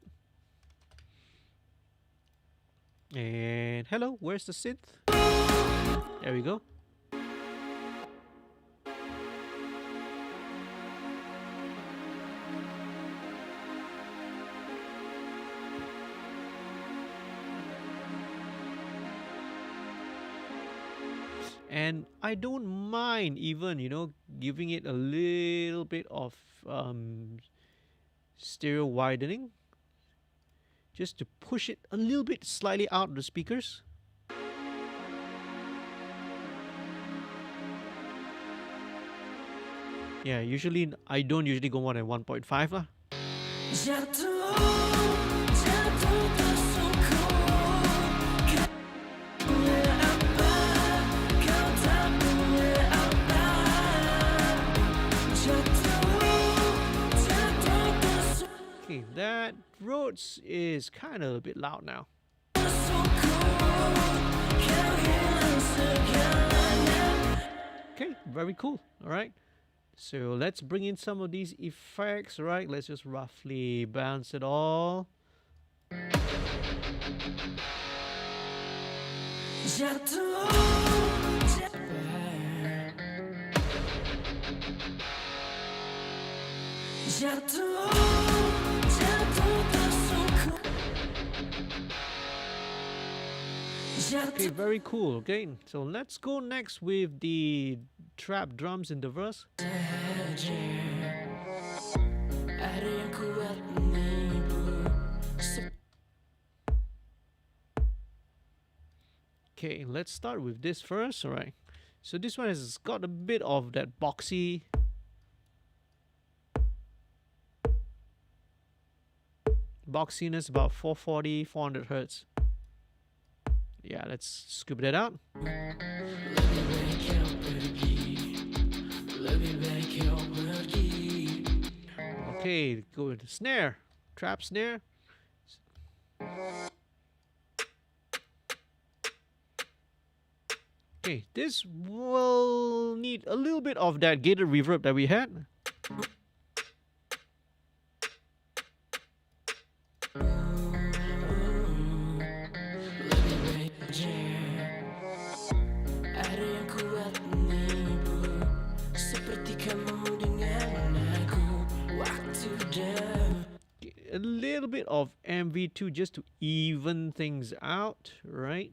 A: And hello, where's the synth? There we go. And I don't mind even, you know, giving it a little bit of stereo widening. just to push it a little bit slightly out of the speakers. Yeah, usually I don't usually go more than 1.5 lah. Okay, that Rhodes is kind of a bit loud now. Okay, very cool. All right. So let's bring in some of these effects, right? Let's just roughly bounce it all. Okay, very cool. Okay, so let's go next with the trap drums in the verse. Okay, let's start with this first. All right, so this one has got a bit of that boxy boxiness, about 440, 400 hertz. Yeah, let's scoop that out. Okay, go with the snare, trap snare. Okay, this will need a little bit of that gated reverb that we had. A little bit of MV2 just to even things out, right?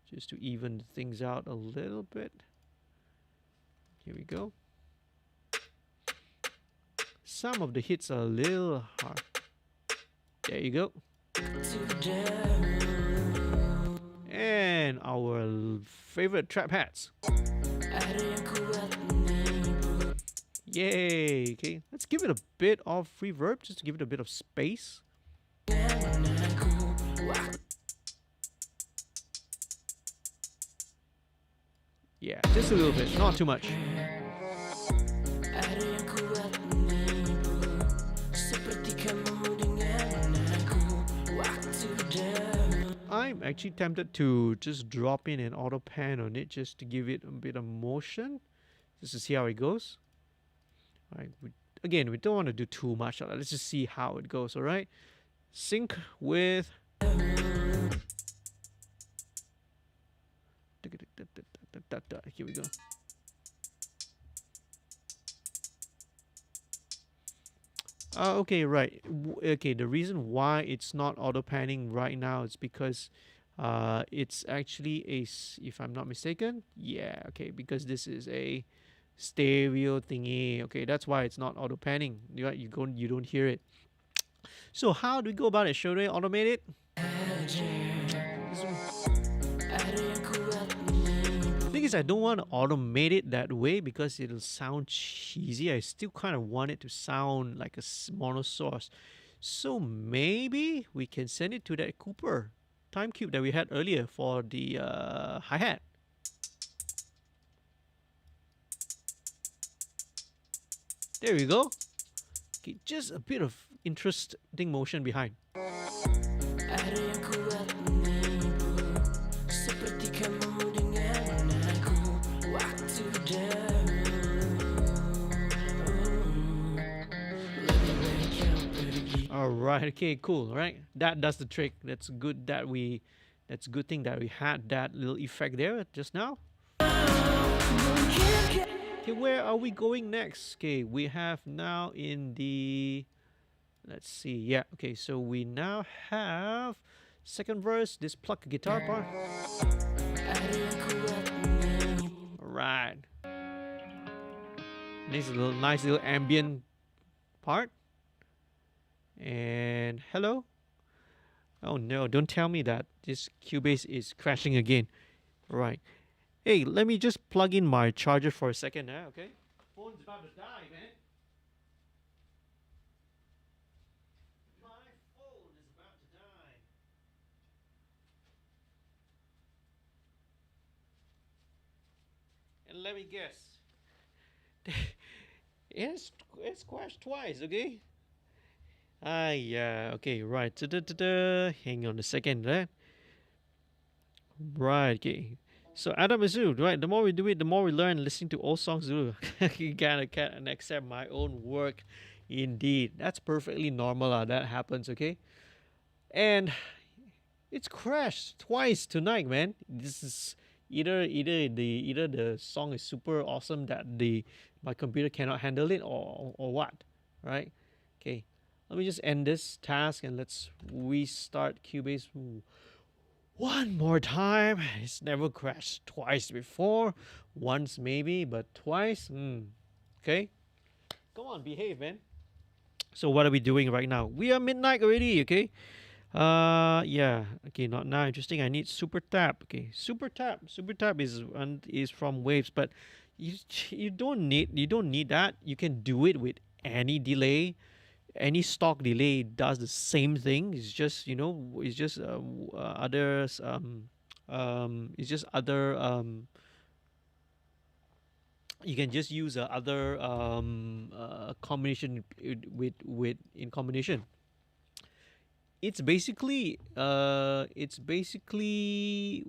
A: Just to even things out a little bit. Here we go. Some of the hits are a little hard. There you go. And our favorite trap hats. Yay! Okay, let's give it a bit of reverb, just to give it a bit of space. Yeah, just a little bit, not too much. I'm actually tempted to just drop in an auto pan on it just to give it a bit of motion, just to see how it goes. Alright, again, we don't want to do too much. Let's just see how it goes, alright? Sync with... Here we go. Okay, right. Okay, the reason why it's not auto panning right now is because it's actually a, if I'm not mistaken, yeah, okay, because this is a stereo thingy. Okay, that's why it's not auto panning. You don't hear it. So how do we go about it? Should I automate it? Thing is, I don't want to automate it that way because it'll sound cheesy. I still kind of want it to sound like a mono source. So maybe we can send it to that Cooper time cube that we had earlier for the hi-hat. There we go. Okay, just a bit of interesting motion behind. Alright, okay, cool, right? That does the trick. That's good that we, that's a good thing that we had that little effect there just now. Okay, where are we going next? Okay, we have now in the, let's see, yeah, okay, so we now have second verse, this pluck guitar part. Alright. This is a nice little ambient part. And hello. Oh no, don't tell me that this Cubase is crashing again. Right. Hey, let me just plug in my charger for a second now, okay? Phone's about to die, man. My phone is about to die. And let me guess. it's crashed twice, okay? Ah, yeah, okay, right. Da-da-da-da. Hang on a second, right? Right, okay. So Adam Azu, right? The more we do it, the more we learn. Listening to old songs, you gotta can accept my own work. Indeed, that's perfectly normal. That happens, okay? And it's crashed twice tonight, man. This is either the song is super awesome that the my computer cannot handle it, or what, right? Okay, let me just end this task and let's restart Cubase. Ooh. One more time. It's never crashed twice before. Once maybe, but twice. Okay. Come on, behave, man. So what are we doing right now? We are midnight already. Okay. Yeah. Okay. Not now. Interesting. I need super tap. Okay. Super tap. Super tap is from Waves, but you don't need that. You can do it with any delay. Any stock delay does the same thing. It's just it's just others it's just other you can just use other combination with in combination. It's basically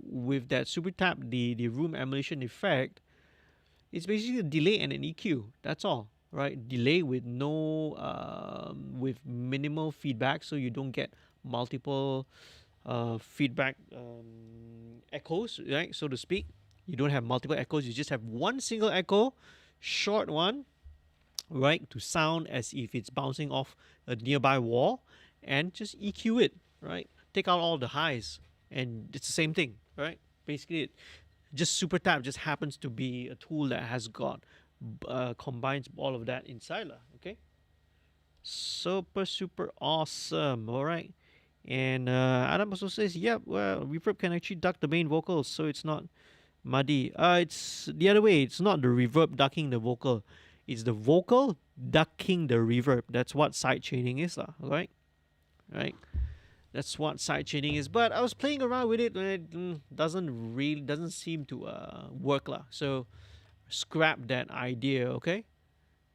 A: with that super tap, the room emulation effect. It's basically a delay and an EQ. That's all, right? Delay with no, with minimal feedback, so you don't get multiple feedback echoes, right? So to speak, you don't have multiple echoes. You just have one single echo, short one, right? To sound as if it's bouncing off a nearby wall, and just EQ it, right? Take out all the highs, and it's the same thing, right? Basically, just super tap just happens to be a tool that has got combines all of that inside lah. Okay, super awesome. All right. And Adam also says, yep, well, reverb can actually duck the main vocals, so it's not muddy. It's the other way. It's not the reverb ducking the vocal, it's the vocal ducking the reverb. That's what side chaining is lah. All right. Right. That's what side chaining is. But I was playing around with it, and it doesn't seem to work lah. So scrap that idea, okay?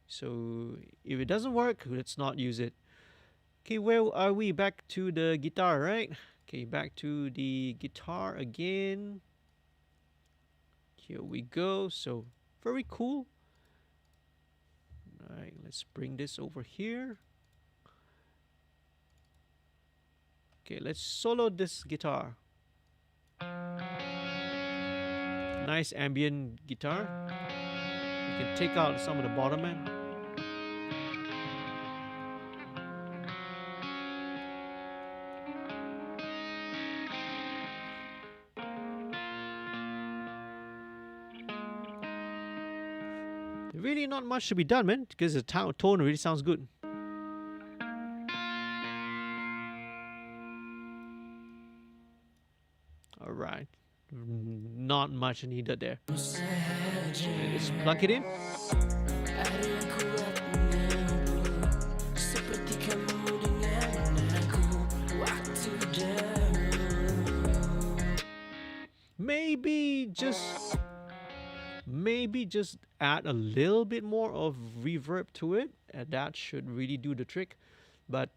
A: So if it doesn't work, let's not use it. Okay, where are we? Back to the guitar, right? Okay, back to the guitar again. Here we go. So very cool. All right, let's bring this over here. Okay, let's solo this guitar. Nice ambient guitar. You can take out some of the bottom end. Really not much to be done, man, because the tone really sounds good. Alright. Not much needed there. Let's plug it in. Maybe just add a little bit more of reverb to it, and that should really do the trick. But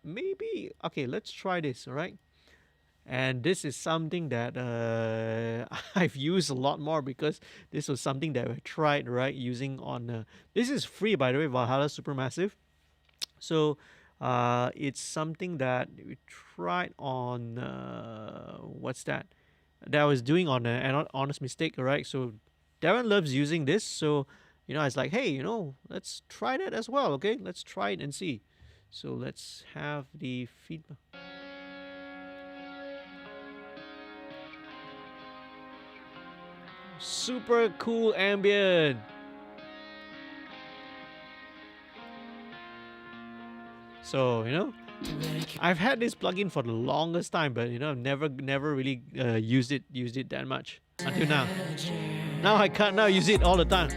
A: maybe, okay, let's try this, all right? And this is something that I've used a lot more, because this was something that I tried, right, using on this is free, by the way, Valhalla Supermassive. So it's something that we tried on what's that I was doing on an honest mistake, right? So Darren loves using this, so I was like, hey, let's try that as well. Okay, let's try it and see. So let's have the feedback. Super cool ambient. So I've had this plugin for the longest time, but you know, I've never really used it that much until now. Now I can't now use it all the time.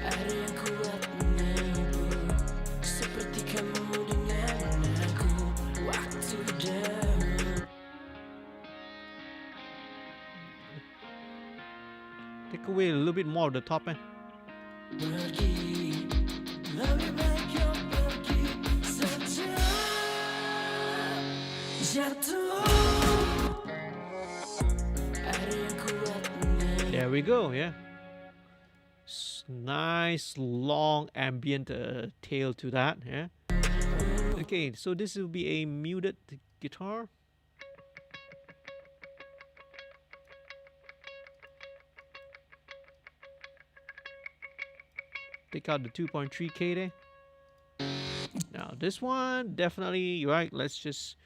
A: Take away a little bit more of the top end. There we go, yeah. Nice long ambient tail to that, yeah. Okay, so this will be a muted guitar. Take out the 2.3K there. Now this one, definitely, right, let's just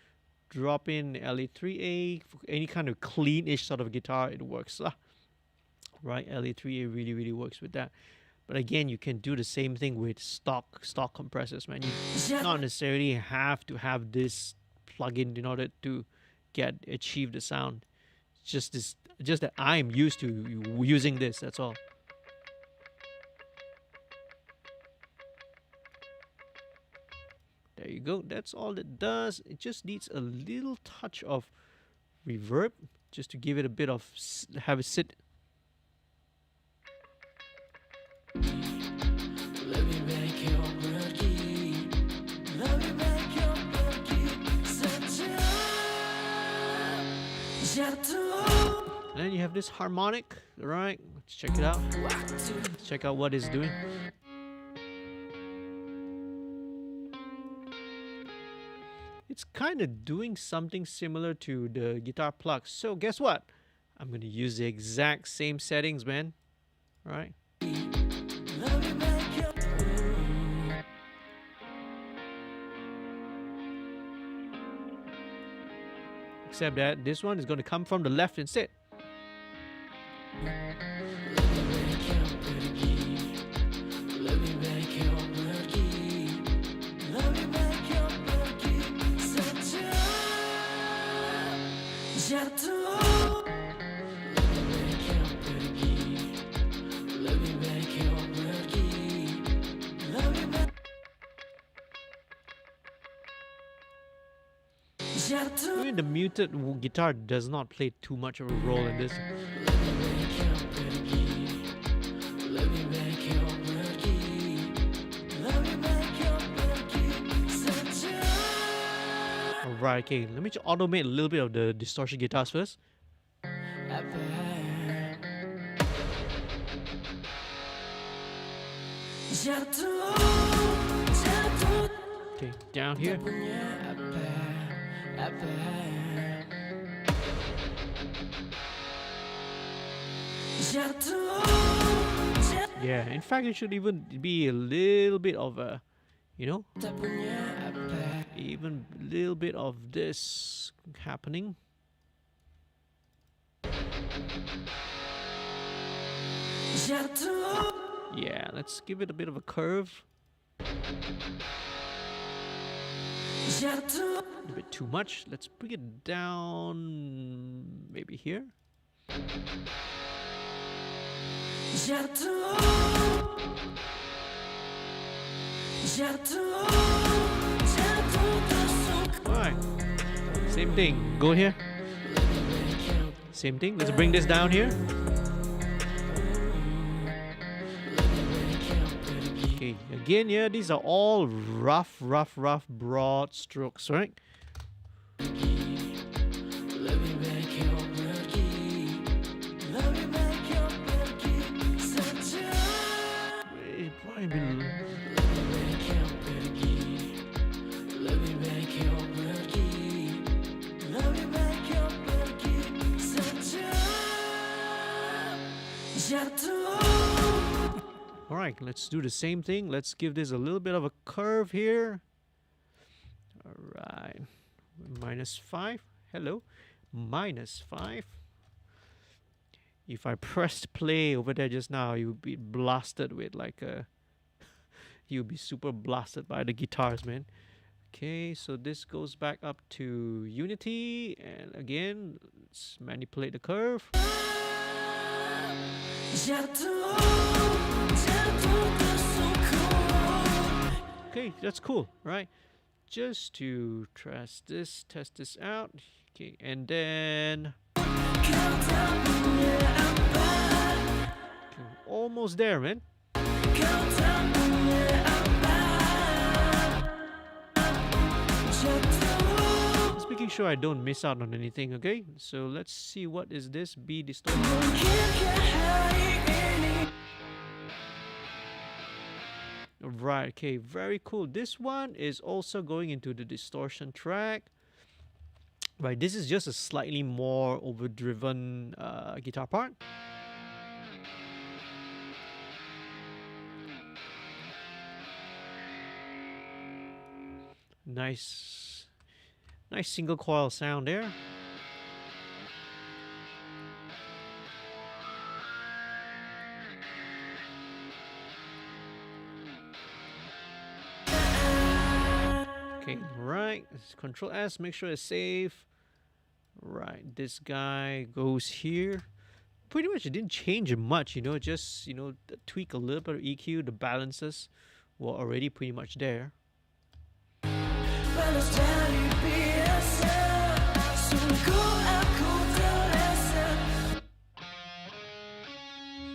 A: drop in LA3A. For any kind of clean-ish sort of guitar, it works. Right, LA3A really works with that. But again, you can do the same thing with stock compressors, man. You not necessarily have to have this plugin in order to achieve the sound. Just that I'm used to using this, that's all. There you go. That's all it does. It just needs a little touch of reverb just to give it a bit of have it sit. And then you have this harmonic, right? Let's check it out. Let's check out what it's doing. It's kind of doing something similar to the guitar plugs. So guess what? I'm going to use the exact same settings, man. All right. Except that this one is going to come from the left instead. I mean, the muted guitar does not play too much of a role in this. Alright, okay, let me just automate a little bit of the distortion guitars first. Okay, down here. Yeah, in fact, it should even be a little bit of a, you know, even a little bit of this happening. Yeah, let's give it a bit of a curve. A bit too much. Let's bring it down maybe here. Alright. Same thing. Go here. Same thing. Let's bring this down here. Okay, again, yeah, these are all rough, broad strokes, right? Alright, let's do the same thing. Let's give this a little bit of a curve here. Alright. -5. Hello. -5. If I pressed play over there just now, you would be blasted with like a... You'll be super blasted by the guitars, man. Okay, so this goes back up to Unity, and again, let's manipulate the curve. Okay, that's cool, right? Just to test this out. Okay, and then okay, almost there, man. Just making sure I don't miss out on anything, okay? So let's see, what is this B distortion? Right, okay, very cool. This one is also going into the distortion track. Right, this is just a slightly more overdriven guitar part. Nice single coil sound there. Okay, right. Control S, make sure it's safe. Right, this guy goes here. Pretty much it didn't change much, you know, just, you know, tweak a little bit of EQ, the balances were already pretty much there.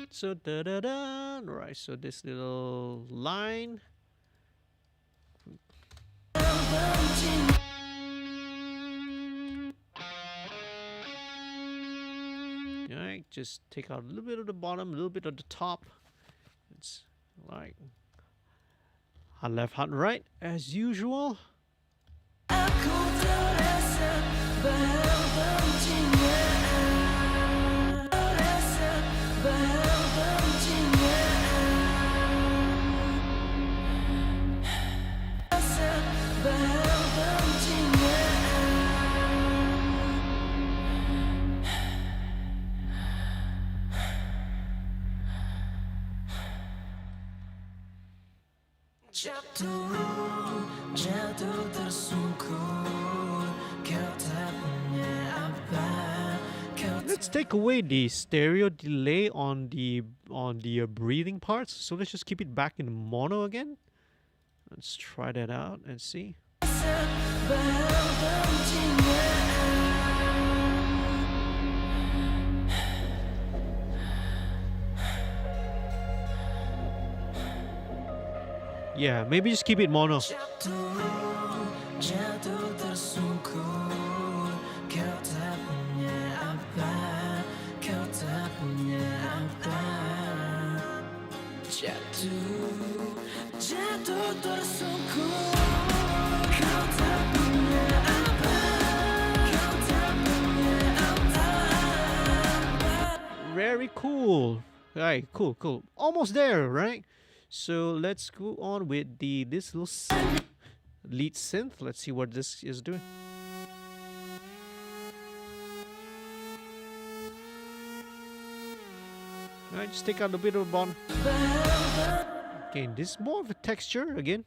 A: So da da da, right, so this little line. Alright, just take out a little bit of the bottom, a little bit of the top. It's like hard left, hard right, as usual. Let's take away the stereo delay on the breathing parts. So let's just keep it back in mono again. Let's try that out and see. Yeah, maybe just keep it mono. Very cool. Right, cool. Almost there, right? So let's go on with this little lead synth. Let's see what this is doing. Alright, just take out a bit of the bottom. Okay, this is more of a texture again.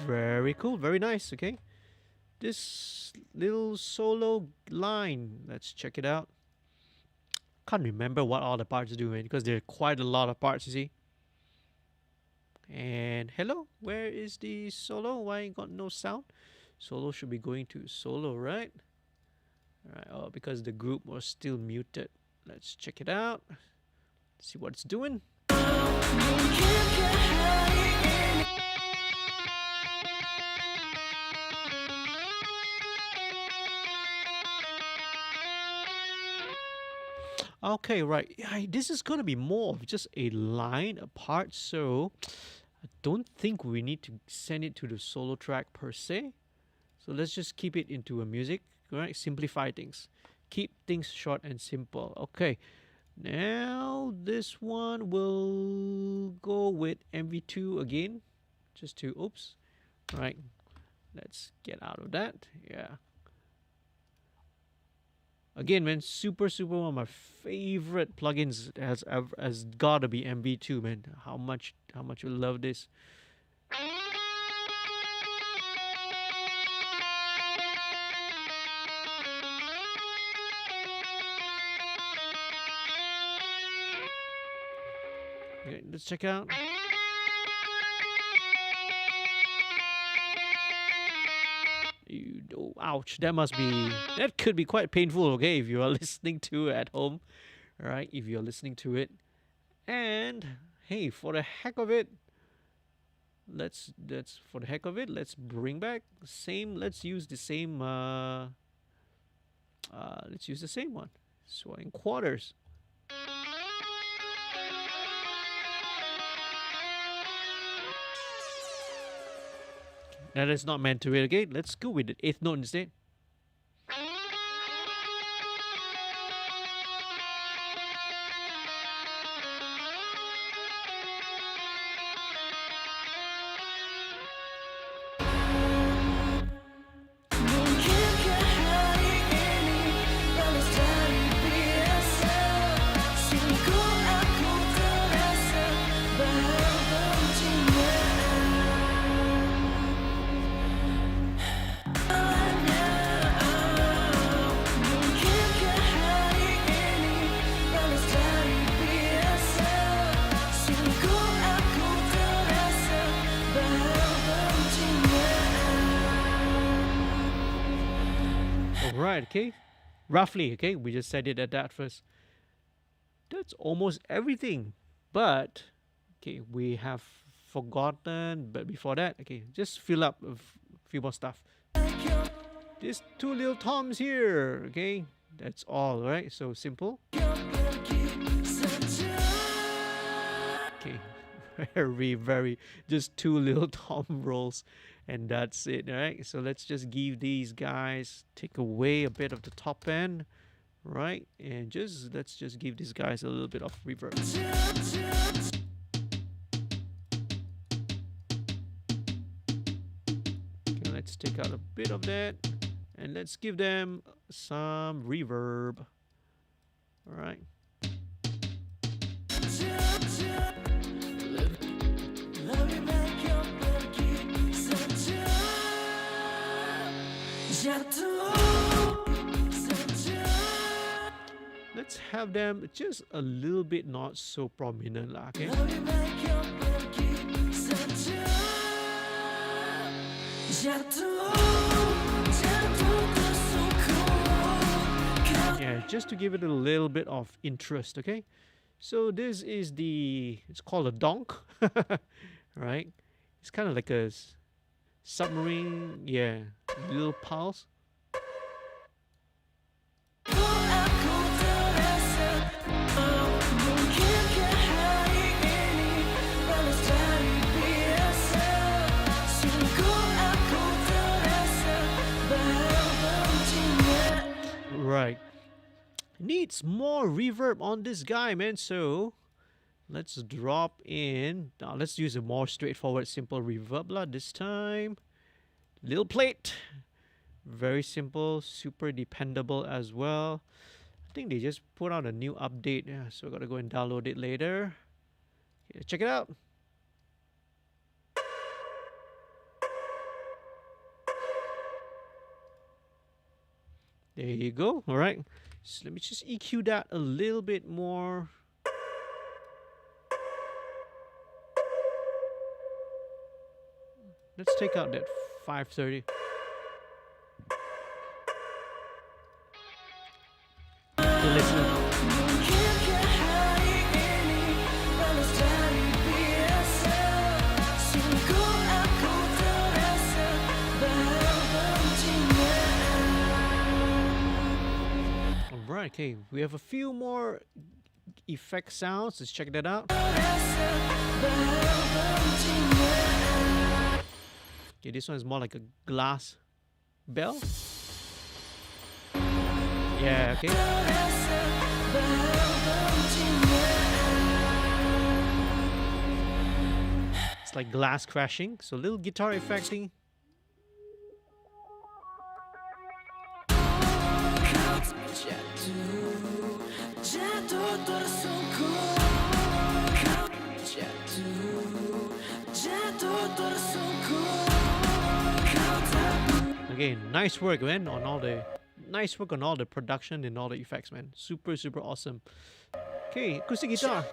A: Very cool, very nice, okay? This little solo line, let's check it out. Can't remember what all the parts do, man, because there are quite a lot of parts, you see. And hello, where is the solo? Why got no sound? Solo should be going to solo, right? Alright, oh, because the group was still muted. Let's check it out. See what it's doing. Okay, right. Yeah, this is going to be more of just a line apart, so I don't think we need to send it to the solo track per se. So let's just keep it into a music, right? Simplify things. Keep things short and simple. Okay, now this one will go with MV2 again, just to, oops, right. Let's get out of that, yeah. Again, man, super one of my favorite plugins has gotta be MV2, man. How much you love this. Okay, let's check out. Oh, ouch, that could be quite painful, okay, if you are listening to it at home, right? If you're listening to it. And hey, for the heck of it, let's bring back the same, let's use the same one. So in quarters. That is not meant to it, okay? Let's go with the 8th note instead. Right, okay, roughly, okay, we just set it at that first. That's almost everything, but okay, we have forgotten, but before that, okay, just fill up a few more stuff. These 2 little toms here, okay, that's all, right? So simple. Okay, very just 2 little tom rolls, and that's it, right? So let's just give these guys, take away a bit of the top end, right? And let's just give these guys a little bit of reverb. Okay, let's take out a bit of that, and let's give them some reverb. All right. Let's have them just a little bit not so prominent, okay? Yeah, just to give it a little bit of interest, okay? So this is it's called a donk, right? It's kind of like a submarine, yeah, little pulse. Right. Needs more reverb on this guy, man. So let's drop in. Now let's use a more straightforward, simple reverb lah this time. Little plate. Very simple, super dependable as well. I think they just put out a new update. Yeah, so I gotta go and download it later. Okay, check it out. There you go. All right. So let me just EQ that a little bit more. Let's take out that 530. Okay, listen. Alright, okay, we have a few more effect sounds. Let's check that out. Okay, this one is more like a glass bell. Yeah, okay. It's like glass crashing, so little guitar effecting.
B: Jatuh, jatuh tersungkur. Jatuh, jatuh tersungkur.
A: Okay, nice work, man, on all the production and all the effects, man. Super, super awesome. Okay, acoustic guitar.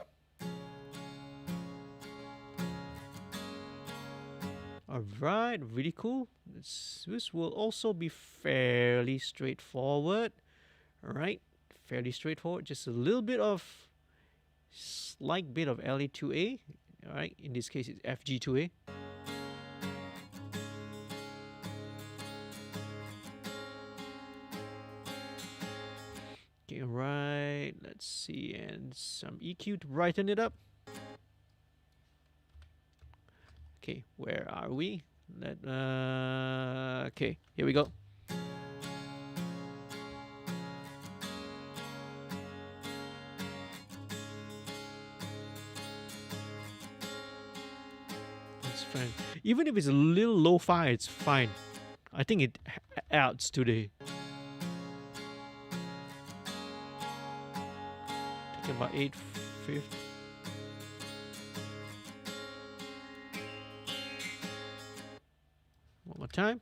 A: Alright, really cool. This will also be fairly straightforward. Alright, fairly straightforward. Just a little bit of, slight bit of LA2A. Alright, in this case it's FG2A. Okay, right, let's see, and some EQ to brighten it up. Okay, where are we? Okay, here we go. That's fine. Even if it's a little lo-fi, it's fine. I think it adds to the. Take about 850. One more time.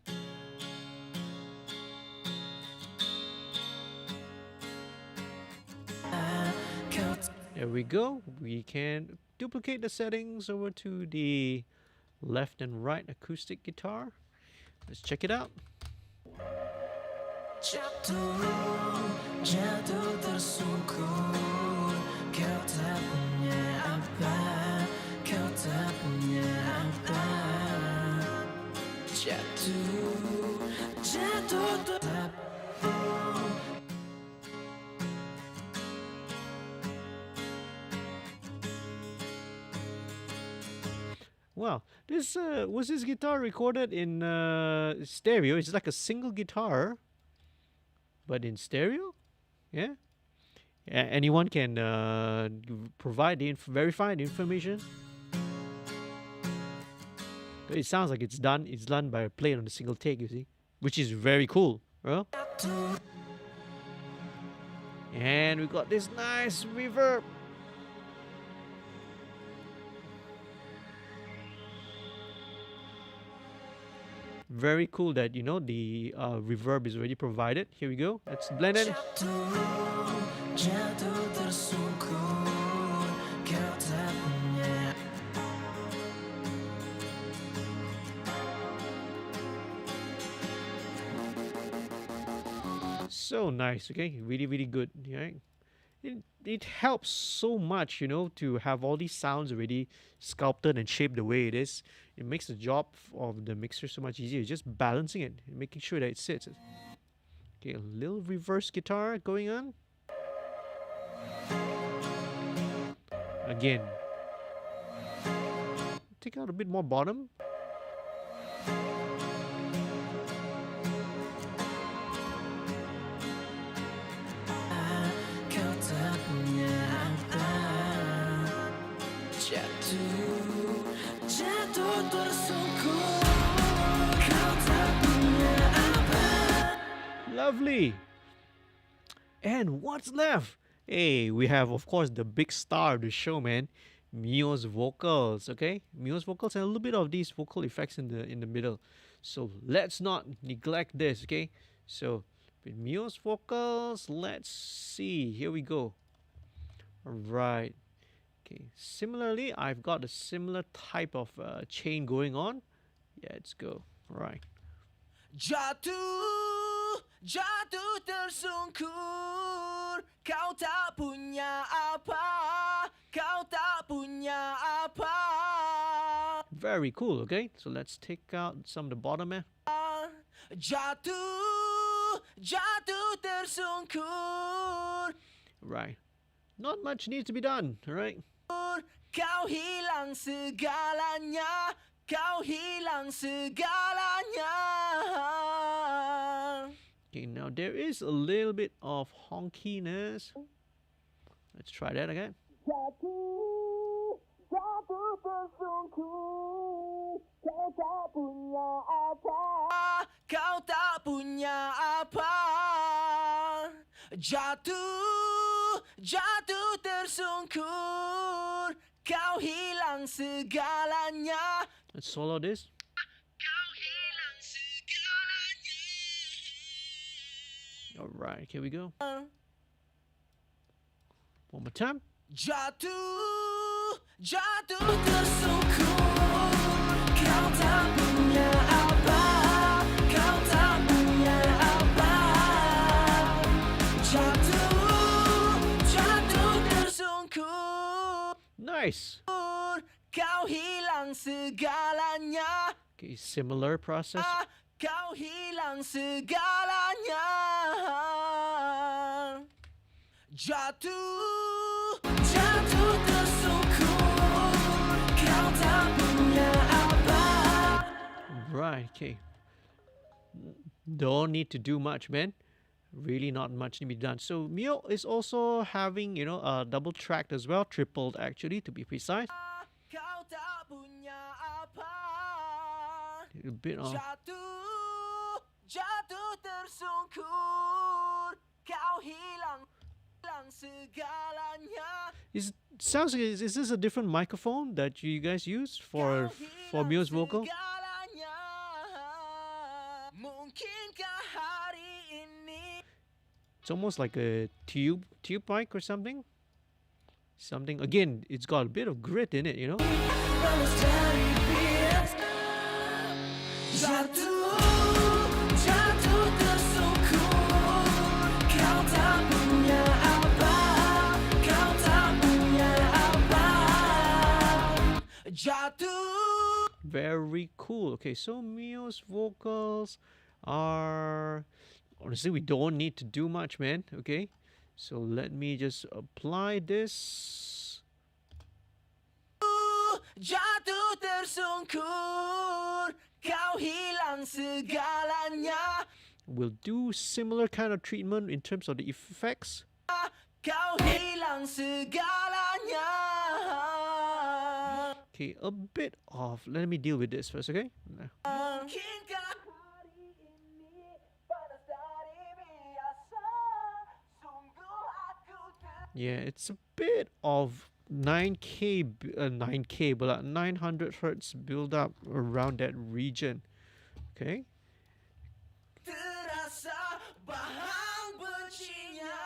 A: There we go. We can duplicate the settings over to the left and right acoustic guitar. Let's check it out.
B: Jatuh, jatuh tersungkur. Kau tak punya apa, kau tak punya apa. Jatuh, jatuh tetap.
A: Wow, this was this guitar recorded in stereo? It's like a single guitar, but in stereo. Yeah. Anyone can provide the verify the information. It sounds like it's done. It's done by playing on a single take. You see, which is very cool, bro. And we got this nice reverb. Very cool that, you know, the reverb is already provided. Here we go. Let's blend it. So nice. Okay, really, really good. Yeah. It helps so much, you know, to have all these sounds already sculpted and shaped the way it is. It makes the job of the mixer so much easier. Just balancing it, making sure that it sits. Okay, a little reverse guitar going on. Again. Take out a bit more bottom. Lovely. And what's left? Hey, we have, of course, the big star of the show, man. Myo's vocals, okay? Myo's vocals and a little bit of these vocal effects in the middle. So let's not neglect this, okay? So with Myo's vocals, let's see. Here we go. All right. Okay. Similarly, I've got a similar type of chain going on. Yeah, let's go. All right.
B: Jatuh, jatuh tersungkur. Kau tak punya apa, kau tak punya apa.
A: Very cool, okay? So let's take out some of the bottom, man.
B: Jatuh, jatuh tersungkur.
A: Right. Not much needs to be done, all right?
B: Kau hilang segalanya, kau hilang segalanya.
A: Okay, now there is a little bit of honkiness. Let's try that again.
B: Jatuh, jatuh tersungkur. Kau tak punya apa, kau tak punya apa. Jatuh, jatuh tersungkur, kau hilang segalanya.
A: Let's solo this. All right, here we go. One more time.
B: Jatuh, jatuh tersungkur, kau tak punya apa, kau tak punya apa. Jatuh, jatuh tersungkur.
A: Nice.
B: Kau hilang segalanya.
A: Okay, similar process.
B: Kau hilang segalanya. Jatuh, jatuh tersungkur, kau tak punya apa.
A: Right, okay. Don't need to do much, man. Really not much to be done. So Myo is also having, you know, a double tracked as well, tripled actually to be precise.
B: Kau tak punya apa.
A: A bit of
B: Jatuh, jatuh tersungkur, kau hilang segalanya.
A: is sounds like is this a different microphone that you guys use for Myo's vocal?
B: Segalanya. Mungkinkah hari ini.
A: It's almost like a tube mic or something. Something again, it's got a bit of grit in it, you know.
B: Jatuh, jatuh tersungkur, kau tak punya apa, kau tak punya apa. Jatuh.
A: Very cool. Okay, so Myo's vocals are honestly we don't need to do much, man. Okay, so let me just apply this.
B: Jatuh tersungkur, kau hilang segalanya.
A: We'll do similar kind of treatment in terms of the effects.
B: Kau hilang segalanya.
A: Okay, a bit of. Let me deal with this first, okay?
B: Mungkinkah hari ini panas dari biasa, sungguh aku
A: Yeah, it's a bit of 9K, 9K, but 900 hertz build up around that region. Okay.
B: terasa bahang bencinya.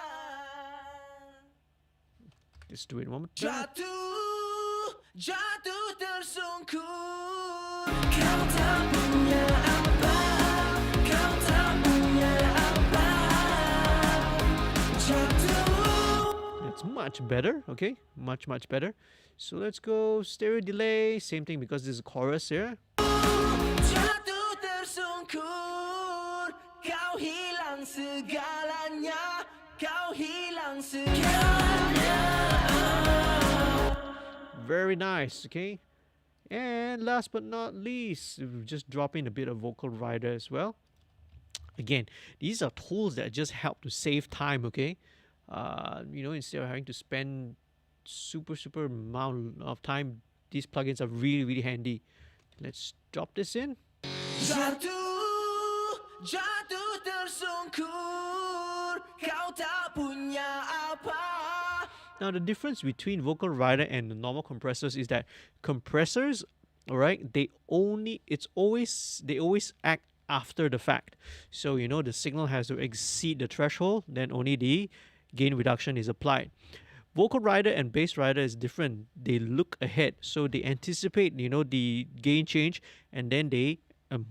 A: Let's do it one more time.
B: Jatuh, jatuh tersungkur, kau tak punya apa, kau tak punya apa. Jatuh.
A: That's much better. Okay, much better. So let's go stereo delay. Same thing because this is chorus here.
B: Jatuh tersungkur, kau hilang segalanya, kau hilang segalanya.
A: Very nice. Okay. And last but not least, just dropping a bit of vocal rider as well. Again, these are tools that just help to save time. Okay. You know, instead of having to spend super amount of time, these plugins are really handy. Let's drop this in.
B: Jatuh, jatuh tersungkur, kau tak punya apa.
A: Now the difference between vocal rider and the normal compressors is that compressors, all right, they always act after the fact. So you know the signal has to exceed the threshold, then only the gain reduction is applied. Vocal rider and bass rider is different. They look ahead, so they anticipate, you know, the gain change, and then they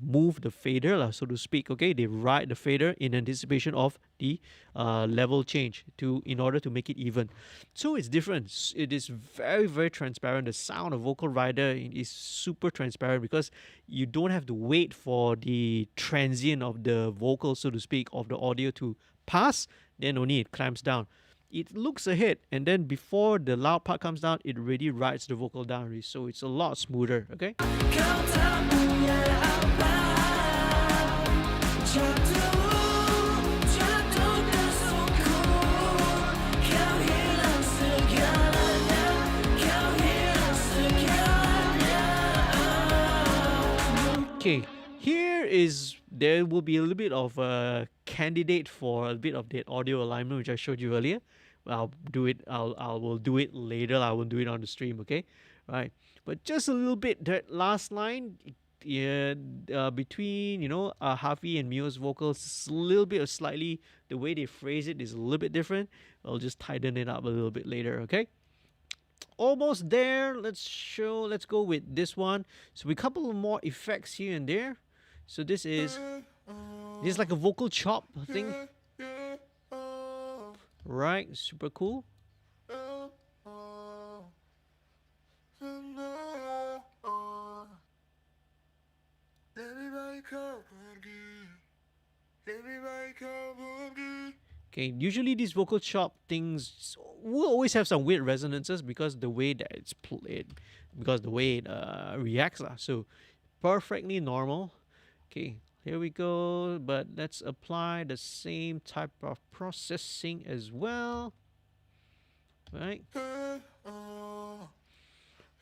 A: move the fader, so to speak. Okay, they ride the fader in anticipation of the level change in order to make it even. So it's different. It is very transparent. The sound of vocal rider is super transparent because you don't have to wait for the transient of the vocal, so to speak, of the audio to pass. Then only it clamps down. It looks ahead, and then before the loud part comes down, it already rides the vocal down. So it's a lot smoother. Okay. Okay, here is there will be a little bit of a candidate for a bit of that audio alignment which I showed you earlier. I'll do it. I will do it later. I will do it on the stream. Okay, right. But just a little bit. That last line, yeah, between Hafiy and Myo's vocals, is a little bit of slightly the way they phrase it is a little bit different. I'll just tighten it up a little bit later. Okay. Almost there. Let's go with this one. So we couple of more effects here and there. So this is like a vocal chop thing. Right, super cool. Okay, usually these vocal chop things will always have some weird resonances because the way that it's played, because the way it reacts. So perfectly normal. Okay, here we go. But let's apply the same type of processing as well. Right?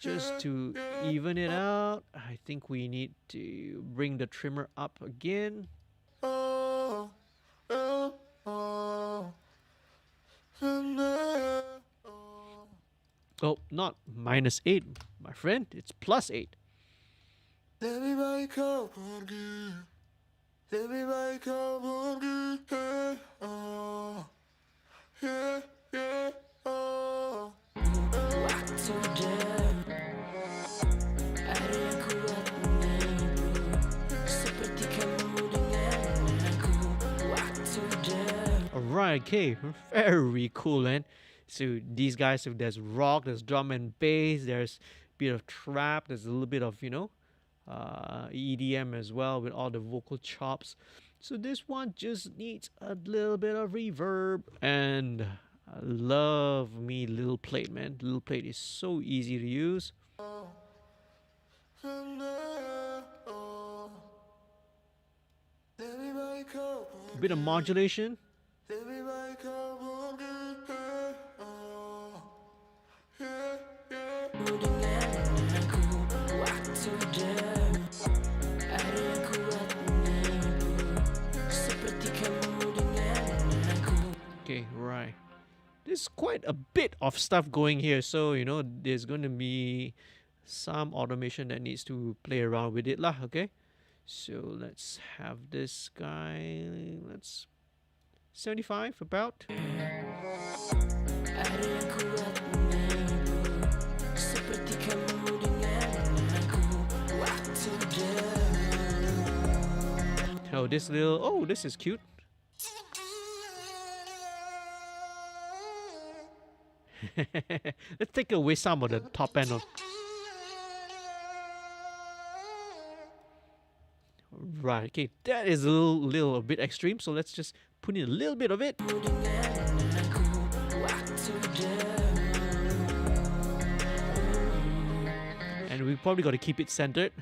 A: Just to even it out, I think we need to bring the trimmer up again. Oh, not -8, my friend. It's +8. Alright, okay, very cool, man. So these guys, if there's rock, there's drum and bass, there's a bit of trap, there's a little bit of EDM as well with all the vocal chops. So this one just needs a little bit of reverb, and I love me little plate, man. Little plate is so easy to use. A bit of modulation. Okay, right. There's quite a bit of stuff going here, so there's going to be some automation that needs to play around with it lah. Okay, so let's have this guy. Let's 75 about. Oh, this is cute. Let's take away some of the top end of. Right, okay, that is a little bit extreme, so let's just put in a little bit of it. And we probably got to keep it centered.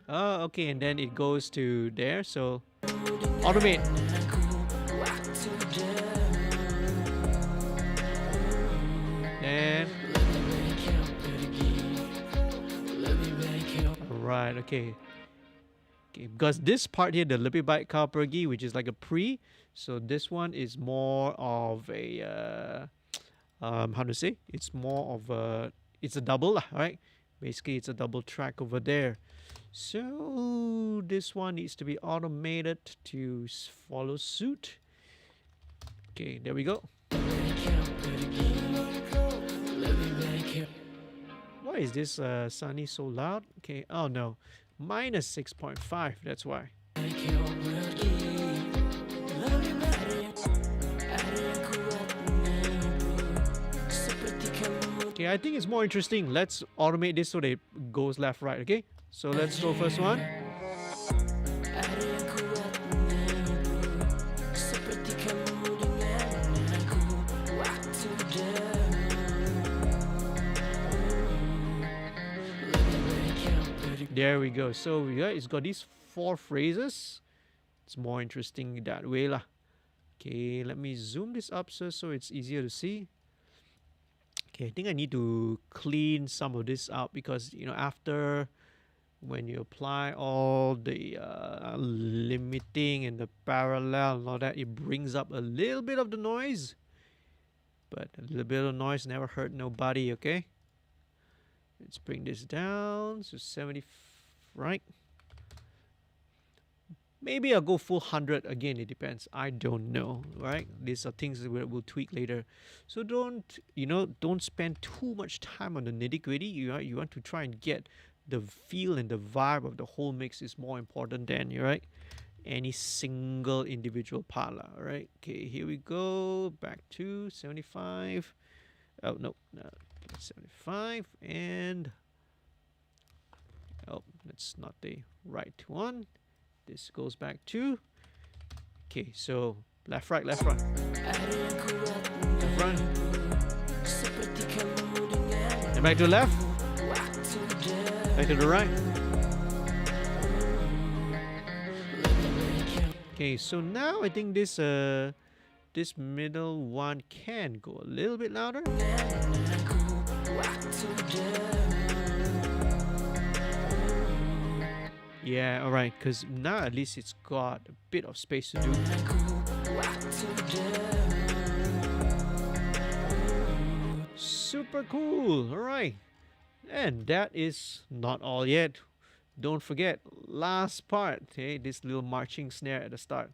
A: Oh, okay, and then it goes to there, so automate. And right, okay. Okay, because this part here, the Lebih Baik Kau Pergi, which is like a pre, so this one is more of a how to say? It's more of a, it's a double, right? Basically, it's a double track over there. So this one needs to be automated to follow suit. Okay, there we go. Why is this Sunny so loud? Okay, oh no, -6.5, that's why. Okay, I think it's more interesting. Let's automate this so that it goes left, right, okay? So let's go first one. There we go. So yeah, it's got these 4 phrases. It's more interesting that way lah. Okay, let me zoom this up so it's easier to see. Okay, I think I need to clean some of this out because, you know, after when you apply all the limiting and the parallel and all that, it brings up a little bit of the noise. But a little bit of noise never hurt nobody, okay? Let's bring this down to 70, right? Maybe I'll go full 100 again, it depends. I don't know, right? These are things that we'll tweak later. So don't, you know, don't spend too much time on the nitty-gritty. You want to try and get the feel and the vibe of the whole mix is more important than, right? Any single individual part, right? Okay, here we go. Back to 75. Oh, no, 75. And, oh, that's not the right one. This goes back to, okay, so left, right, left, right. Left, right. And back to the left. Back to the right. Okay, so now I think this this middle one can go a little bit louder. Yeah, alright, because now at least it's got a bit of space to do. Super cool, alright. And that is not all yet. Don't forget, last part, okay, this little marching snare at the start.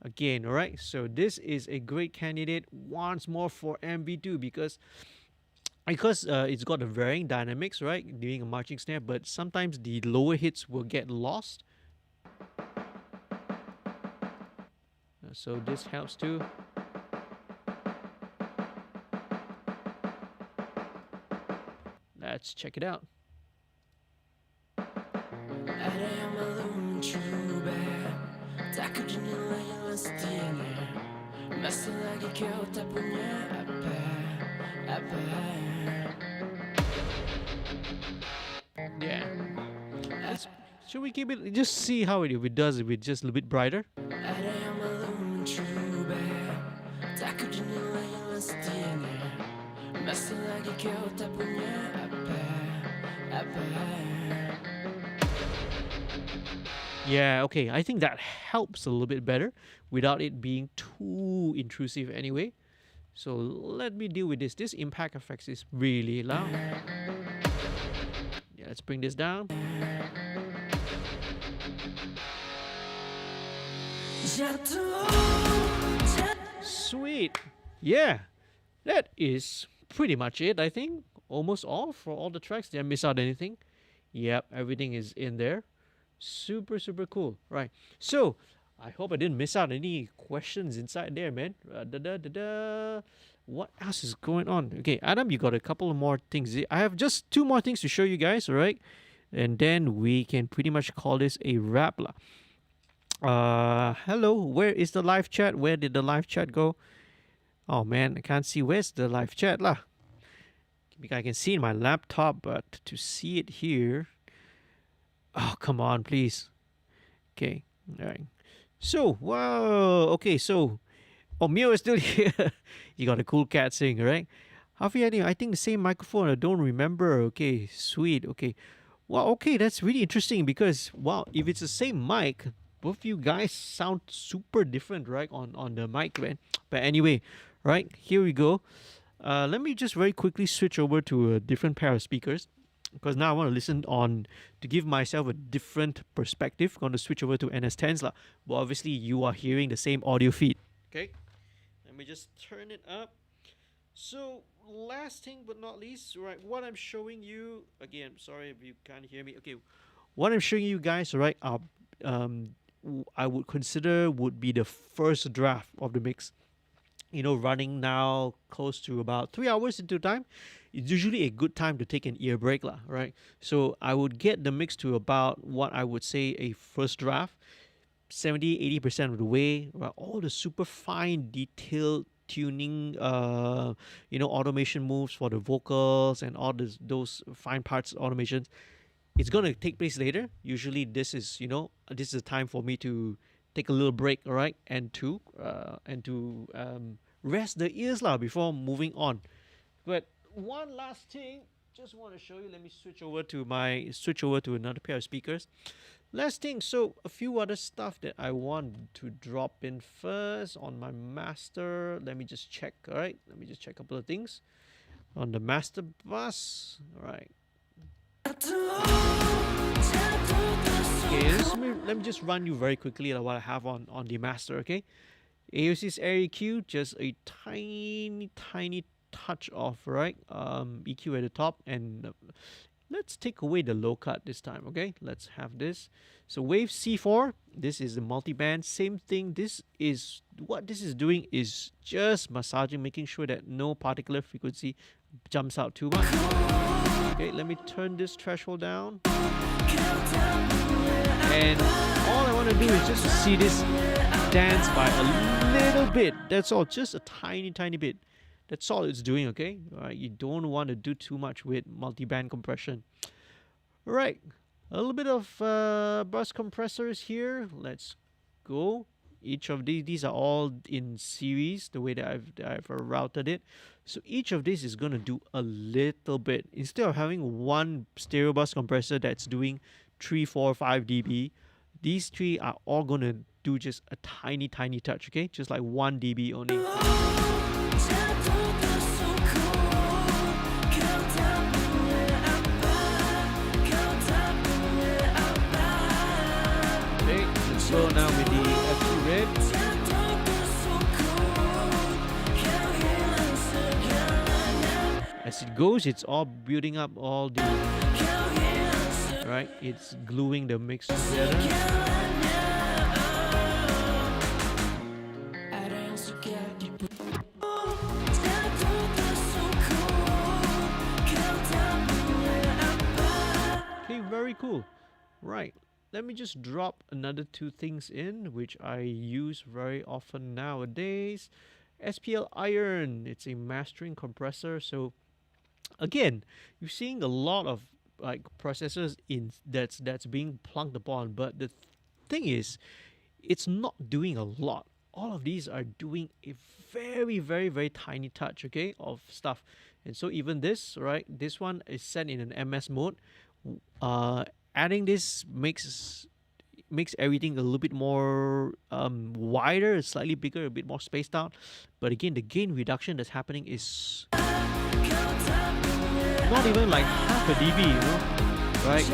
A: Again, alright, so this is a great candidate once more for MV2 because it's got a varying dynamics, right, doing a marching snare, but sometimes the lower hits will get lost. So this helps too. Let's check it out. Yeah. Should we keep it? Just see how it does it with just a little bit brighter. Yeah, okay, I think that helps a little bit better without it being too intrusive anyway. So let me deal with this. This impact effects is really loud. Yeah, let's bring this down. Sweet. Yeah, that is pretty much it, I think. Almost all for all the tracks. Did I miss out anything? Yep, everything is in there. Super, super cool. Right. So, I hope I didn't miss out any questions inside there, man. What else is going on? Okay, Adam, you got a couple of more things. I have just 2 more things to show you guys, all right? And then we can pretty much call this a wrap. Hello, where is the live chat? Where did the live chat go? Oh man, I can't see where's the live chat lah. I can see in my laptop, but to see it here, oh come on, please. Okay, all right. So, wow. Okay, so, oh, Myo is still here. You got a cool cat sing, right? Hafiy Halim, I think the same microphone. I don't remember. Okay, sweet. Okay, well, okay, that's really interesting because wow, if it's the same mic, both of you guys sound super different, right? On the mic, man. But anyway, right here we go. Let me just very quickly switch over to a different pair of speakers because now I want to listen on to give myself a different perspective. I'm going to switch over to NS10s lah. But obviously you are hearing the same audio feed. Okay, let me just turn it up. So last thing but not least, right? What I'm showing you again. Sorry if you can't hear me. Okay, what I'm showing you guys, right? I would consider would be the first draft of the mix. You know, running now close to about 3 hours into time. It's usually a good time to take an ear break lah, right? So I would get the mix to about what I would say a first draft, 70-80% of the way, right? All the super fine detailed tuning, you know, automation moves for the vocals and all those fine parts automations. It's going to take place later. Usually this is, you know, this is a time for me to take a little break, all right, and to rest the ears lah before moving on. But one last thing, just want to show you. Let me switch over to another pair of speakers. Last thing, so a few other stuff that I want to drop in first on my master. Let me just check. All right, let me just check a couple of things on the master bus. All right. Okay, let me just run you very quickly what I have on the master. Okay, AOC's Air EQ, just a tiny touch of EQ at the top, and let's take away the low cut this time. Okay, let's have this. So wave C4, this is the multi-band, same thing. This is what this is doing is just massaging, making sure that no particular frequency jumps out too much. Okay, let me turn this threshold down, and all I want to do is just to see this dance by a little bit. That's all, just a tiny bit. That's all it's doing, okay? All right, you don't want to do too much with multi-band compression. All right, a little bit of bus compressors here. Let's go. Each of these are all in series, the way that I've routed it. So each of these is going to do a little bit. Instead of having one stereo bus compressor that's doing 3, 4, 5 dB, these three are all going to do just a tiny touch, okay? Just like 1 dB only. Okay, let's go now with the F2 red. As it goes, it's all building up all the, right? It's gluing the mix together. Okay, very cool. Right, let me just drop another 2 things in, which I use very often nowadays. SPL Iron, it's a mastering compressor. So again, you're seeing a lot of like processors in that's being plunked upon, but the thing is, it's not doing a lot. All of these are doing a very tiny touch, okay, of stuff. And so even this, right, this one is set in an MS mode. Adding this makes everything a little bit more wider, slightly bigger, a bit more spaced out. But again, the gain reduction that's happening is not even like half a dB, you know, right?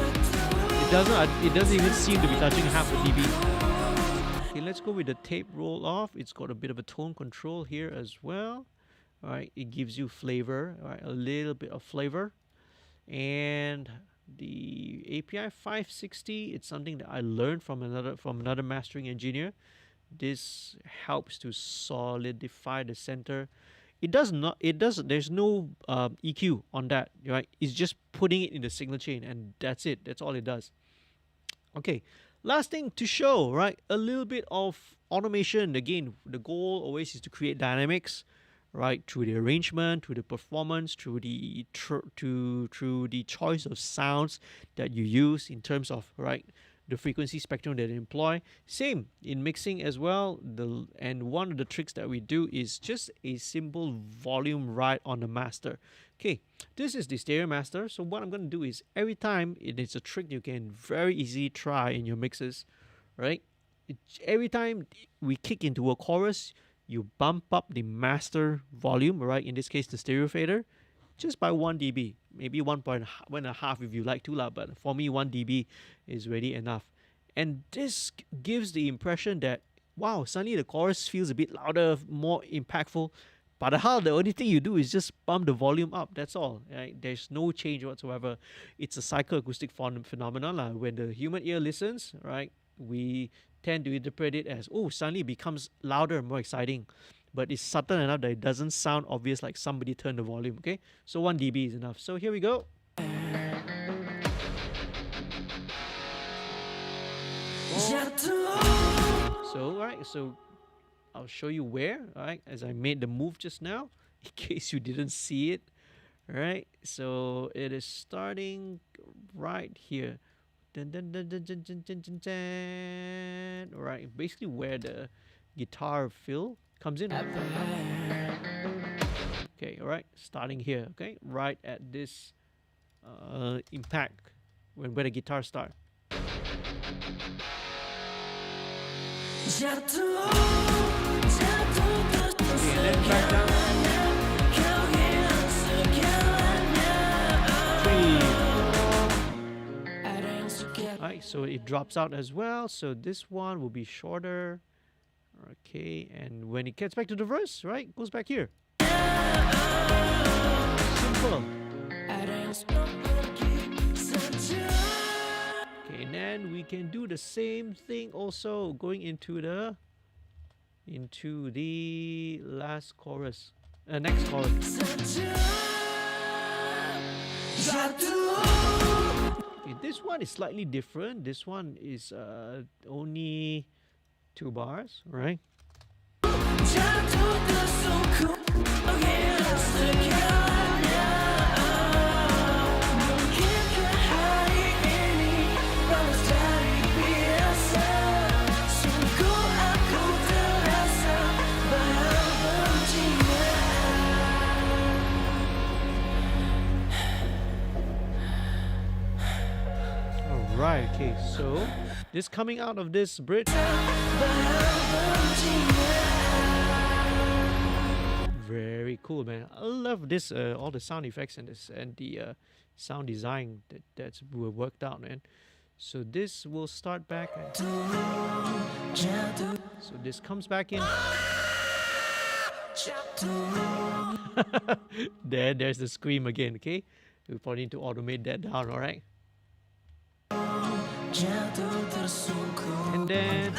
A: It doesn't even seem to be touching half a dB. Okay, let's go with the tape roll off. It's got a bit of a tone control here as well. All right, it gives you flavor, all right, a little bit of flavor. And the API 560, it's something that I learned from another mastering engineer. This helps to solidify the center. There's no EQ on that, right? It's just putting it in the signal chain, and that's it. That's all it does. Okay, last thing to show, right? A little bit of automation. Again, the goal always is to create dynamics, right? Through the arrangement, through the performance, through the choice of sounds that you use in terms of, right, the frequency spectrum that you employ. Same in mixing as well. And one of the tricks that we do is just a simple volume ride on the master. Okay, this is the stereo master. So what I'm going to do is every time, it's a trick you can very easily try in your mixes, right? Every time we kick into a chorus, you bump up the master volume, right? In this case, the stereo fader, just by 1 dB, maybe 1.5 if you like to, but for me 1 dB is really enough. And this gives the impression that, wow, suddenly the chorus feels a bit louder, more impactful. But the only thing you do is just bump the volume up, that's all, right? There's no change whatsoever. It's a psychoacoustic phenomenon. When the human ear listens, right, we tend to interpret it as, oh, suddenly it becomes louder and more exciting. But it's subtle enough that it doesn't sound obvious like somebody turned the volume, okay? So 1 dB is enough. So here we go. So, right, so I'll show you where, right, as I made the move just now, in case you didn't see it, right? So it is starting right here. Dun, dun, dun, dun, dun, dun, dun, dun, dun. All right, basically where the guitar fill comes in. Okay, all right, starting here. Okay, right at this impact where the guitar start. Okay, and then back down. 3, 4. Alright, so it drops out as well. So this one will be shorter. Okay, and when it gets back to the verse, right, goes back here. Simple. Okay, and then we can do the same thing also going into the last chorus, next chorus. Okay, this one is slightly different. This one is only 2 bars, right? Right, okay, so this coming out of this bridge. Very cool, man. I love this, all the sound effects and the sound design that's worked out, man. So this will start back. So this comes back in. There's the scream again, okay? We probably need to automate that down, alright? And then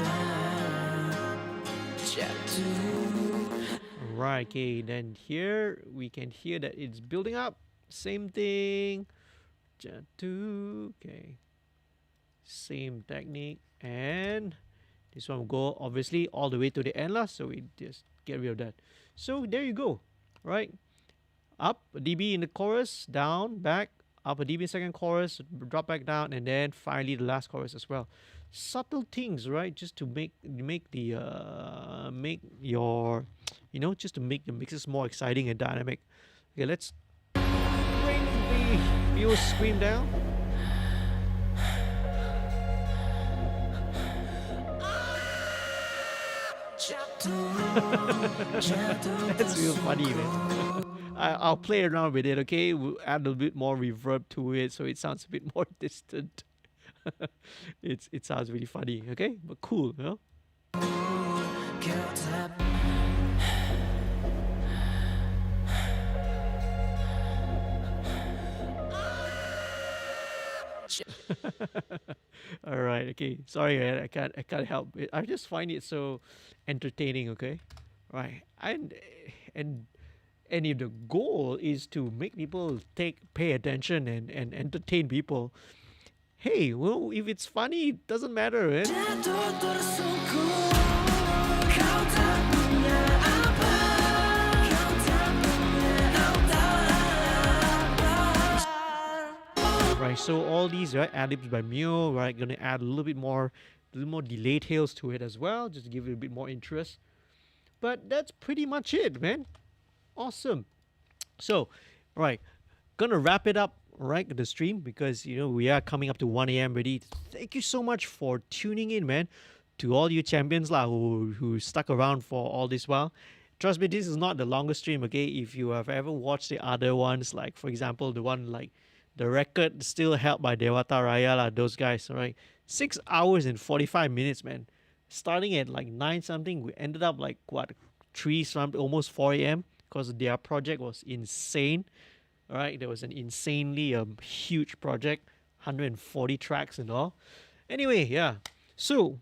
A: right, okay, then here we can hear that it's building up. Same thing. Okay. Same technique. And this one will go obviously all the way to the end last, so we just get rid of that. So there you go. Right? Up a dB in the chorus, down, back, up a dB second chorus, drop back down, and then finally the last chorus as well. Subtle things, right? Just to make your, just to make the mixes more exciting and dynamic. Okay, let's bring the Myo scream down. That's real funny, man. I'll play around with it, okay? We'll add a little bit more reverb to it so it sounds a bit more distant. It sounds really funny, okay? But cool, you know? All right, okay. Sorry, man. I can't help it. I just find it so entertaining, okay? Right. And if the goal is to make people pay attention and entertain people, hey, well, if it's funny, it doesn't matter, eh? Right, so all these ad-libs by Myo, right, gonna add a little more delay tails to it as well, just to give it a bit more interest. But that's pretty much it, man. Awesome. So, right, gonna wrap it up, right, the stream, because we are coming up to 1 a.m. already. Thank you so much for tuning in, man. To all you champions who stuck around for all this while. Trust me, this is not the longest stream, okay? If you have ever watched the other ones, like for example the one like the record still held by Dewata Raya, those guys, right? 6 hours and 45 minutes, man. Starting at like 9 something, we ended up like what, 3 something, almost 4 a.m. because their project was insane. Right, there was an insanely huge project, 140 tracks and all. Anyway, yeah. So,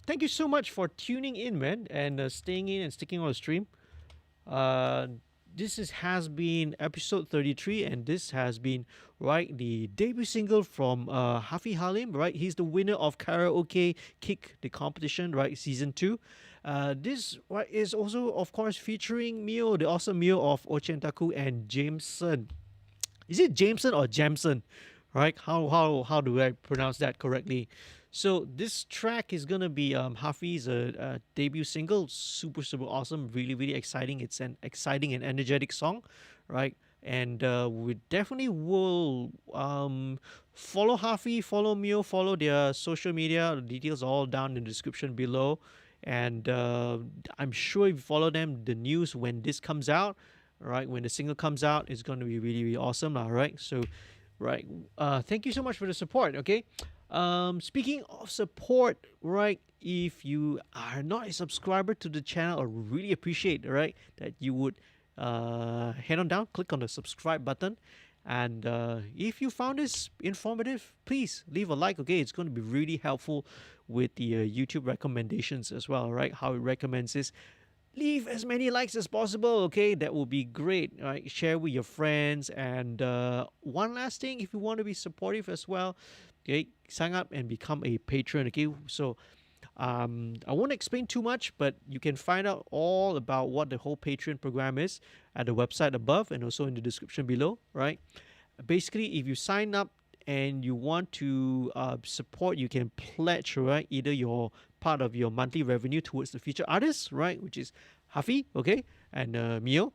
A: thank you so much for tuning in, man, and staying in and sticking on the stream. This has been episode 33, and this has been, right, the debut single from Hafiy Halim, right? He's the winner of Karaokick, the competition, right, season 2. This is also, of course, featuring Myo, the awesome Myo of Oh Chentaku, and Jemson. Is it Jemson or Jemson? right? How do I pronounce that correctly? So this track is gonna be Hafiy's debut single. Super super awesome, really really exciting. It's an exciting and energetic song, right? And we definitely will follow Hafiy, follow Myo, follow their social media. The details are all down in the description below. And I'm sure if you follow them, the news when this comes out, right, when the single comes out, it's going to be really really awesome, all right? So right, thank you so much for the support. Okay, speaking of support, right, if you are not a subscriber to the channel, I really appreciate, right, that you would head on down, click on the subscribe button, and if you found this informative, please leave a like. Okay, it's going to be really helpful with the YouTube recommendations as well, right? How it recommends this. Leave as many likes as possible, okay? That will be great, right? Share with your friends. And one last thing, if you want to be supportive as well, okay, sign up and become a patron, okay? So I won't explain too much, but you can find out all about what the whole Patreon program is at the website above and also in the description below, right? Basically, if you sign up and you want to support, you can pledge, right? Either your part of your monthly revenue towards the featured artists, right? Which is Hafiy, okay, and Myo.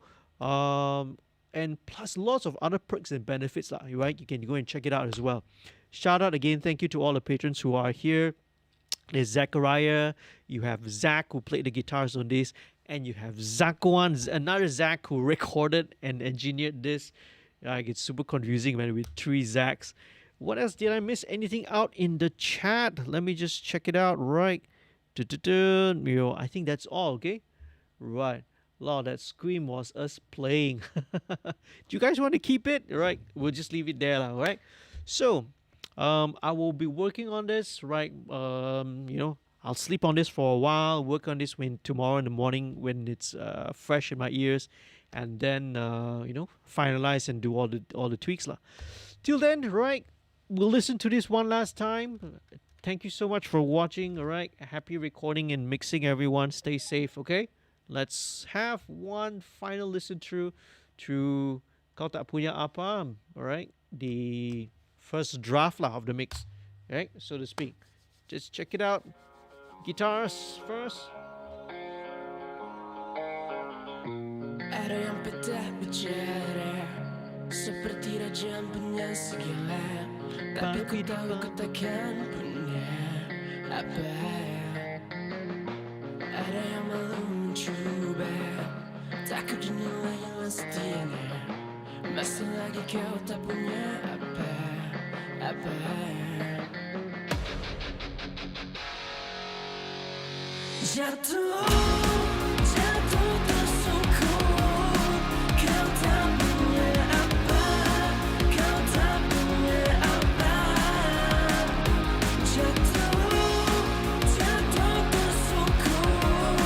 A: And plus lots of other perks and benefits, right? You can go and check it out as well. Shout out again, thank you to all the patrons who are here. There's Zachariah, you have Zach who played the guitars on this, and you have Zakwan, another Zach who recorded and engineered this. It's super confusing, man, with 3 Zachs. What else? Did I miss anything out in the chat? Let me just check it out, right? I think that's all, okay? Right. Lord, that scream was us playing. Do you guys want to keep it? Right? We'll just leave it there, right? So, I will be working on this, right? I'll sleep on this for a while, work on this when tomorrow in the morning when it's fresh in my ears, and then finalize and do all the tweaks, lah. Till then, right? We'll listen to this one last time. Thank you so much for watching. All right, happy recording and mixing, everyone. Stay safe, okay? Let's have one final listen through to Kau Tak Punya Apa. All right, the first draft lah of the mix, right, so to speak. Just check it out. Guitars first.
B: Ada yang pecah bicara seperti raja punya segala, tapi ku tahu kau takkan punya apa. Ada yang malu mencuba, takut dinilai yang setianya, masih lagi kau tak punya apa. Jatuh tersungkur, kau tak punya apa, kau tak punya apa. Jatuh tersungkur,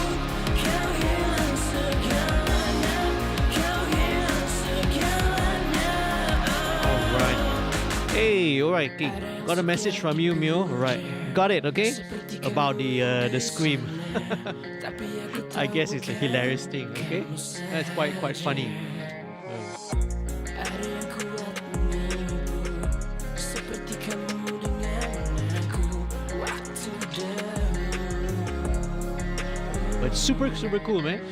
B: kau hilang segalanya, kau hilang segalanya.
A: Alright. Hey, alright, okay. Got a message from you, Myo. Alright. Got it, okay? About the scream. I guess it's a hilarious thing, okay? That's quite funny. But super cool, man.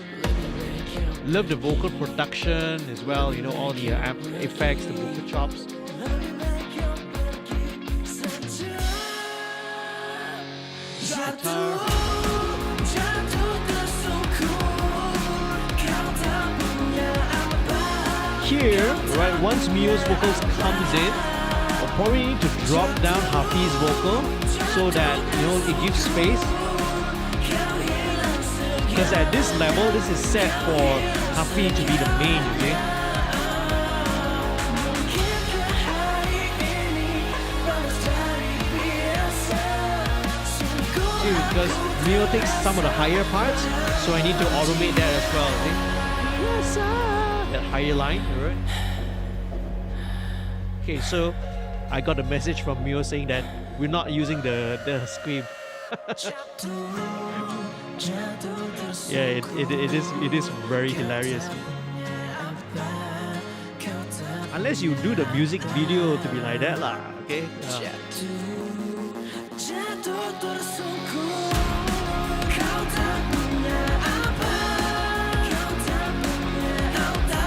A: Love the vocal production as well, all the amp effects, the vocal chops. Guitar. Here, right, once Myo's vocals comes in, we'll probably need to drop down Hafiy's vocal so that, it gives space. Because at this level, this is set for Hafiy to be the main, okay? See, because Myo takes some of the higher parts, so I need to automate that as well, okay? That higher line, alright? Okay, so I got a message from Myo saying that we're not using the scream. Yeah, it is very hilarious. I unless you do the music video to be like that lah. Okay.
B: Jatuh tersungkur, kau tak punya apa, kau tak punya apa.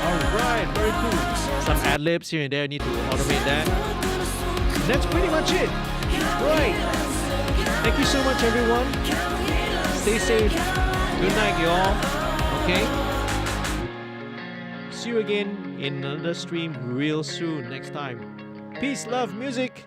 A: Alright, very cool. Some ad-libs here and there, need to automate that. That's pretty much it. Right. Thank you so much, everyone. Stay safe. Good night, y'all. Okay? See you again in another stream real soon next time. Peace, love, music.